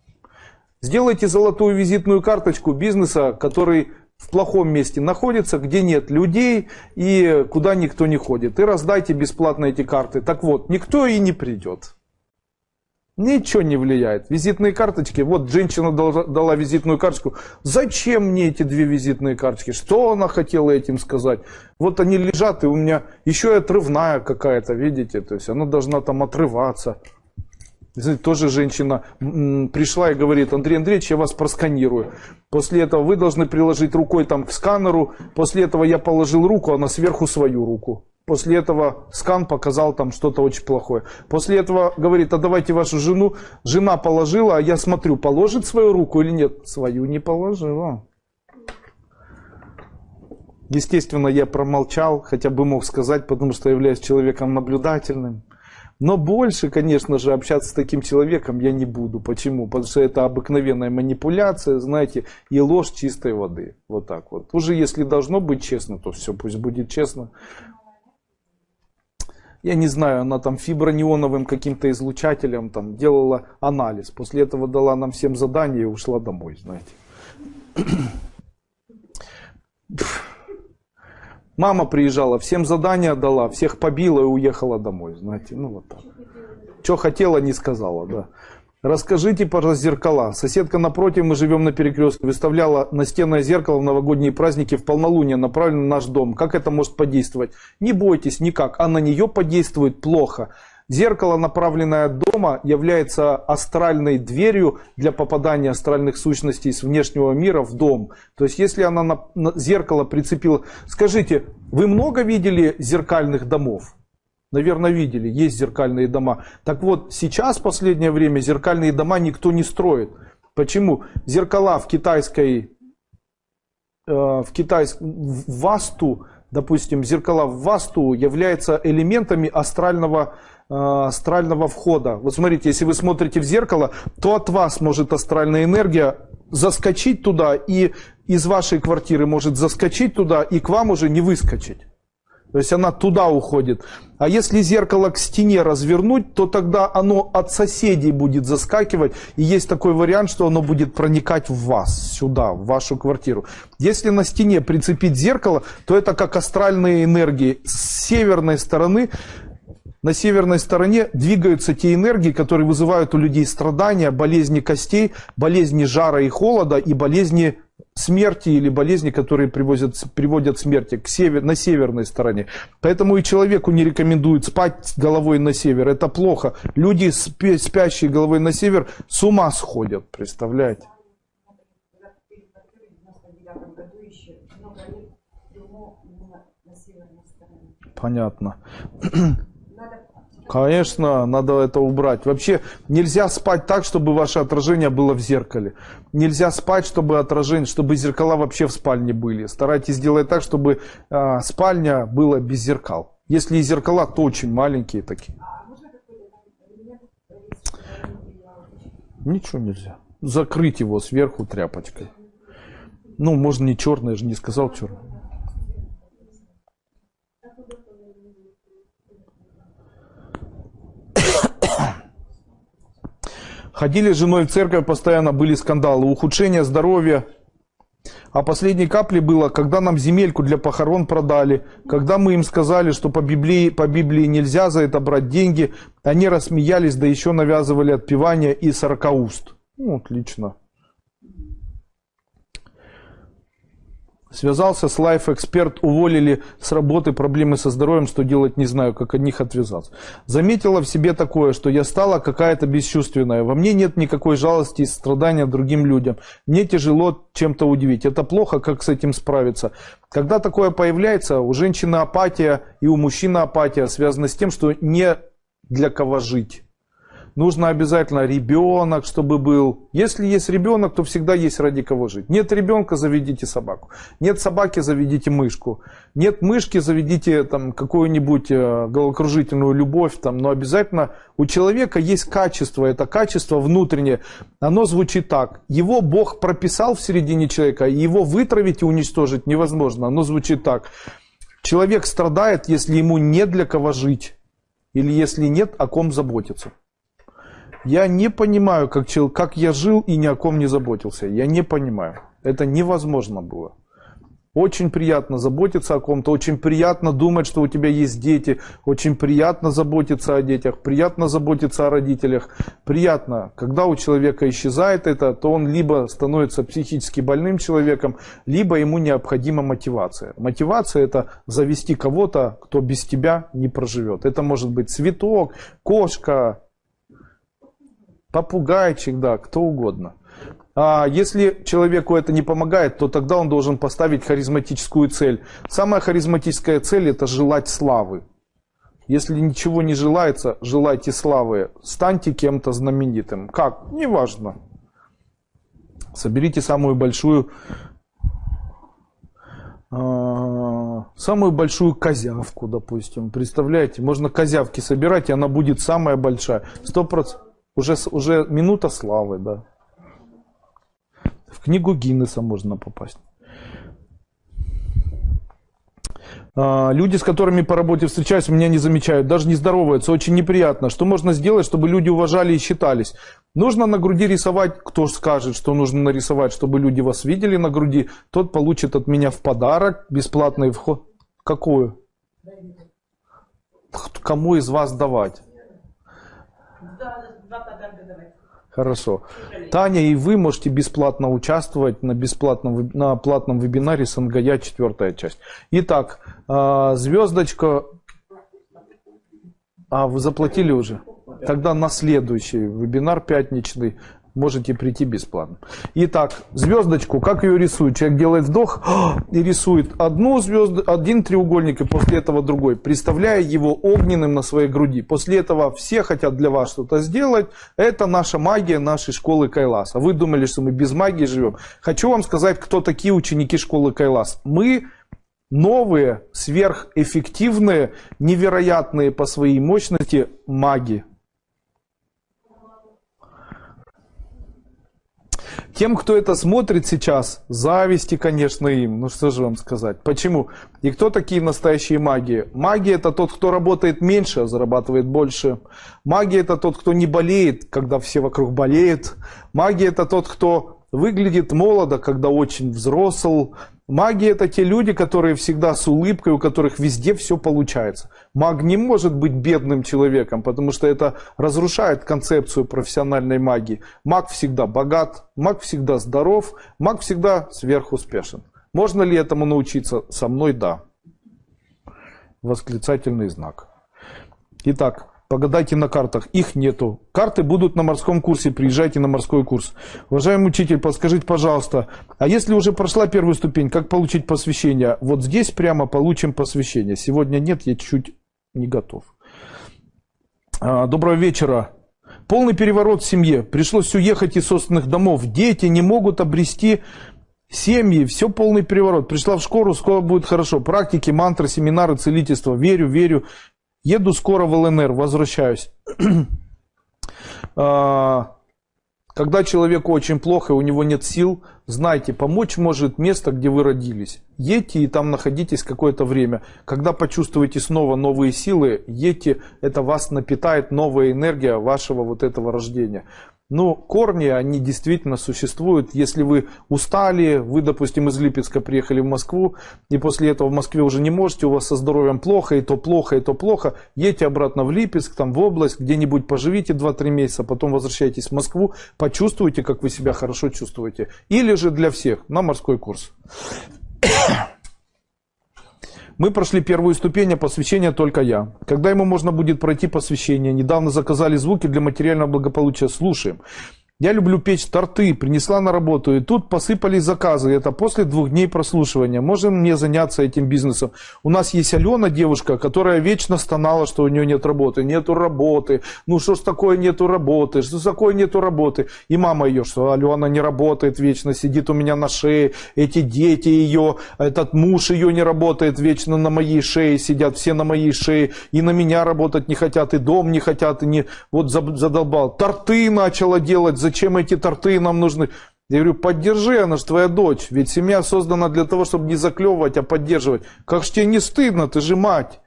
Сделайте золотую визитную карточку бизнеса, который в плохом месте находится, где нет людей и куда никто не ходит. И раздайте бесплатно эти карты. Так вот, никто и не придет. Ничего не влияет. Визитные карточки. Вот женщина дала визитную карточку. Зачем мне эти 2 визитные карточки? Что она хотела этим сказать? Вот они лежат, и у меня еще и отрывная какая-то, видите? То есть она должна там отрываться. Тоже женщина пришла и говорит: Андрей Андреевич, я вас просканирую. После этого вы должны приложить рукой там к сканеру. После этого я положил руку, она сверху свою руку. После этого скан показал там что-то очень плохое. После этого говорит: а давайте вашу жену. Жена положила, а я смотрю, положит свою руку или нет. Свою не положила. Естественно, я промолчал, хотя бы мог сказать, потому что являюсь человеком наблюдательным. Но больше, конечно же, общаться с таким человеком я не буду. Почему? Потому что это обыкновенная манипуляция, знаете, и ложь чистой воды. Вот так вот. Уже если должно быть честно, то все, пусть будет честно. Я не знаю, она там фибронеоновым каким-то излучателем там делала анализ. После этого дала нам всем задание и ушла домой, знаете. Мама приезжала, всем задания дала, всех побила и уехала домой, знаете, ну вот так. Что хотела, не сказала, да. Расскажите про зеркала. Соседка напротив, мы живем на перекрестке, выставляла настенное зеркало в новогодние праздники в полнолуние, направлено на наш дом. Как это может подействовать? Не бойтесь никак, а на нее подействует плохо. Зеркало, направленное от дома, является астральной дверью для попадания астральных сущностей из внешнего мира в дом. То есть, если она на зеркало прицепила... Скажите, вы много видели зеркальных домов? Наверное, видели, есть зеркальные дома. Так вот, сейчас, в последнее время, зеркальные дома никто не строит. Почему? Зеркала в васту, допустим, зеркала в васту являются элементами астрального входа. Вот смотрите, если вы смотрите в зеркало, то от вас может астральная энергия заскочить туда, и из вашей квартиры может заскочить туда, и к вам уже не выскочить. То есть она туда уходит. А если зеркало к стене развернуть, то тогда оно от соседей будет заскакивать. И есть такой вариант, что оно будет проникать в вас, сюда, в вашу квартиру. Если на стене прицепить зеркало, то это как астральные энергии. С северной стороны, на северной стороне двигаются те энергии, которые вызывают у людей страдания, болезни костей, болезни жара и холода и болезни смерти или болезни, которые приводят к смерти на северной стороне. Поэтому и человеку не рекомендуют спать головой на север. Это плохо. Люди, спящие головой на север, с ума сходят. Представляете? Понятно. Конечно, надо это убрать. Вообще нельзя спать так, чтобы ваше отражение было в зеркале. Нельзя спать, чтобы зеркала вообще в спальне были. Старайтесь сделать так, чтобы спальня была без зеркал. Если и зеркала, то очень маленькие такие. Ничего нельзя. Закрыть его сверху тряпочкой. Ну, можно не черный, я же не сказал черный. Ходили с женой в церковь, постоянно были скандалы, ухудшение здоровья. А последней каплей было, когда нам земельку для похорон продали, когда мы им сказали, что по Библии нельзя за это брать деньги, они рассмеялись, да еще навязывали отпевание и 40 уст. Ну, отлично. Связался с Life Expert, уволили с работы, проблемы со здоровьем, что делать не знаю, как от них отвязаться. Заметила в себе такое, что я стала какая-то бесчувственная. Во мне нет никакой жалости и сострадания другим людям. Мне тяжело чем-то удивить. Это плохо, как с этим справиться. Когда такое появляется, у женщины апатия и у мужчины апатия связана с тем, что не для кого жить. Нужно обязательно ребенок, чтобы был. Если есть ребенок, то всегда есть ради кого жить. Нет ребенка, заведите собаку. Нет собаки, заведите мышку. Нет мышки, заведите там какую-нибудь головокружительную любовь. Там. Но обязательно у человека есть качество. Это качество внутреннее. Оно звучит так. Его Бог прописал в середине человека. Его вытравить и уничтожить невозможно. Оно звучит так. Человек страдает, если ему не для кого жить. Или если нет о ком заботиться. Я не понимаю, как я жил и ни о ком не заботился. Я не понимаю. Это невозможно было. Очень приятно заботиться о ком-то, очень приятно думать, что у тебя есть дети, очень приятно заботиться о детях, приятно заботиться о родителях. Приятно, когда у человека исчезает это, то он либо становится психически больным человеком, либо ему необходима мотивация. Мотивация — это завести кого-то, кто без тебя не проживет. Это может быть цветок, кошка, попугайчик, да, кто угодно. А если человеку это не помогает, то тогда он должен поставить харизматическую цель. Самая харизматическая цель — это желать славы. Если ничего не желается, желайте славы. Станьте кем-то знаменитым. Как? Неважно. Соберите самую большую самую большую козявку, допустим. Представляете, можно козявки собирать, и она будет самая большая. 100%. Уже минута славы, да. В книгу Гиннесса можно попасть. Люди, с которыми по работе встречаюсь, меня не замечают, даже не здороваются. Очень неприятно. Что можно сделать, чтобы люди уважали и считались? Нужно на груди рисовать, кто скажет, что нужно нарисовать, чтобы люди вас видели на груди, тот получит от меня в подарок бесплатный вход. Какую? Кому из вас давать? Два подарка давать. Хорошо. Таня, и вы можете бесплатно участвовать на платном вебинаре СНГЯ, 4 часть. Итак, звездочка. Вы заплатили уже? Тогда на следующий вебинар пятничный можете прийти бесплатно. Итак, звездочку, как ее рисуют? Человек делает вдох и рисует одну звезду, один треугольник, и после этого другой, представляя его огненным на своей груди. После этого все хотят для вас что-то сделать. Это наша магия нашей школы Кайлас. А вы думали, что мы без магии живем? Хочу вам сказать, кто такие ученики школы Кайлас. Мы новые, сверхэффективные, невероятные по своей мощности маги. Тем, кто это смотрит сейчас, зависти, конечно, им. Ну что же вам сказать? Почему? И кто такие настоящие маги? Маги — это тот, кто работает меньше, а зарабатывает больше. Маги — это тот, кто не болеет, когда все вокруг болеют. Маги — это тот, кто выглядит молодо, когда очень взрослый. Маги — это те люди, которые всегда с улыбкой, у которых везде все получается. Маг не может быть бедным человеком, потому что это разрушает концепцию профессиональной магии. Маг всегда богат, маг всегда здоров, маг всегда сверхуспешен. Можно ли этому научиться? Со мной — да. Восклицательный знак. Итак, погадайте на картах. Их нету. Карты будут на морском курсе. Приезжайте на морской курс. Уважаемый учитель, подскажите, пожалуйста, а если уже прошла первую ступень, как получить посвящение? Вот здесь прямо получим посвящение. Сегодня нет, я чуть не готов. Доброго вечера. Полный переворот в семье. Пришлось уехать из собственных домов. Дети не могут обрести семьи. Все полный переворот. Пришла в школу, скоро будет хорошо. Практики, мантры, семинары, целительство. Верю, верю. Еду скоро в ЛНР, возвращаюсь. Когда человеку очень плохо, и у него нет сил, знайте, помочь может место, где вы родились. Едьте и там находитесь какое-то время. Когда почувствуете снова новые силы, едьте, это вас напитает новая энергия вашего вот этого рождения. Но корни, они действительно существуют. Если вы устали, вы, допустим, из Липецка приехали в Москву, и после этого в Москве уже не можете, у вас со здоровьем плохо, и то плохо, и то плохо, едьте обратно в Липецк, там в область, где-нибудь поживите 2-3 месяца, потом возвращайтесь в Москву, почувствуйте, как вы себя хорошо чувствуете. Или же для всех на морской курс. Мы прошли первую ступень, а посвящение только я. Когда ему можно будет пройти посвящение? Недавно заказали звуки для материального благополучия. Слушаем. Я люблю печь торты, принесла на работу, и тут посыпались заказы. Это после 2 дней прослушивания. Можем мне заняться этим бизнесом? У нас есть Алена, девушка, которая вечно стонала, что у нее нет работы. Нету работы. Ну что ж такое нету работы? Что такое нету работы? И мама ее, что Алена не работает вечно, сидит у меня на шее. Эти дети ее, этот муж ее не работает, вечно на моей шее сидят, все на моей шее. И на меня работать не хотят, и дом не хотят, и не... Вот задолбал. Торты начала делать. Зачем эти торты нам нужны? Я говорю, поддержи, она же твоя дочь. Ведь семья создана для того, чтобы не заклевывать, а поддерживать. Как же тебе не стыдно, ты же мать.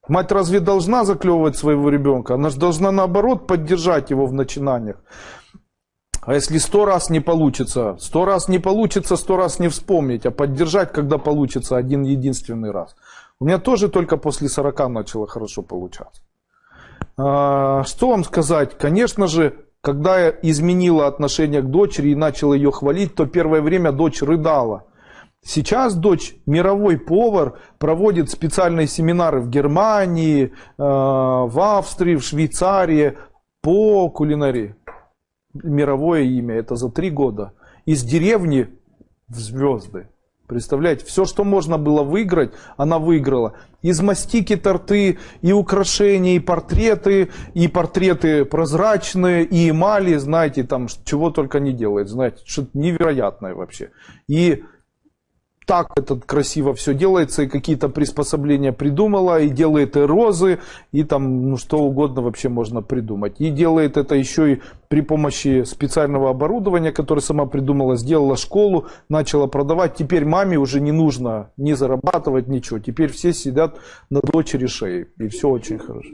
Мать разве должна заклевывать своего ребенка? Она же должна наоборот поддержать его в начинаниях. А если 100 раз не получится, 100 раз не получится, 100 раз не вспомнить, а поддержать, когда получится один единственный раз. У меня тоже только после 40 начало хорошо получаться. Что вам сказать? Конечно же, когда я изменила отношение к дочери и начала ее хвалить, то первое время дочь рыдала. Сейчас дочь, мировой повар, проводит специальные семинары в Германии, в Австрии, в Швейцарии по кулинарии. Мировое имя, это за 3 года. Из деревни в звезды. Представляете, все, что можно было выиграть, она выиграла. Из мастики торты, и украшения, и портреты прозрачные, и эмали, знаете, там чего только не делает, знаете, что-то невероятное вообще. И так это красиво все делается, и какие-то приспособления придумала, и делает и розы, и там, ну, что угодно вообще можно придумать. И делает это еще и при помощи специального оборудования, которое сама придумала, сделала школу, начала продавать. Теперь маме уже не нужно ни зарабатывать, ничего. Теперь все сидят на дочери шеи, и все очень хорошо.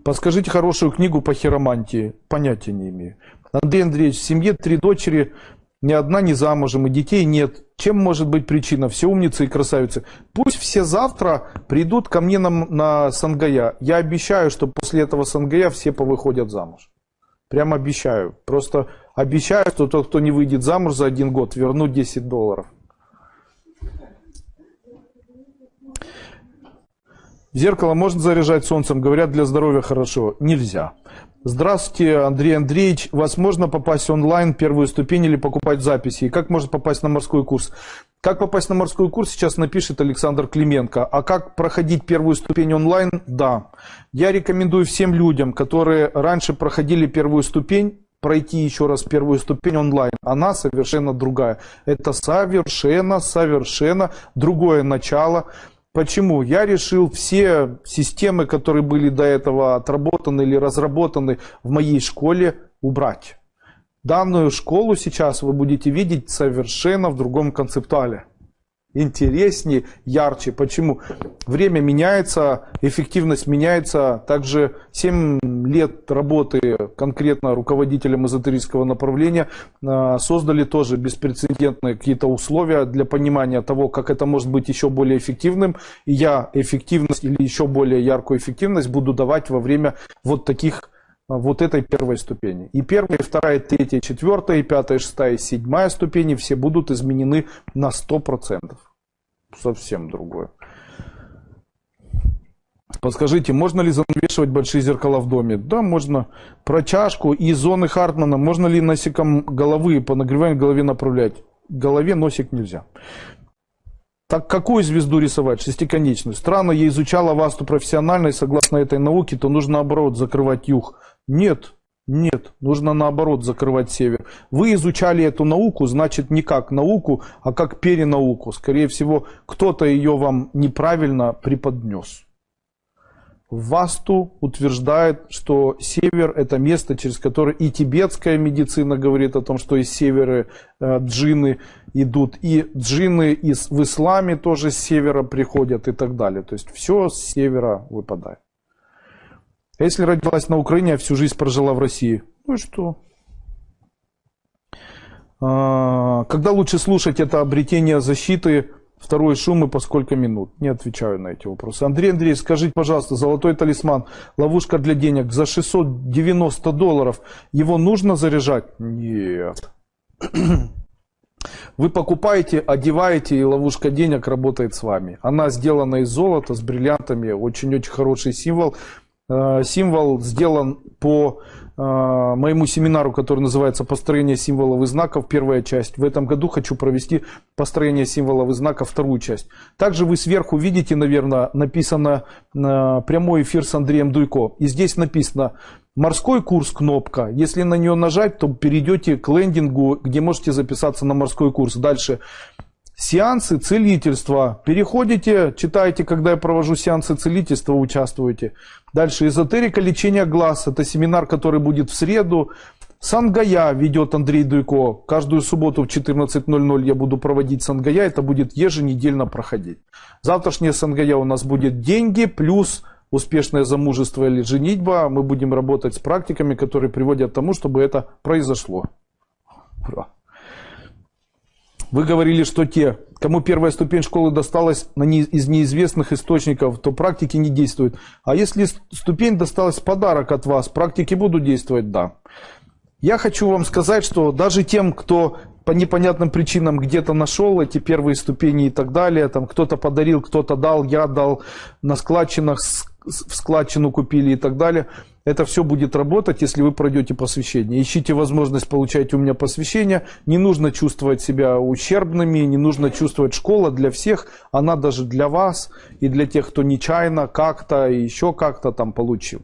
Подскажите хорошую книгу по хиромантии. Понятия не имею. Андрей Андреевич, в семье 3 дочери, ни одна не замужем, и детей нет. Чем может быть причина? Все умницы и красавицы. Пусть все завтра придут ко мне на Сангая. Я обещаю, что после этого Сангая все повыходят замуж. Прям обещаю. Просто обещаю, что тот, кто не выйдет замуж за 1 год, верну $10. Зеркало можно заряжать солнцем? Говорят, для здоровья хорошо. Нельзя. Здравствуйте, Андрей Андреевич. Возможно попасть онлайн, первую ступень или покупать записи? И как можно попасть на морской курс? Как попасть на морской курс, сейчас напишет Александр Клименко. А как проходить первую ступень онлайн? Да. Я рекомендую всем людям, которые раньше проходили первую ступень, пройти еще раз первую ступень онлайн. Она совершенно другая. Это совершенно другое начало. Почему? Я решил все системы, которые были до этого отработаны или разработаны в моей школе, убрать. Данную школу сейчас вы будете видеть совершенно в другом концептуале. Интереснее, ярче. Почему? Время меняется, эффективность меняется. Также 7 лет работы конкретно руководителем эзотерического направления создали тоже беспрецедентные какие-то условия для понимания того, как это может быть еще более эффективным. И я эффективность или еще более яркую эффективность буду давать во время вот этой первой ступени. И первая, вторая, третья, четвертая, пятая, шестая, седьмая ступени все будут изменены на 100%. Совсем другое. Подскажите, можно ли занавешивать большие зеркала в доме? Да, можно. Про чашку и зоны Хартмана. Можно ли носиком головы по нагреванию голове направлять? Голове носик нельзя. Так какую звезду рисовать? Шестиконечную. Странно, я изучала васту профессионально, и согласно этой науке, то нужно наоборот закрывать юг. Нет, нужно наоборот закрывать север. Вы изучали эту науку, значит не как науку, а как перенауку. Скорее всего, кто-то ее вам неправильно преподнес. Васту утверждает, что север это место, через которое и тибетская медицина говорит о том, что из севера джинны идут, и джинны в исламе тоже с севера приходят и так далее. То есть все с севера выпадает. А если родилась на Украине, а всю жизнь прожила в России? Ну и что? Когда лучше слушать это обретение защиты, второй шум и по сколько минут? Не отвечаю на эти вопросы. Андрей Андреевич, скажите, пожалуйста, золотой талисман, ловушка для денег за $690, его нужно заряжать? Нет. Вы покупаете, одеваете, и ловушка денег работает с вами. Она сделана из золота, с бриллиантами, очень-очень хороший символ. Символ сделан по моему семинару, который называется «Построение символов и знаков», первая часть. В этом году хочу провести «Построение символов и знаков», вторую часть. Также вы сверху видите, наверное, написано «Прямой эфир с Андреем Дуйко». И здесь написано «Морской курс», кнопка. Если на нее нажать, то перейдете к лендингу, где можете записаться на морской курс. Дальше. Сеансы целительства. Переходите, читаете, когда я провожу сеансы целительства, участвуете. Дальше эзотерика лечения глаз. Это семинар, который будет в среду. Сангая ведет Андрей Дуйко. Каждую субботу в 14:00 я буду проводить Сангая. Это будет еженедельно проходить. Завтрашняя Сангая у нас будет деньги плюс успешное замужество или женитьба. Мы будем работать с практиками, которые приводят к тому, чтобы это произошло. Ура! Вы говорили, что те, кому первая ступень школы досталась из неизвестных источников, то практики не действуют. А если ступень досталась в подарок от вас, практики будут действовать? Да. Я хочу вам сказать, что даже тем, кто по непонятным причинам где-то нашел эти первые ступени и так далее, там кто-то подарил, кто-то дал, я дал, на складчинах в складчину купили и так далее, это все будет работать, если вы пройдете посвящение. Ищите возможность получать у меня посвящение. Не нужно чувствовать себя ущербными, не нужно чувствовать, школа для всех, она даже для вас и для тех, кто нечаянно как-то и еще как-то там получил.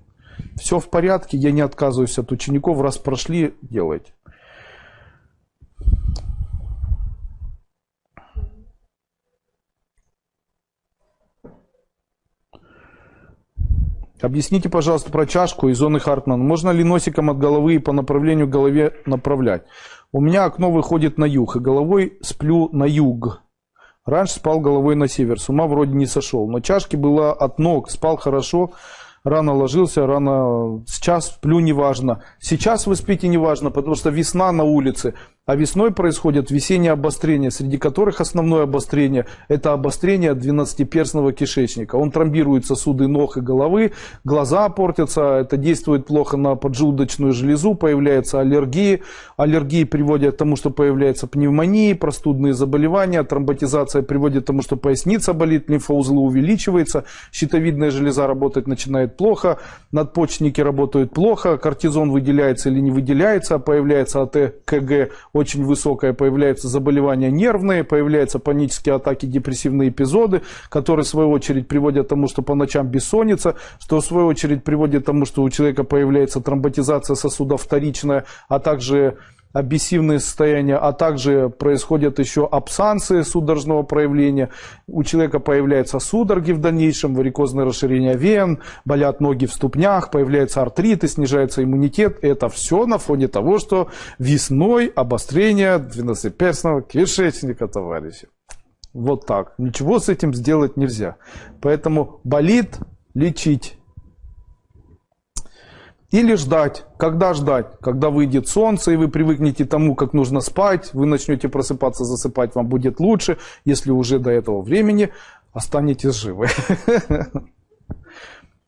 Все в порядке, я не отказываюсь от учеников, раз прошли, делайте. Объясните, пожалуйста, про чашку и зоны Хартмана. Можно ли носиком от головы и по направлению к голове направлять? У меня окно выходит на юг, и головой сплю на юг. Раньше спал головой на север, с ума вроде не сошел. Но чашки было от ног, спал хорошо, рано ложился, рано... Сейчас сплю неважно. Сейчас вы спите неважно, потому что весна на улице. А весной происходят весенние обострения, среди которых основное обострение – это обострение двенадцатиперстного кишечника. Он тромбирует сосуды ног и головы, глаза портятся, это действует плохо на поджелудочную железу, появляются аллергии. Аллергии приводят к тому, что появляются пневмонии, простудные заболевания, тромботизация приводит к тому, что поясница болит, лимфоузлы увеличиваются, щитовидная железа работать начинает плохо, надпочечники работают плохо, кортизон выделяется или не выделяется, появляется АТ-КГ очень высокое, появляются заболевания нервные, появляются панические атаки, депрессивные эпизоды, которые в свою очередь приводят к тому, что по ночам бессонница, что в свою очередь приводит к тому, что у человека появляется тромботизация сосудов вторичная, а также обессивные состояния, а также происходят еще абсансы судорожного проявления. У человека появляются судороги в дальнейшем, варикозное расширение вен, болят ноги в ступнях, появляются артриты, снижается иммунитет. Это все на фоне того, что весной обострение двенадцатиперстного кишечника, товарищи. Вот так. Ничего с этим сделать нельзя. Поэтому болит — лечить. Или ждать. Когда ждать? Когда выйдет солнце, и вы привыкнете к тому, как нужно спать, вы начнете просыпаться, засыпать, вам будет лучше, если уже до этого времени останетесь живы.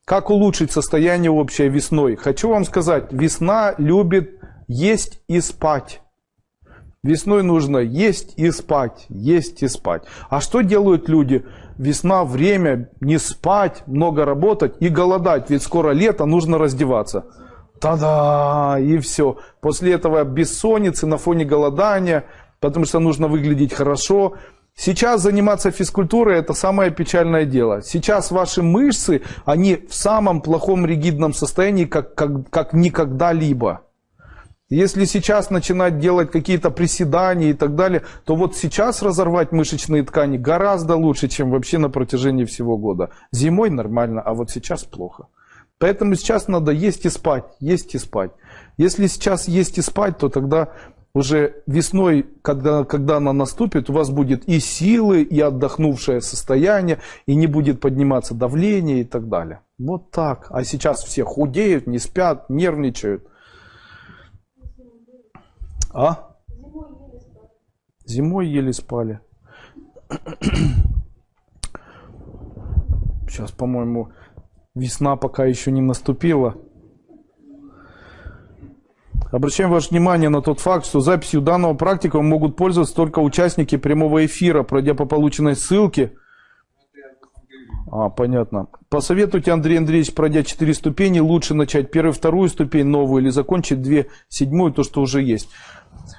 Как улучшить состояние общее весной? Хочу вам сказать, весна любит есть и спать. Весной нужно есть и спать, есть и спать. А что делают люди? Весна — время не спать, много работать и голодать, ведь скоро лето, нужно раздеваться. Та-да! И все. После этого бессонницы на фоне голодания, потому что нужно выглядеть хорошо. Сейчас заниматься физкультурой — это самое печальное дело. Сейчас ваши мышцы, они в самом плохом ригидном состоянии, как никогда-либо. Если сейчас начинать делать какие-то приседания и так далее, то вот сейчас разорвать мышечные ткани гораздо лучше, чем вообще на протяжении всего года. Зимой нормально, а вот сейчас плохо. Поэтому сейчас надо есть и спать, есть и спать. Если сейчас есть и спать, то тогда уже весной, когда она наступит, у вас будет и силы, и отдохнувшее состояние, и не будет подниматься давление и так далее. Вот так. А сейчас все худеют, не спят, нервничают. А? Зимой еле спали. Сейчас, по-моему, весна пока еще не наступила. Обращаем ваше внимание на тот факт, что записью данного практикума могут пользоваться только участники прямого эфира, пройдя по полученной ссылке. Понятно. Посоветуйте, Андрей Андреевич, пройдя 4 ступени, лучше начать первую, вторую ступень новую или закончить 2, седьмую, то, что уже есть.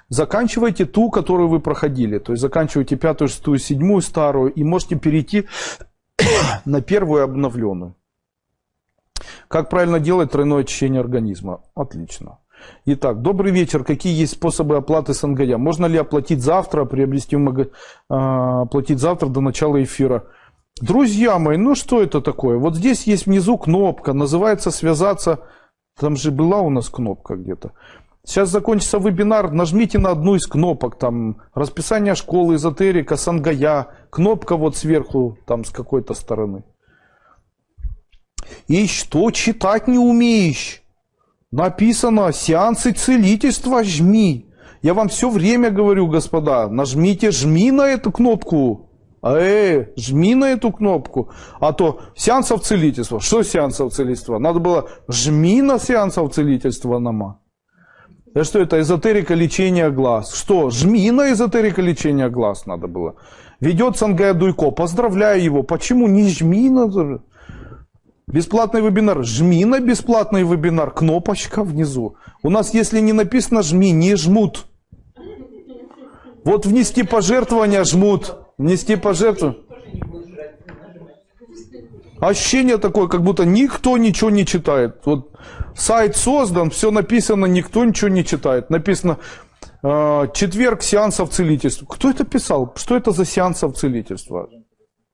Заканчивайте ту, которую вы проходили. То есть заканчивайте 5, 6, 7 старую и можете перейти на первую обновленную. Как правильно делать тройное очищение организма? Отлично. Итак, добрый вечер. Какие есть способы оплаты СНГЯ? Можно ли оплатить завтра, приобрести оплатить завтра до начала эфира? Друзья мои, ну что это такое? Вот здесь есть внизу кнопка, называется «Связаться». Там же была у нас кнопка где-то. Сейчас закончится вебинар, нажмите на одну из кнопок, там расписание школы, эзотерика, СНГЯ, кнопка вот сверху, там с какой-то стороны. И что читать не умеешь? Написано «Сеансы целительства жми». Я вам все время говорю, господа, нажмите, жми на эту кнопку. Жми на эту кнопку. А то сеансов целительства. Что сеансов целительства? Надо было жми на сеансов целительства нама. Да что это? Эзотерика лечения глаз. Что? Жми на эзотерика лечения глаз надо было. Ведет Сангая Дуйко. Поздравляю его. Почему не жми на... Бесплатный вебинар. Жми на бесплатный вебинар. Кнопочка внизу. У нас, если не написано жми, не жмут. Вот внести пожертвования жмут. Внести пожертвования. Ощущение такое, как будто никто ничего не читает. Вот сайт создан, все написано, никто ничего не читает. Написано четверг сеансов целительства. Кто это писал? Что это за сеансов целительства?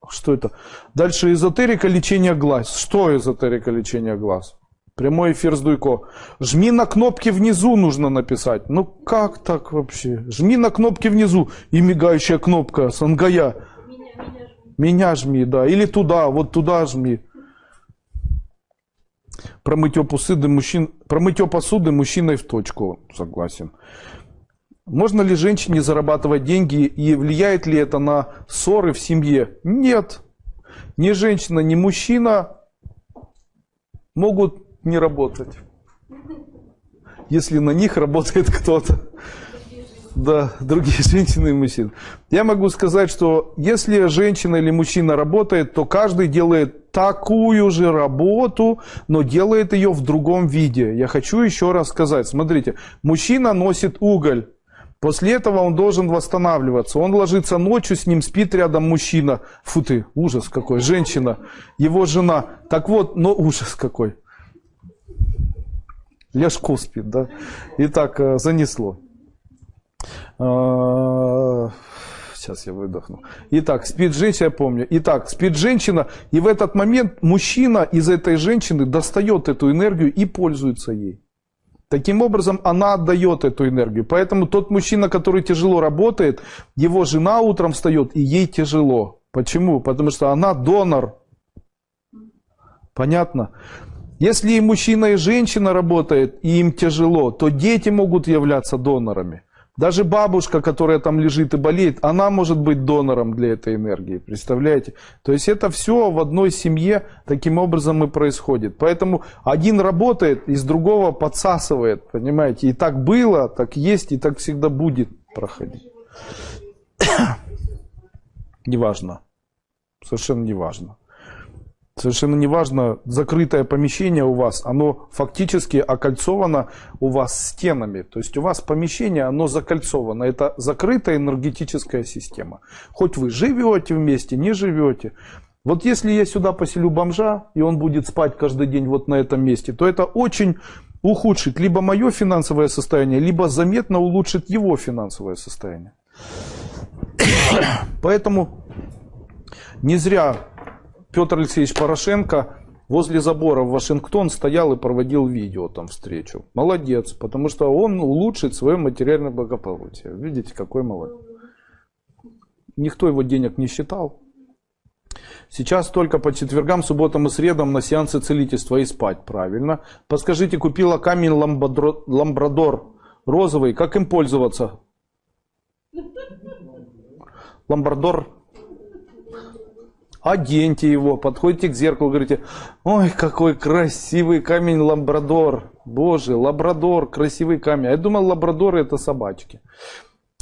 Что это? Дальше эзотерика лечения глаз. Что эзотерика лечения глаз? Прямой эфир с Дуйко. Жми на кнопки внизу, нужно написать. Ну как так вообще? Жми на кнопки внизу. И мигающая кнопка Сангая. Меня жми, да. Или туда, вот туда жми. Про мытье посуды мужчиной в точку. Согласен. Можно ли женщине зарабатывать деньги и влияет ли это на ссоры в семье? Нет. Ни женщина, ни мужчина могут не работать, если на них работает кто-то. Да, другие женщины и мужчины. Я могу сказать, что если женщина или мужчина работает, то каждый делает такую же работу, но делает ее в другом виде. Я хочу еще раз сказать. Смотрите, мужчина носит уголь. После этого он должен восстанавливаться. Он ложится ночью, с ним спит рядом мужчина. Фу ты, ужас какой. Женщина, его жена. Так вот, но ужас какой. Ляжко спит, да? Итак, занесло. Сейчас я выдохну. Итак, спит женщина, я помню. Итак, спит женщина, и в этот момент мужчина из этой женщины достает эту энергию и пользуется ей. Таким образом, она отдает эту энергию. Поэтому тот мужчина, который тяжело работает, его жена утром встает, и ей тяжело. Почему? Потому что она донор. Понятно? Если и мужчина, и женщина работает, и им тяжело, то дети могут являться донорами. Даже бабушка, которая там лежит и болеет, она может быть донором для этой энергии. Представляете? То есть это все в одной семье таким образом и происходит. Поэтому один работает, из другого подсасывает. Понимаете? И так было, так есть, и так всегда будет проходить. Неважно. Совершенно неважно. Совершенно неважно, закрытое помещение у вас, оно фактически окольцовано у вас стенами. То есть у вас помещение, оно закольцовано. Это закрытая энергетическая система. Хоть вы живете вместе, не живете. Вот если я сюда поселю бомжа, и он будет спать каждый день вот на этом месте, то это очень ухудшит либо мое финансовое состояние, либо заметно улучшит его финансовое состояние. Поэтому не зря Петр Алексеевич Порошенко возле забора в Вашингтон стоял и проводил видео там встречу. Молодец, потому что он улучшит свое материальное благополучие. Видите, какой молодец. Никто его денег не считал. Сейчас только по четвергам, субботам и средам на сеансы целительства и спать. Правильно. Подскажите, купила камень ламбрадор розовый. Как им пользоваться? Ламбрадор. Оденьте его, подходите к зеркалу, говорите: ой, какой красивый камень лабрадор. Боже, лабрадор, красивый камень. Я думал, лабрадоры это собачки.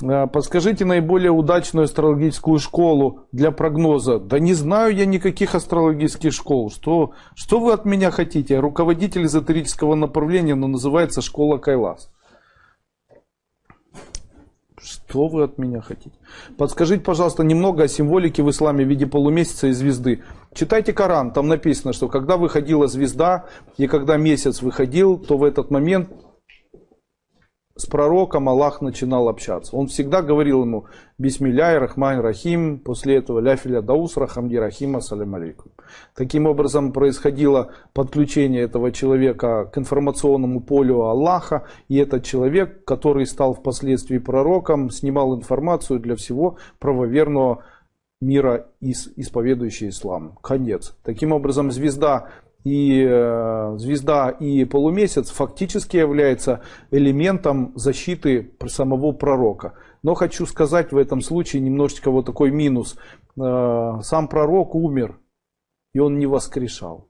Подскажите наиболее удачную астрологическую школу для прогноза. Да не знаю я никаких астрологических школ. Что вы от меня хотите? Я руководитель эзотерического направления, но называется школа Кайлас. Что вы от меня хотите? Подскажите, пожалуйста, немного о символике в исламе в виде полумесяца и звезды. Читайте Коран, там написано, что когда выходила звезда и когда месяц выходил, то в этот момент с пророком Аллах начинал общаться. Он всегда говорил ему: бисмилляхи рахмани рахим, после этого ля филя даус рахамди рахима салям алейкум. Таким образом происходило подключение этого человека к информационному полю Аллаха, и этот человек, который стал впоследствии пророком, снимал информацию для всего правоверного мира, исповедующий ислам. Конец. Таким образом, звезда и полумесяц фактически является элементом защиты самого пророка. Но хочу сказать в этом случае немножечко вот такой минус. Сам пророк умер, и он не воскрешал.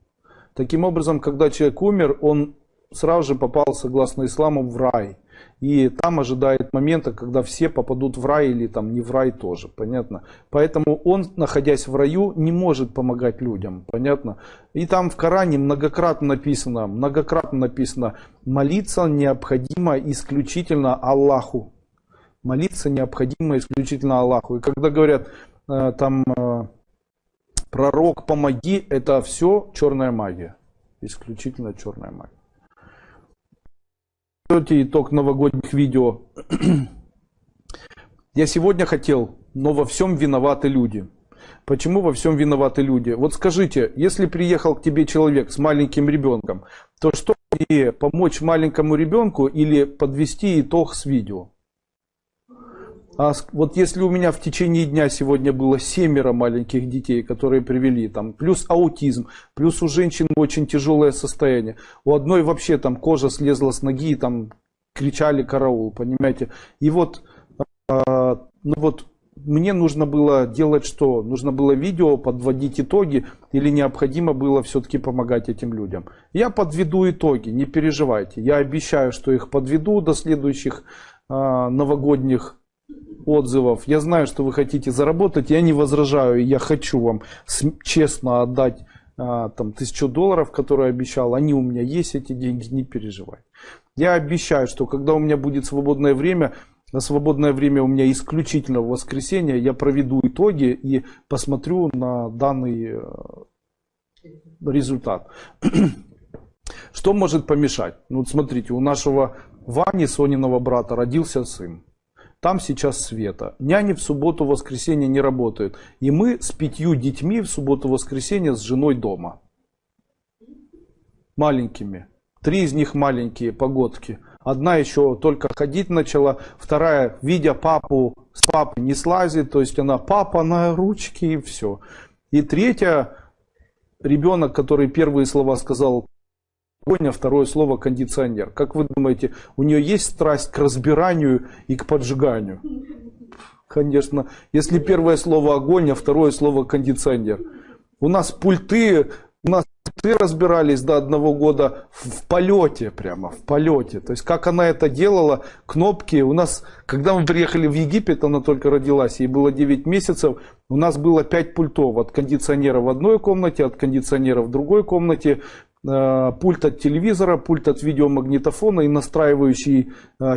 Таким образом, когда человек умер, он сразу же попал, согласно исламу, в рай. И там ожидает момента, когда все попадут в рай или там не в рай тоже. Понятно? Поэтому он, находясь в раю, не может помогать людям. Понятно? И там в Коране многократно написано: молиться необходимо исключительно Аллаху. Молиться необходимо исключительно Аллаху. И когда говорят там пророк, помоги, это все черная магия. Исключительно черная магия. Итог новогодних видео. Я сегодня хотел, но во всем виноваты люди. Почему во всем виноваты люди? Вот скажите, если приехал к тебе человек с маленьким ребенком, то что тебе помочь маленькому ребенку или подвести итог с видео? А вот если у меня в течение дня сегодня было 7 маленьких детей, которые привели, там, плюс аутизм, плюс у женщин очень тяжелое состояние, у одной вообще там кожа слезла с ноги, там кричали караул, понимаете? И вот, ну вот мне нужно было делать что? Нужно было видео, подводить итоги, или необходимо было все-таки помогать этим людям? Я подведу итоги, не переживайте. Я обещаю, что их подведу до следующих новогодних отзывов. Я знаю, что вы хотите заработать, я не возражаю, я хочу вам честно отдать там $1000, которые обещал. Они у меня есть, эти деньги, не переживайте. Я обещаю, что когда у меня будет свободное время, а свободное время у меня исключительно в воскресенье, я проведу итоги и посмотрю на данный результат. Что может помешать? Ну, вот смотрите, у нашего Вани, Сониного брата, родился сын. Там сейчас Света. Няни в субботу-воскресенье не работают. И мы с 5 детьми в субботу-воскресенье с женой дома. Маленькими. 3 из них маленькие, погодки. Одна еще только ходить начала. Вторая, видя папу, с папы не слазит. То есть она папа на ручки и все. И третья, ребенок, который первые слова сказал огонь, а второе слово кондиционер. Как вы думаете, у нее есть страсть к разбиранию и к поджиганию? Конечно. Если первое слово огонь, а второе слово кондиционер. У нас пульты разбирались до 1 года в полете, прямо в полете. То есть как она это делала, кнопки. У нас, когда мы приехали в Египет, она только родилась, ей было 9 месяцев, у нас было 5 пультов. От кондиционера в одной комнате, от кондиционера в другой комнате. Пульт от телевизора, пульт от видеомагнитофона и настраивающий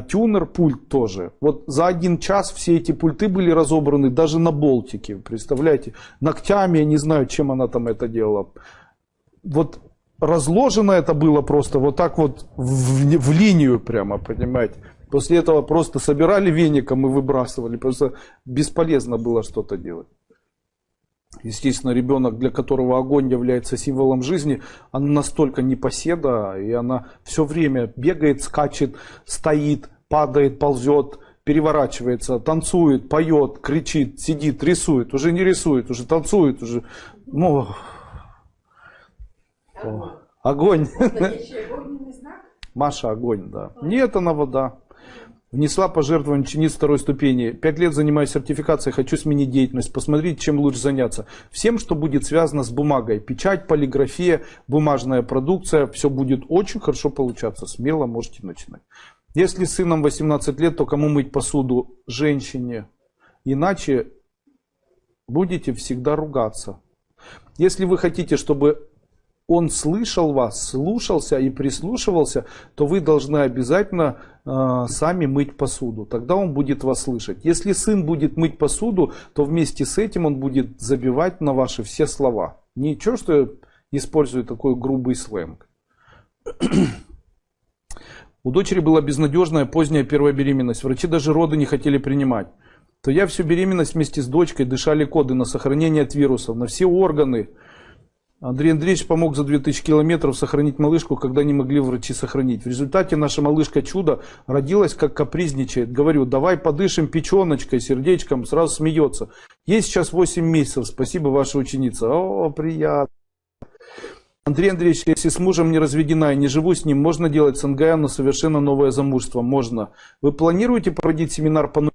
тюнер пульт тоже. Вот за 1 час все эти пульты были разобраны даже на болтики. Представляете? Ногтями, я не знаю, чем она там это делала. Вот разложено это было просто вот так вот в линию прямо, понимаете. После этого просто собирали веником и выбрасывали. Просто бесполезно было что-то делать. Естественно, ребенок, для которого огонь является символом жизни, она настолько непоседа, и она все время бегает, скачет, стоит, падает, ползет, переворачивается, танцует, поет, кричит, сидит, рисует. Уже не рисует, уже танцует, уже... Ну, огонь. Маша огонь, да. Нет, она вода. Внесла пожертвование учениц 2 ступени. 5 лет занимаюсь сертификацией, хочу сменить деятельность. Посмотрите, чем лучше заняться. Всем, что будет связано с бумагой. Печать, полиграфия, бумажная продукция. Все будет очень хорошо получаться. Смело можете начинать. Если сыном 18 лет, то кому мыть посуду? Женщине. Иначе будете всегда ругаться. Если вы хотите, чтобы он слышал вас, слушался и прислушивался, то вы должны обязательно сами мыть посуду. Тогда он будет вас слышать. Если сын будет мыть посуду, то вместе с этим он будет забивать на ваши все слова. Ничего, что я использую такой грубый сленг. У дочери была безнадежная поздняя первая беременность. Врачи даже роды не хотели принимать. То я всю беременность вместе с дочкой дышали коды на сохранение от вирусов, на все органы. Андрей Андреевич помог за 2000 километров сохранить малышку, когда не могли врачи сохранить. В результате наша малышка чудо родилась, как капризничает. Говорю, давай подышим печеночкой, сердечком, сразу смеется. Ей сейчас 8 месяцев, спасибо, ваша ученица. О, приятно. Андрей Андреевич, если с мужем не разведена и не живу с ним, можно делать с НГА на совершенно новое замужество? Можно. Вы планируете проводить семинар по нумерологии?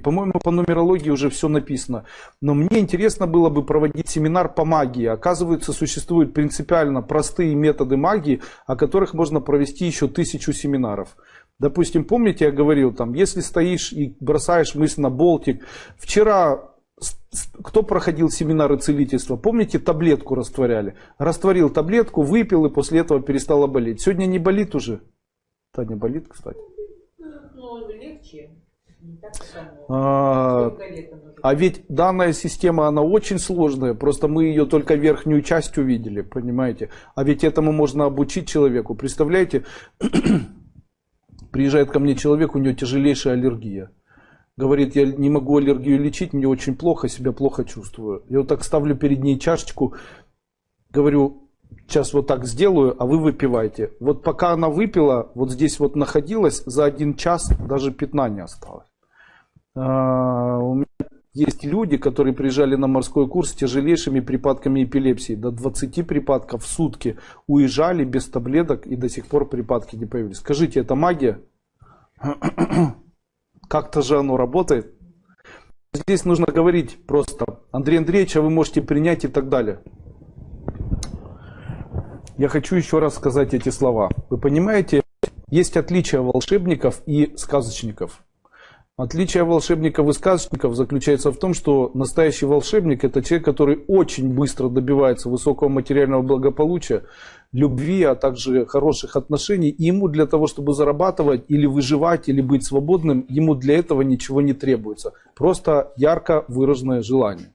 По-моему, по нумерологии уже все написано. Но мне интересно было бы проводить семинар по магии. Оказывается, существуют принципиально простые методы магии, о которых можно провести еще 1000 семинаров. Допустим, помните, я говорил, там, если стоишь и бросаешь мысль на болтик. Вчера кто проходил семинары целительства? Помните, таблетку растворяли? Растворил таблетку, выпил и после этого перестало болеть. Сегодня не болит уже? Таня болит, кстати. Ну, легче. А ведь данная система, она очень сложная, просто мы ее только верхнюю часть увидели, понимаете? А ведь этому можно обучить человеку. Представляете, приезжает ко мне человек, у него тяжелейшая аллергия. говорит, я не могу аллергию лечить, мне очень плохо, себя плохо чувствую. Я вот так ставлю перед ней чашечку, говорю, сейчас вот так сделаю, а вы выпивайте. Вот пока она выпила, вот здесь вот находилась, за 1 час даже пятна не осталось. У меня есть люди, которые приезжали на морской курс с тяжелейшими припадками эпилепсии. До 20 припадков в сутки уезжали без таблеток и до сих пор припадки не появились. Скажите, это магия? Как-то же оно работает. Здесь нужно говорить просто: Андрей Андреевич, а вы можете принять и так далее. Я хочу еще раз сказать эти слова. Вы понимаете, есть отличие волшебников и сказочников. Отличие волшебников и сказочников заключается в том, что настоящий волшебник — это человек, который очень быстро добивается высокого материального благополучия, любви, а также хороших отношений. И ему для того, чтобы зарабатывать или выживать, или быть свободным, ему для этого ничего не требуется. Просто ярко выраженное желание.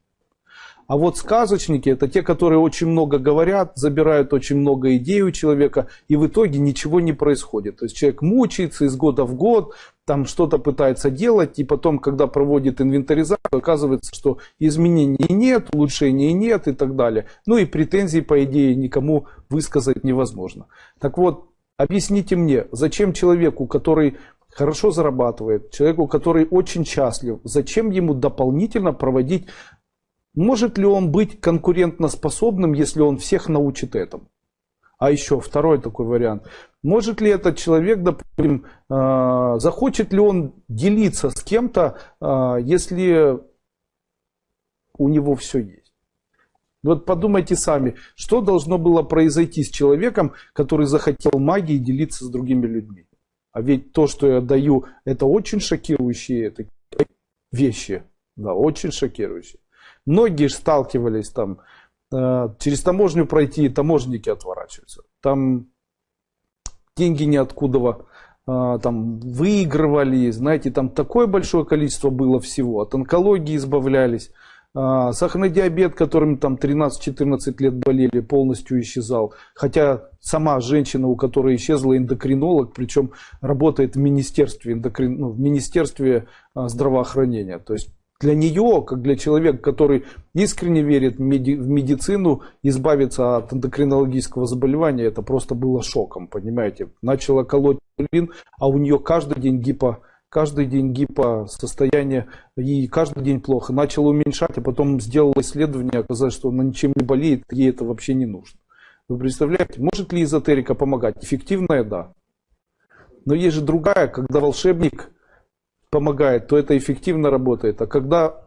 А вот сказочники — это те, которые очень много говорят, забирают очень много идей у человека, и в итоге ничего не происходит. То есть человек мучается из года в год, там что-то пытается делать, и потом, когда проводит инвентаризацию, оказывается, что изменений нет, улучшений нет и так далее. Ну и претензий, по идее, никому высказать невозможно. Так вот, объясните мне, зачем человеку, который хорошо зарабатывает, человеку, который очень счастлив, зачем ему дополнительно проводить. Может ли он быть конкурентоспособным, если он всех научит этому? А еще второй такой вариант. Может ли этот человек, допустим, захочет ли он делиться с кем-то, если у него все есть? Вот подумайте сами, что должно было произойти с человеком, который захотел магией делиться с другими людьми? А ведь то, что я даю, это очень шокирующие вещи. Да, очень шокирующие. Многие же сталкивались там, через таможню пройти, таможенники отворачиваются. Там деньги ниоткуда там выигрывали, знаете, там такое большое количество было всего. От онкологии избавлялись. Сахарный диабет, которым там 13-14 лет болели, полностью исчезал. Хотя сама женщина, у которой исчезла, эндокринолог, причем работает в министерстве, в министерстве здравоохранения. То есть для нее, как для человека, который искренне верит в медицину, избавиться от эндокринологического заболевания, это просто было шоком, понимаете. Начала колоть инсулин, а у нее каждый день гипосостояние, и каждый день плохо. Начала уменьшать, а потом сделала исследование, оказалось, что она ничем не болеет, ей это вообще не нужно. Вы представляете, может ли эзотерика помогать? Эффективная, да. Но есть же другая, когда волшебник помогает, то это эффективно работает. А когда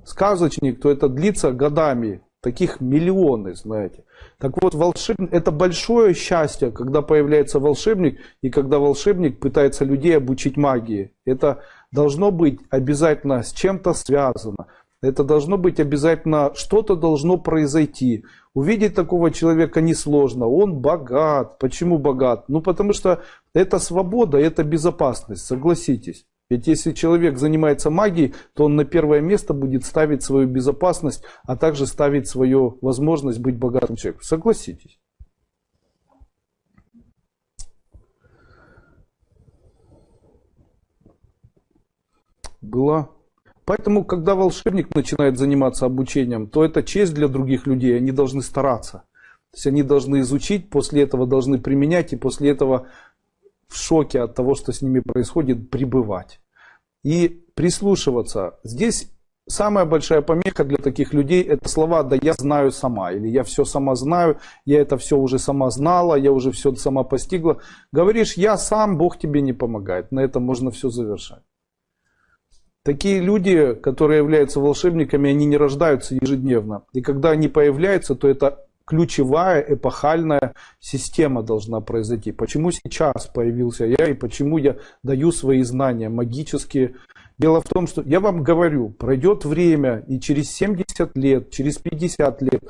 сказочник, то это длится годами. Таких миллионы, знаете. Так вот, волшебник — это большое счастье, когда появляется волшебник, и когда волшебник пытается людей обучить магии. Это должно быть обязательно с чем-то связано. Это должно быть обязательно, что-то должно произойти. Увидеть такого человека несложно. Он богат. Почему богат? Ну, потому что это свобода, это безопасность, согласитесь. Ведь если человек занимается магией, то он на первое место будет ставить свою безопасность, а также ставить свою возможность быть богатым человеком. Согласитесь. Было. Поэтому, когда волшебник начинает заниматься обучением, то это честь для других людей, они должны стараться. То есть они должны изучить, после этого должны применять, и после этого в шоке от того, что с ними происходит, пребывать. И прислушиваться. Здесь самая большая помеха для таких людей — это слова «да я знаю сама», или «я все сама знаю», «я это все уже сама знала», «я уже все сама постигла». Говоришь «я сам», Бог тебе не помогает. На этом можно все завершать. Такие люди, которые являются волшебниками, они не рождаются ежедневно. И когда они появляются, то это ключевая эпохальная система должна произойти. Почему сейчас появился я и почему я даю свои знания магические? Дело в том, что я вам говорю, пройдет время, и через 70 лет, через 50 лет,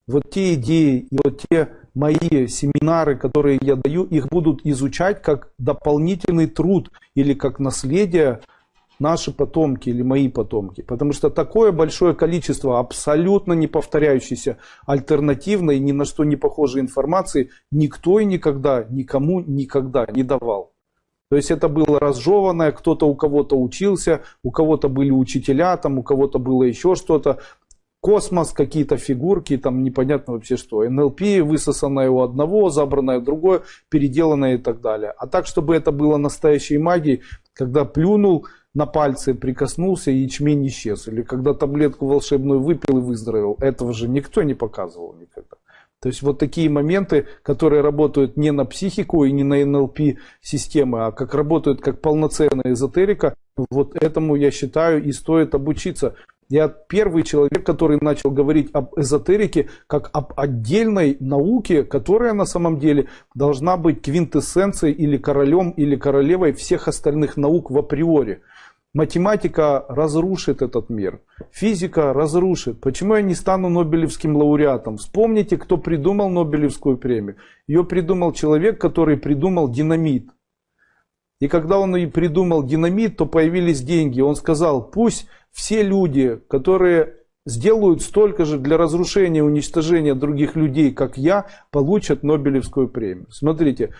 вот те идеи и вот те мои семинары, которые я даю, их будут изучать как дополнительный труд или как наследие наши потомки или мои потомки. Потому что такое большое количество абсолютно не повторяющейся, альтернативной, ни на что не похожей информации никто и никогда, никому никогда не давал. То есть это было разжеванное, кто-то у кого-то учился, у кого-то были учителя, там, у кого-то было еще что-то. Космос, какие-то фигурки, там непонятно вообще что. НЛП, высосанное у одного, забранное у другое, переделанное и так далее. А так, чтобы это было настоящей магией, когда плюнул на пальцы, прикоснулся, и ячмень исчез. Или когда таблетку волшебную выпил и выздоровел. Этого же никто не показывал никогда. То есть вот такие моменты, которые работают не на психику и не на НЛП системы, а как работают как полноценная эзотерика, вот этому, я считаю, и стоит обучиться. Я первый человек, который начал говорить об эзотерике как об отдельной науке, которая на самом деле должна быть квинтэссенцией или королем, или королевой всех остальных наук в априори. Математика разрушит этот мир. Физика разрушит. Почему я не стану Нобелевским лауреатом? Вспомните, кто придумал Нобелевскую премию. Ее придумал человек, который придумал динамит. И когда он и придумал динамит, то появились деньги. Он сказал, пусть все люди, которые сделают столько же для разрушения и уничтожения других людей, как я, получат Нобелевскую премию. Смотрите.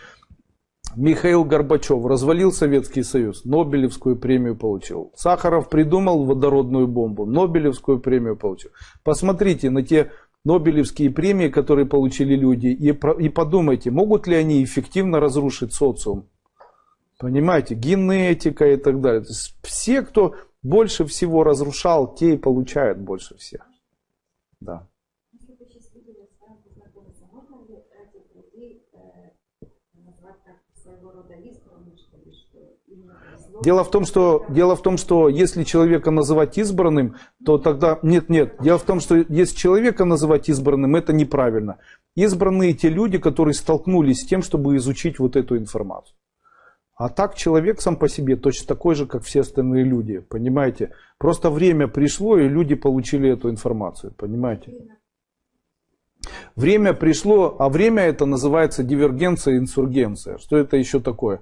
Михаил Горбачев развалил Советский Союз, Нобелевскую премию получил. Сахаров придумал водородную бомбу, Нобелевскую премию получил. Посмотрите на те Нобелевские премии, которые получили люди, и подумайте, могут ли они эффективно разрушить социум. Понимаете, генетика и так далее. То есть все, кто больше всего разрушал, те и получают больше всех. Да. Дело в том, что если человека называть избранным, то тогда... Нет. Дело в том, что если человека называть избранным, это неправильно. Избранные те люди, которые столкнулись с тем, чтобы изучить вот эту информацию. А так человек сам по себе точно такой же, как все остальные люди. Понимаете? Просто время пришло, и люди получили эту информацию. Понимаете? Время пришло, а время это называется дивергенция, инсургенция. Что это еще такое?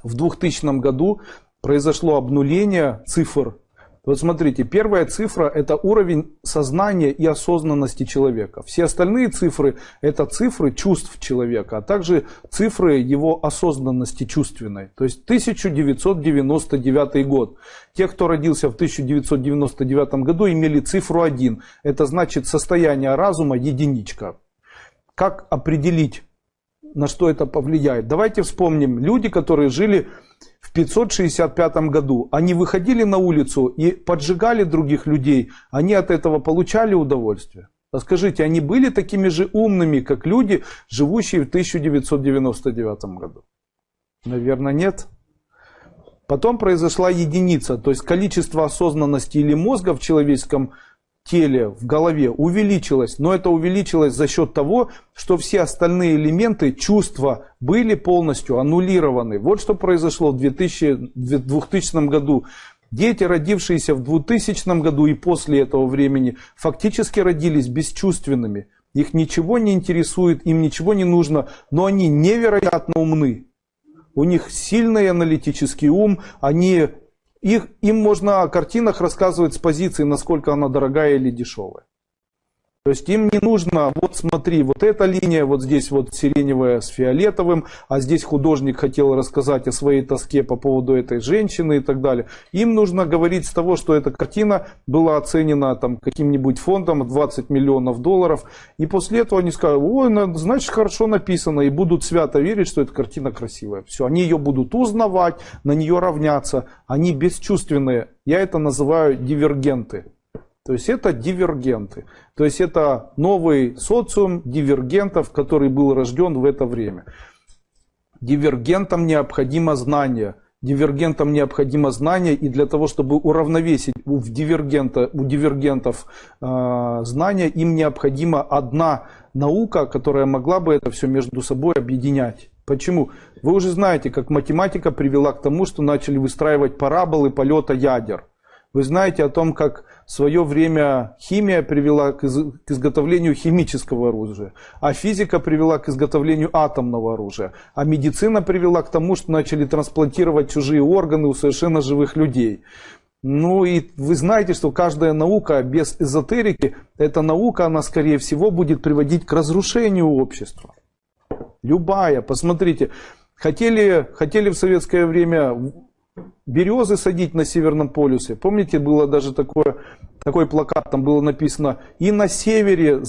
В 2000 году произошло обнуление цифр. Вот смотрите, первая цифра это уровень сознания и осознанности человека. Все остальные цифры это цифры чувств человека, а также цифры его осознанности чувственной. То есть 1999 год. Те, кто родился в 1999 году, имели цифру 1. Это значит состояние разума единичка. Как определить, на что это повлияет? Давайте вспомним. Люди, которые жили в 565 году, они выходили на улицу и поджигали других людей. Они от этого получали удовольствие. А скажите, они были такими же умными, как люди, живущие в 1999 году? Наверное, нет. Потом произошла единица, то есть количество осознанности или мозга в человеческом теле, в голове увеличилось, но это увеличилось за счет того, что все остальные элементы чувства были полностью аннулированы. Вот что произошло в 2000 году. Дети, родившиеся в 2000 году и после этого времени, фактически родились бесчувственными. Их ничего не интересует, им ничего не нужно, но они невероятно умны. У них сильный аналитический ум, им можно о картинах рассказывать с позиции, насколько она дорогая или дешевая. То есть им не нужно, вот смотри, вот эта линия, вот здесь вот сиреневая с фиолетовым, а здесь художник хотел рассказать о своей тоске по поводу этой женщины и так далее. Им нужно говорить с того, что эта картина была оценена там каким-нибудь фондом 20 миллионов долларов. И после этого они скажут, ой, значит хорошо написано, и будут свято верить, что эта картина красивая. Все, они ее будут узнавать, на нее равняться. Они бесчувственные. Я это называю дивергенты. То есть это дивергенты. То есть это новый социум дивергентов, который был рожден в это время. Дивергентам необходимо знание. Дивергентам необходимо знание, и для того, чтобы уравновесить у дивергентов знания, им необходима одна наука, которая могла бы это все между собой объединять. Почему? Вы уже знаете, как математика привела к тому, что начали выстраивать параболы полета ядер. Вы знаете о том, как в свое время химия привела к изготовлению химического оружия, а физика привела к изготовлению атомного оружия, а медицина привела к тому, что начали трансплантировать чужие органы у совершенно живых людей. Ну и вы знаете, что каждая наука без эзотерики, эта наука, она скорее всего будет приводить к разрушению общества. Любая, посмотрите. Хотели в советское время березы садить на Северном полюсе. Помните, было даже такой плакат, там было написано: и на севере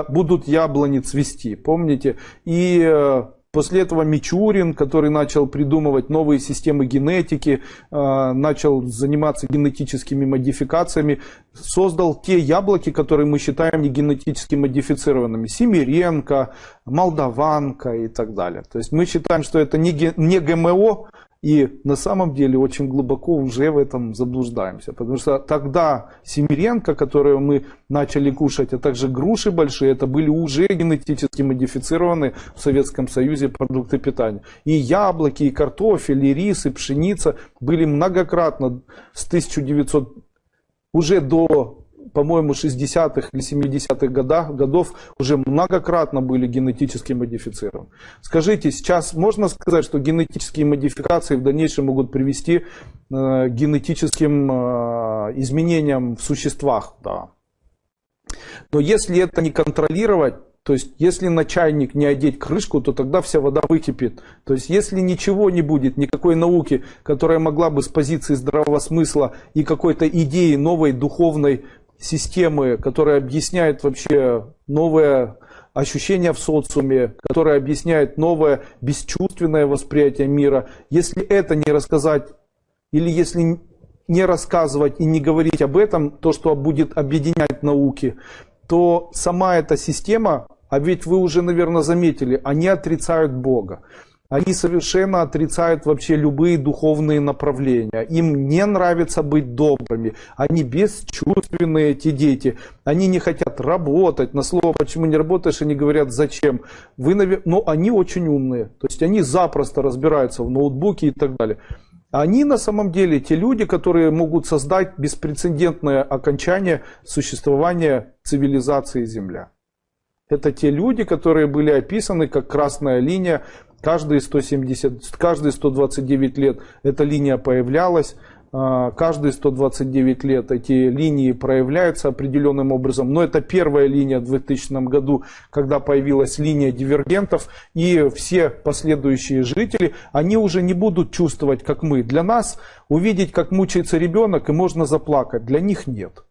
будут яблони цвести. Помните? И после этого Мичурин, который начал придумывать новые системы генетики, начал заниматься генетическими модификациями, создал те яблоки, которые мы считаем не генетически модифицированными. Семеренко, Молдаванка и так далее. То есть мы считаем, что это не ГМО, и на самом деле очень глубоко уже в этом заблуждаемся. Потому что тогда семеренко, которую мы начали кушать, а также груши большие, это были уже генетически модифицированные в Советском Союзе продукты питания. И яблоки, и картофель, и рис, и пшеница были многократно с 1900 уже до, по-моему, 60-х или 70-х годов уже многократно были генетически модифицированы. Скажите, сейчас можно сказать, что генетические модификации в дальнейшем могут привести к генетическим изменениям в существах? Да. Но если это не контролировать, то есть если на чайник не одеть крышку, то тогда вся вода выкипит. То есть если ничего не будет, никакой науки, которая могла бы с позиции здравого смысла и какой-то идеи новой духовной системы, которая объясняет вообще новое ощущение в социуме, которая объясняет новое бесчувственное восприятие мира. Если это не рассказать, или если не рассказывать и не говорить об этом, то, что будет объединять науки, то сама эта система, а ведь вы уже, наверное, заметили, они отрицают Бога. Они совершенно отрицают вообще любые духовные направления. Им не нравится быть добрыми. Они бесчувственные, эти дети. Они не хотят работать. На слово «почему не работаешь» они говорят «зачем?». Но они очень умные. То есть они запросто разбираются в ноутбуке и так далее. Они на самом деле те люди, которые могут создать беспрецедентное окончание существования цивилизации Земля. Это те люди, которые были описаны как красная линия. Каждые 129 лет эта линия появлялась. Каждые 129 лет эти линии проявляются определенным образом. Но это первая линия в 2000 году, когда появилась линия дивергентов. И все последующие жители, они уже не будут чувствовать, как мы. Для нас увидеть, как мучается ребенок, и можно заплакать. Для них нет.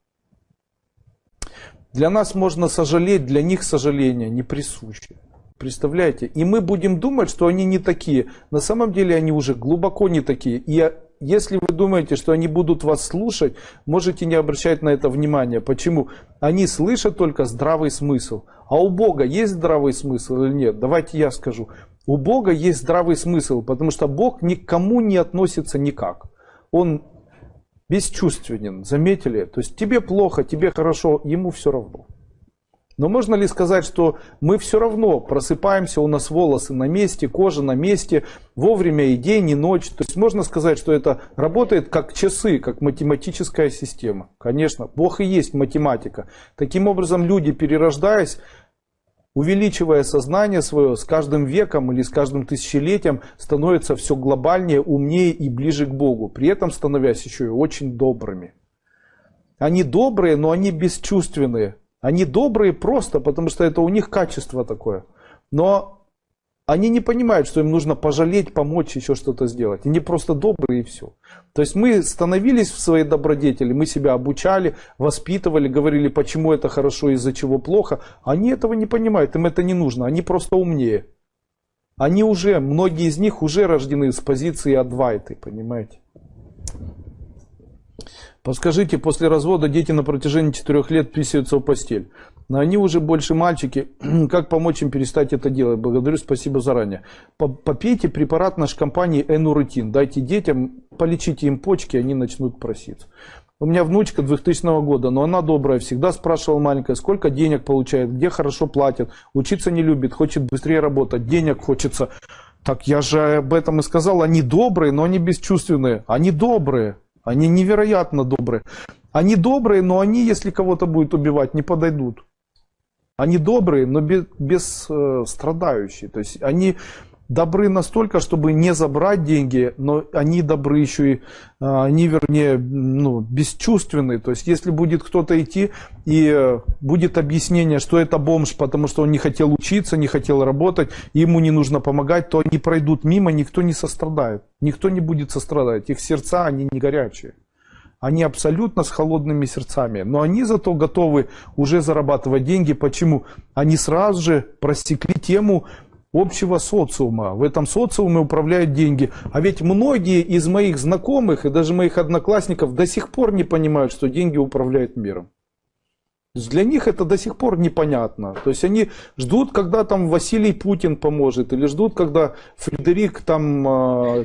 Для нас можно сожалеть, для них сожаление не присуще. Представляете? И мы будем думать, что они не такие. На самом деле они уже глубоко не такие. И если вы думаете, что они будут вас слушать, можете не обращать на это внимания. Почему? Они слышат только здравый смысл. А у Бога есть здравый смысл или нет? Давайте я скажу. У Бога есть здравый смысл, потому что Бог никому не относится никак. Он бесчувственен, заметили? То есть тебе плохо, тебе хорошо, ему все равно. Но можно ли сказать, что мы все равно просыпаемся, у нас волосы на месте, кожа на месте, вовремя и день, и ночь? То есть можно сказать, что это работает как часы, как математическая система. Конечно, Бог и есть математика. Таким образом, люди, перерождаясь, увеличивая сознание свое, с каждым веком или с каждым тысячелетием становятся все глобальнее, умнее и ближе к Богу. При этом становясь еще и очень добрыми. Они добрые, но они бесчувственные. Они добрые просто, потому что это у них качество такое. Но они не понимают, что им нужно пожалеть, помочь, еще что-то сделать. Они просто добрые и все. То есть мы становились в своей добродетели, мы себя обучали, воспитывали, говорили, почему это хорошо, из-за чего плохо. Они этого не понимают, им это не нужно, они просто умнее. Они уже, многие из них уже рождены с позиции адвайты, понимаете. Подскажите, после развода дети на протяжении 4 лет писаются в постель. Но они уже больше мальчики. Как помочь им перестать это делать? Благодарю, спасибо заранее. Попейте препарат нашей компании Энуритин. Дайте детям, полечите им почки, они начнут проситься. У меня внучка 2000 года, но она добрая. Всегда спрашивала маленькая, сколько денег получает, где хорошо платят. Учиться не любит, хочет быстрее работать, денег хочется. Так я же об этом и сказал. Они добрые, но они бесчувственные. Они добрые. Они невероятно добрые. Они добрые, но они, если кого-то будут убивать, не подойдут. Они добрые, но без страдающие. То есть они добры настолько, чтобы не забрать деньги, но они добры еще и, они, вернее, ну, бесчувственны. То есть, если будет кто-то идти и будет объяснение, что это бомж, потому что он не хотел учиться, не хотел работать, и ему не нужно помогать, то они пройдут мимо, никто не сострадает. Никто не будет сострадать. Их сердца, они не горячие. Они абсолютно с холодными сердцами, но они зато готовы уже зарабатывать деньги. Почему? Они сразу же просекли тему общего социума. В этом социуме управляют деньги. А ведь многие из моих знакомых и даже моих одноклассников до сих пор не понимают, что деньги управляют миром. То есть для них это до сих пор непонятно. То есть они ждут, когда там Василий Путин поможет, или ждут, когда Фредерик там...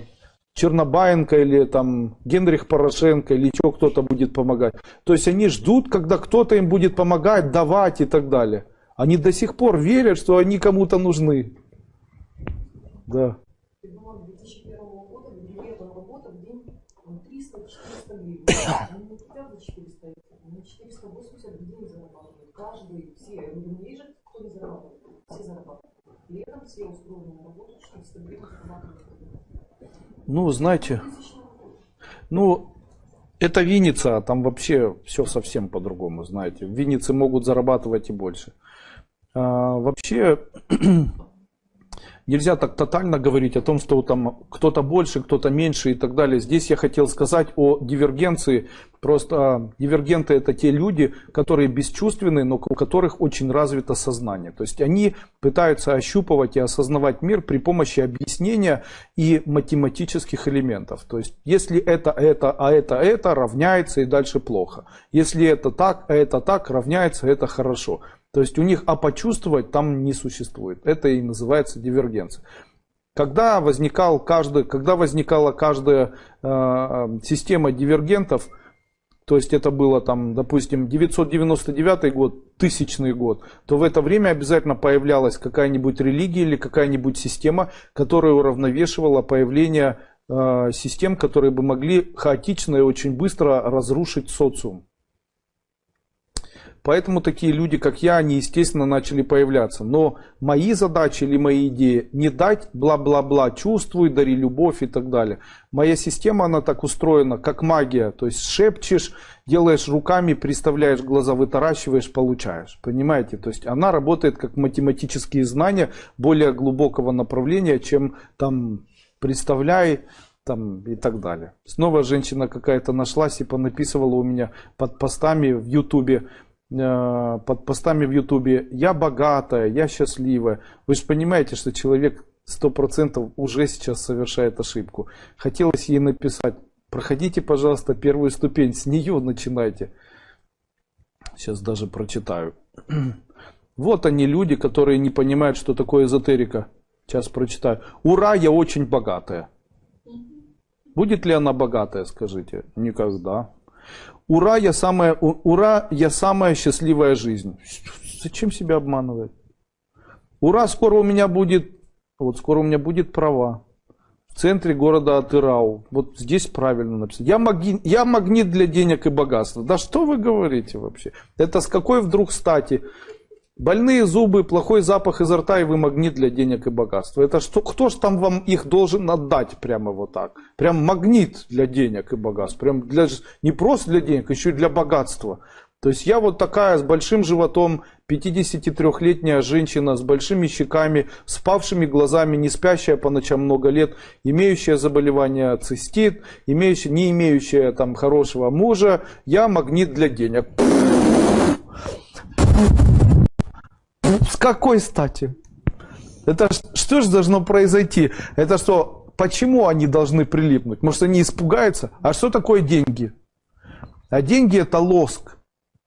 Чернобаенко или там Генрих Порошенко или еще кто-то будет помогать. То есть они ждут, когда кто-то им будет помогать, давать и так далее. Они до сих пор верят, что они кому-то нужны. Да. 2001 года билетом работа в день 300-400 гривен. Они не хотят за 400, они 480 в день зарабатывают. Каждый, все, не же кто не зарабатывает, все зарабатывают. При этом все устроены на работу 400 гривен зарабатывают. Ну, знаете, ну, это Винница, а там вообще все совсем по-другому, знаете. В Виннице могут зарабатывать и больше. Вообще, нельзя так тотально говорить о том, что там кто-то больше, кто-то меньше и так далее. Здесь я хотел сказать о дивергенции. Просто дивергенты — это те люди, которые бесчувственны, но у которых очень развито сознание. То есть они пытаются ощупывать и осознавать мир при помощи объяснения и математических элементов. То есть если это, а это равняется и дальше плохо. Если это так, а это так, равняется, это хорошо. То есть у них почувствовать там не существует. Это и называется дивергенция. Когда возникала каждая система дивергентов, то есть это было там, допустим, 999 год, 1000 год, то в это время обязательно появлялась какая-нибудь религия или какая-нибудь система, которая уравновешивала появление систем, которые бы могли хаотично и очень быстро разрушить социум. Поэтому такие люди, как я, они, естественно, начали появляться. Но мои задачи или мои идеи не дать бла-бла-бла, чувствуй, дари любовь и так далее. Моя система, она так устроена, как магия. То есть шепчешь, делаешь руками, представляешь глаза, вытаращиваешь, получаешь. Понимаете? То есть она работает как математические знания более глубокого направления, чем там представляй. Там, и так далее. Снова женщина какая-то нашлась и понаписывала у меня под постами в Ютубе, я богатая, я счастливая. Вы же понимаете, что человек 100% уже сейчас совершает ошибку. Хотелось ей написать: проходите, пожалуйста, первую ступень, с нее начинайте. Сейчас даже прочитаю. Вот они, люди, которые не понимают, что такое эзотерика. Сейчас прочитаю. Ура, я очень богатая. Будет ли она богатая, скажите? Никогда. Ура, я самая счастливая жизнь. Зачем себя обманывать? Ура, скоро у меня будет права. В центре города Атырау. Вот здесь правильно написано. Я магнит для денег и богатства. Да что вы говорите вообще? Это с какой вдруг стати? Больные зубы, плохой запах изо рта, и вы магнит для денег и богатства. Это что? Кто ж там вам их должен отдать прямо вот так? Прям магнит для денег и богатства. Прям не просто для денег, еще и для богатства. То есть я вот такая с большим животом, 53-летняя женщина с большими щеками, спавшими глазами, не спящая по ночам много лет, имеющая заболевание цистит, не имеющая там хорошего мужа. Я магнит для денег. С какой стати? Это что же должно произойти? Это что, почему они должны прилипнуть? Может, они испугаются? А что такое деньги? А деньги — это лоск.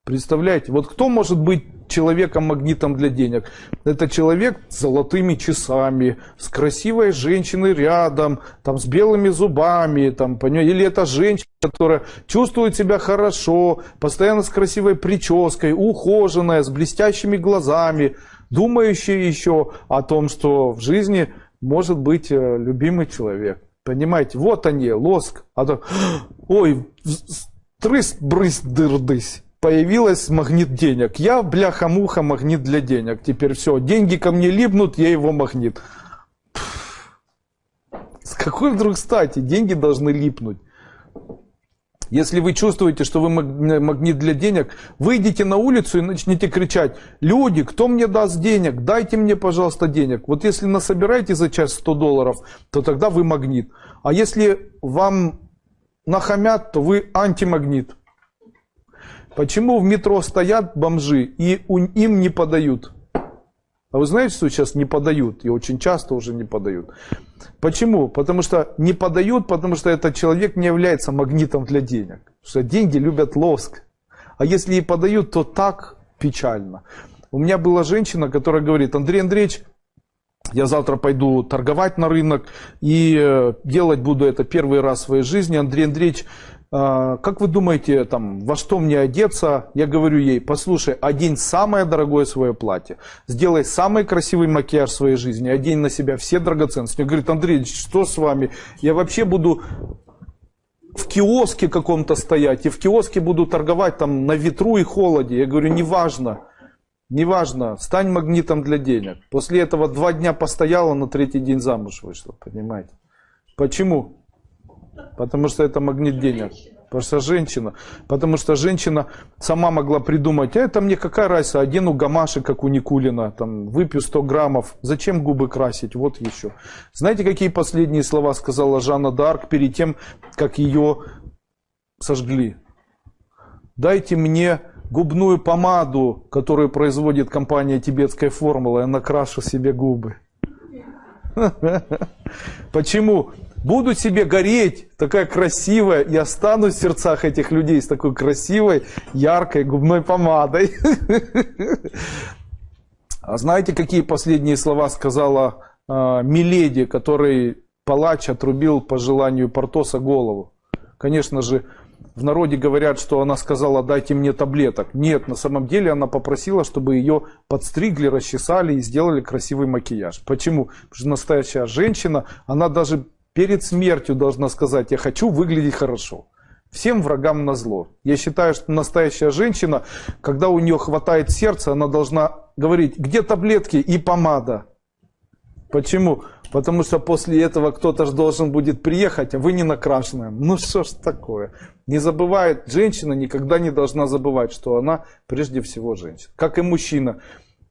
Представляете? Вот кто может быть человеком-магнитом для денег? Это человек с золотыми часами, с красивой женщиной рядом, там, с белыми зубами, там, или это женщина, которая чувствует себя хорошо, постоянно с красивой прической, ухоженная, с блестящими глазами, думающая еще о том, что в жизни может быть любимый человек. Понимаете? Вот они, лоск. А то, ой, трысь-брысь-дыр-дысь. Появилась магнит денег. Я, бляха-муха, магнит для денег. Теперь все, деньги ко мне липнут, я его магнит. какой вдруг стати деньги должны липнуть? Если вы чувствуете, что вы магнит для денег, выйдите на улицу и начните кричать: люди, кто мне даст денег? Дайте мне, пожалуйста, денег. Вот если насобираете за час $100, то тогда вы магнит. А если вам нахамят, то вы антимагнит. Почему в метро стоят бомжи и им не подают? А вы знаете, что сейчас не подают? И очень часто уже не подают. Почему? Потому что не подают, потому что этот человек не является магнитом для денег. Потому что деньги любят лоск. А если и подают, то так печально. У меня была женщина, которая говорит: Андрей Андреевич, я завтра пойду торговать на рынок и делать буду это первый раз в своей жизни. Андрей Андреевич, как вы думаете, там, во что мне одеться? Я говорю ей: послушай, одень самое дорогое свое платье, сделай самый красивый макияж в своей жизни, одень на себя все драгоценности. Мне говорит: Андрей, что с вами? Я вообще буду в киоске каком-то стоять, и в киоске буду торговать там на ветру и холоде. Я говорю: неважно, неважно, стань магнитом для денег. После этого 2 дня постояла, на 3-й день замуж вышла, понимаете? Почему? Потому что это магнит денег. Потому что женщина. Потому что женщина сама могла придумать: это мне какая разница, одену гамаши, как у Никулина, там, выпью 100 граммов, зачем губы красить, вот еще. Знаете, какие последние слова сказала Жанна д'Арк перед тем, как ее сожгли? Дайте мне губную помаду, которую производит компания Тибетская формула, я накрашу себе губы. Почему? Буду себе гореть, такая красивая, и останусь в сердцах этих людей с такой красивой, яркой губной помадой. А знаете, какие последние слова сказала Миледи, которой палач отрубил по желанию Портоса голову? Конечно же, в народе говорят, что она сказала: дайте мне таблеток. Нет, на самом деле она попросила, чтобы ее подстригли, расчесали и сделали красивый макияж. Почему? Потому что настоящая женщина, она даже перед смертью должна сказать: я хочу выглядеть хорошо. Всем врагам назло. Я считаю, что настоящая женщина, когда у нее хватает сердца, она должна говорить: где таблетки и помада? Почему? Потому что после этого кто-то же должен будет приехать, а вы не накрашенная. Ну что ж такое? Не забывает, женщина никогда не должна забывать, что она прежде всего женщина. Как и мужчина.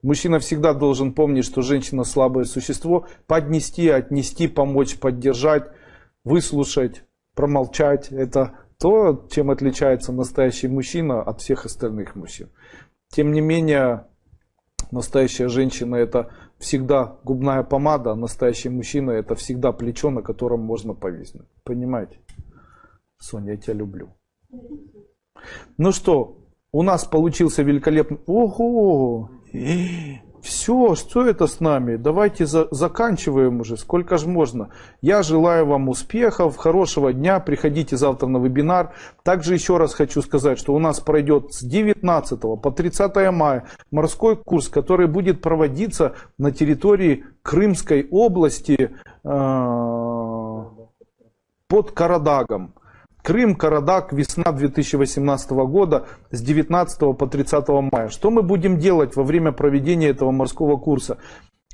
Мужчина всегда должен помнить, что женщина слабое существо. Поднести, отнести, помочь, поддержать, выслушать, промолчать. Это то, чем отличается настоящий мужчина от всех остальных мужчин. Тем не менее, настоящая женщина — это всегда губная помада, а настоящий мужчина — это всегда плечо, на котором можно повиснуть. Понимаете? Соня, я тебя люблю. Ну что, у нас получился великолепный... Ого! Все, что это с нами? Давайте заканчиваем уже. Сколько же можно? Я желаю вам успехов, хорошего дня. Приходите завтра на вебинар. Также еще раз хочу сказать, что у нас пройдет с 19 по 30 мая морской курс, который будет проводиться на территории Крымской области под Карадагом. Крым, Карадаг, весна 2018 года с 19 по 30 мая. Что мы будем делать во время проведения этого морского курса?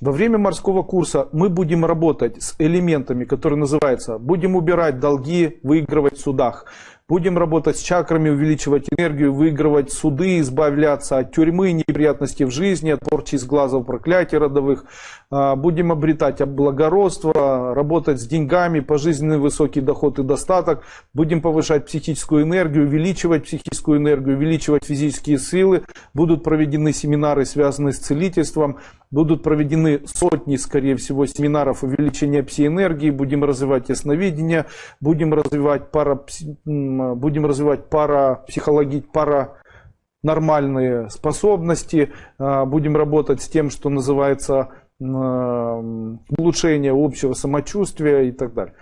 Во время морского курса мы будем работать с элементами, которые называются: будем убирать долги, выигрывать в судах. Будем работать с чакрами, увеличивать энергию, выигрывать суды, избавляться от тюрьмы, неприятностей в жизни, от порчи из глазов, проклятий родовых. Будем обретать благородство, работать с деньгами, пожизненный высокий доход и достаток. Будем повышать психическую энергию, увеличивать психическую энергию, увеличивать физические силы. Будут проведены семинары, связанные с целительством. Будут проведены сотни, скорее всего, семинаров увеличения псиэнергии. Будем развивать ясновидение, будем развивать паранормальные способности. Будем работать с тем, что называется улучшение общего самочувствия и так далее.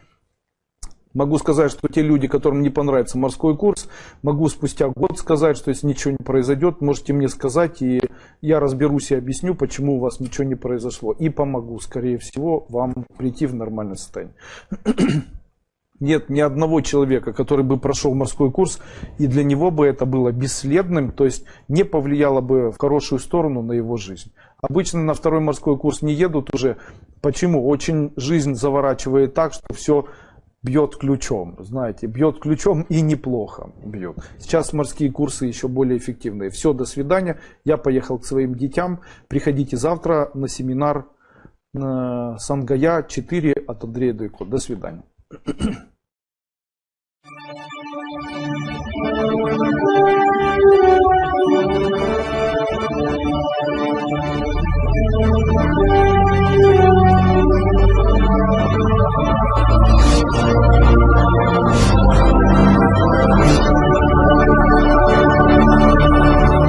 Могу сказать, что те люди, которым не понравится морской курс, могу спустя год сказать, что если ничего не произойдет, можете мне сказать, и я разберусь и объясню, почему у вас ничего не произошло. И помогу, скорее всего, вам прийти в нормальное состояние. Нет ни одного человека, который бы прошел морской курс, и для него бы это было бесследным, то есть не повлияло бы в хорошую сторону на его жизнь. Обычно на второй морской курс не едут уже Почему? Очень жизнь заворачивает так, что все бьет ключом. Знаете, бьет ключом и неплохо бьет. Сейчас морские курсы еще более эффективные. Все, до свидания. Я поехал к своим детям. Приходите завтра на семинар Сангая 4 от Андрея Дойко. До свидания.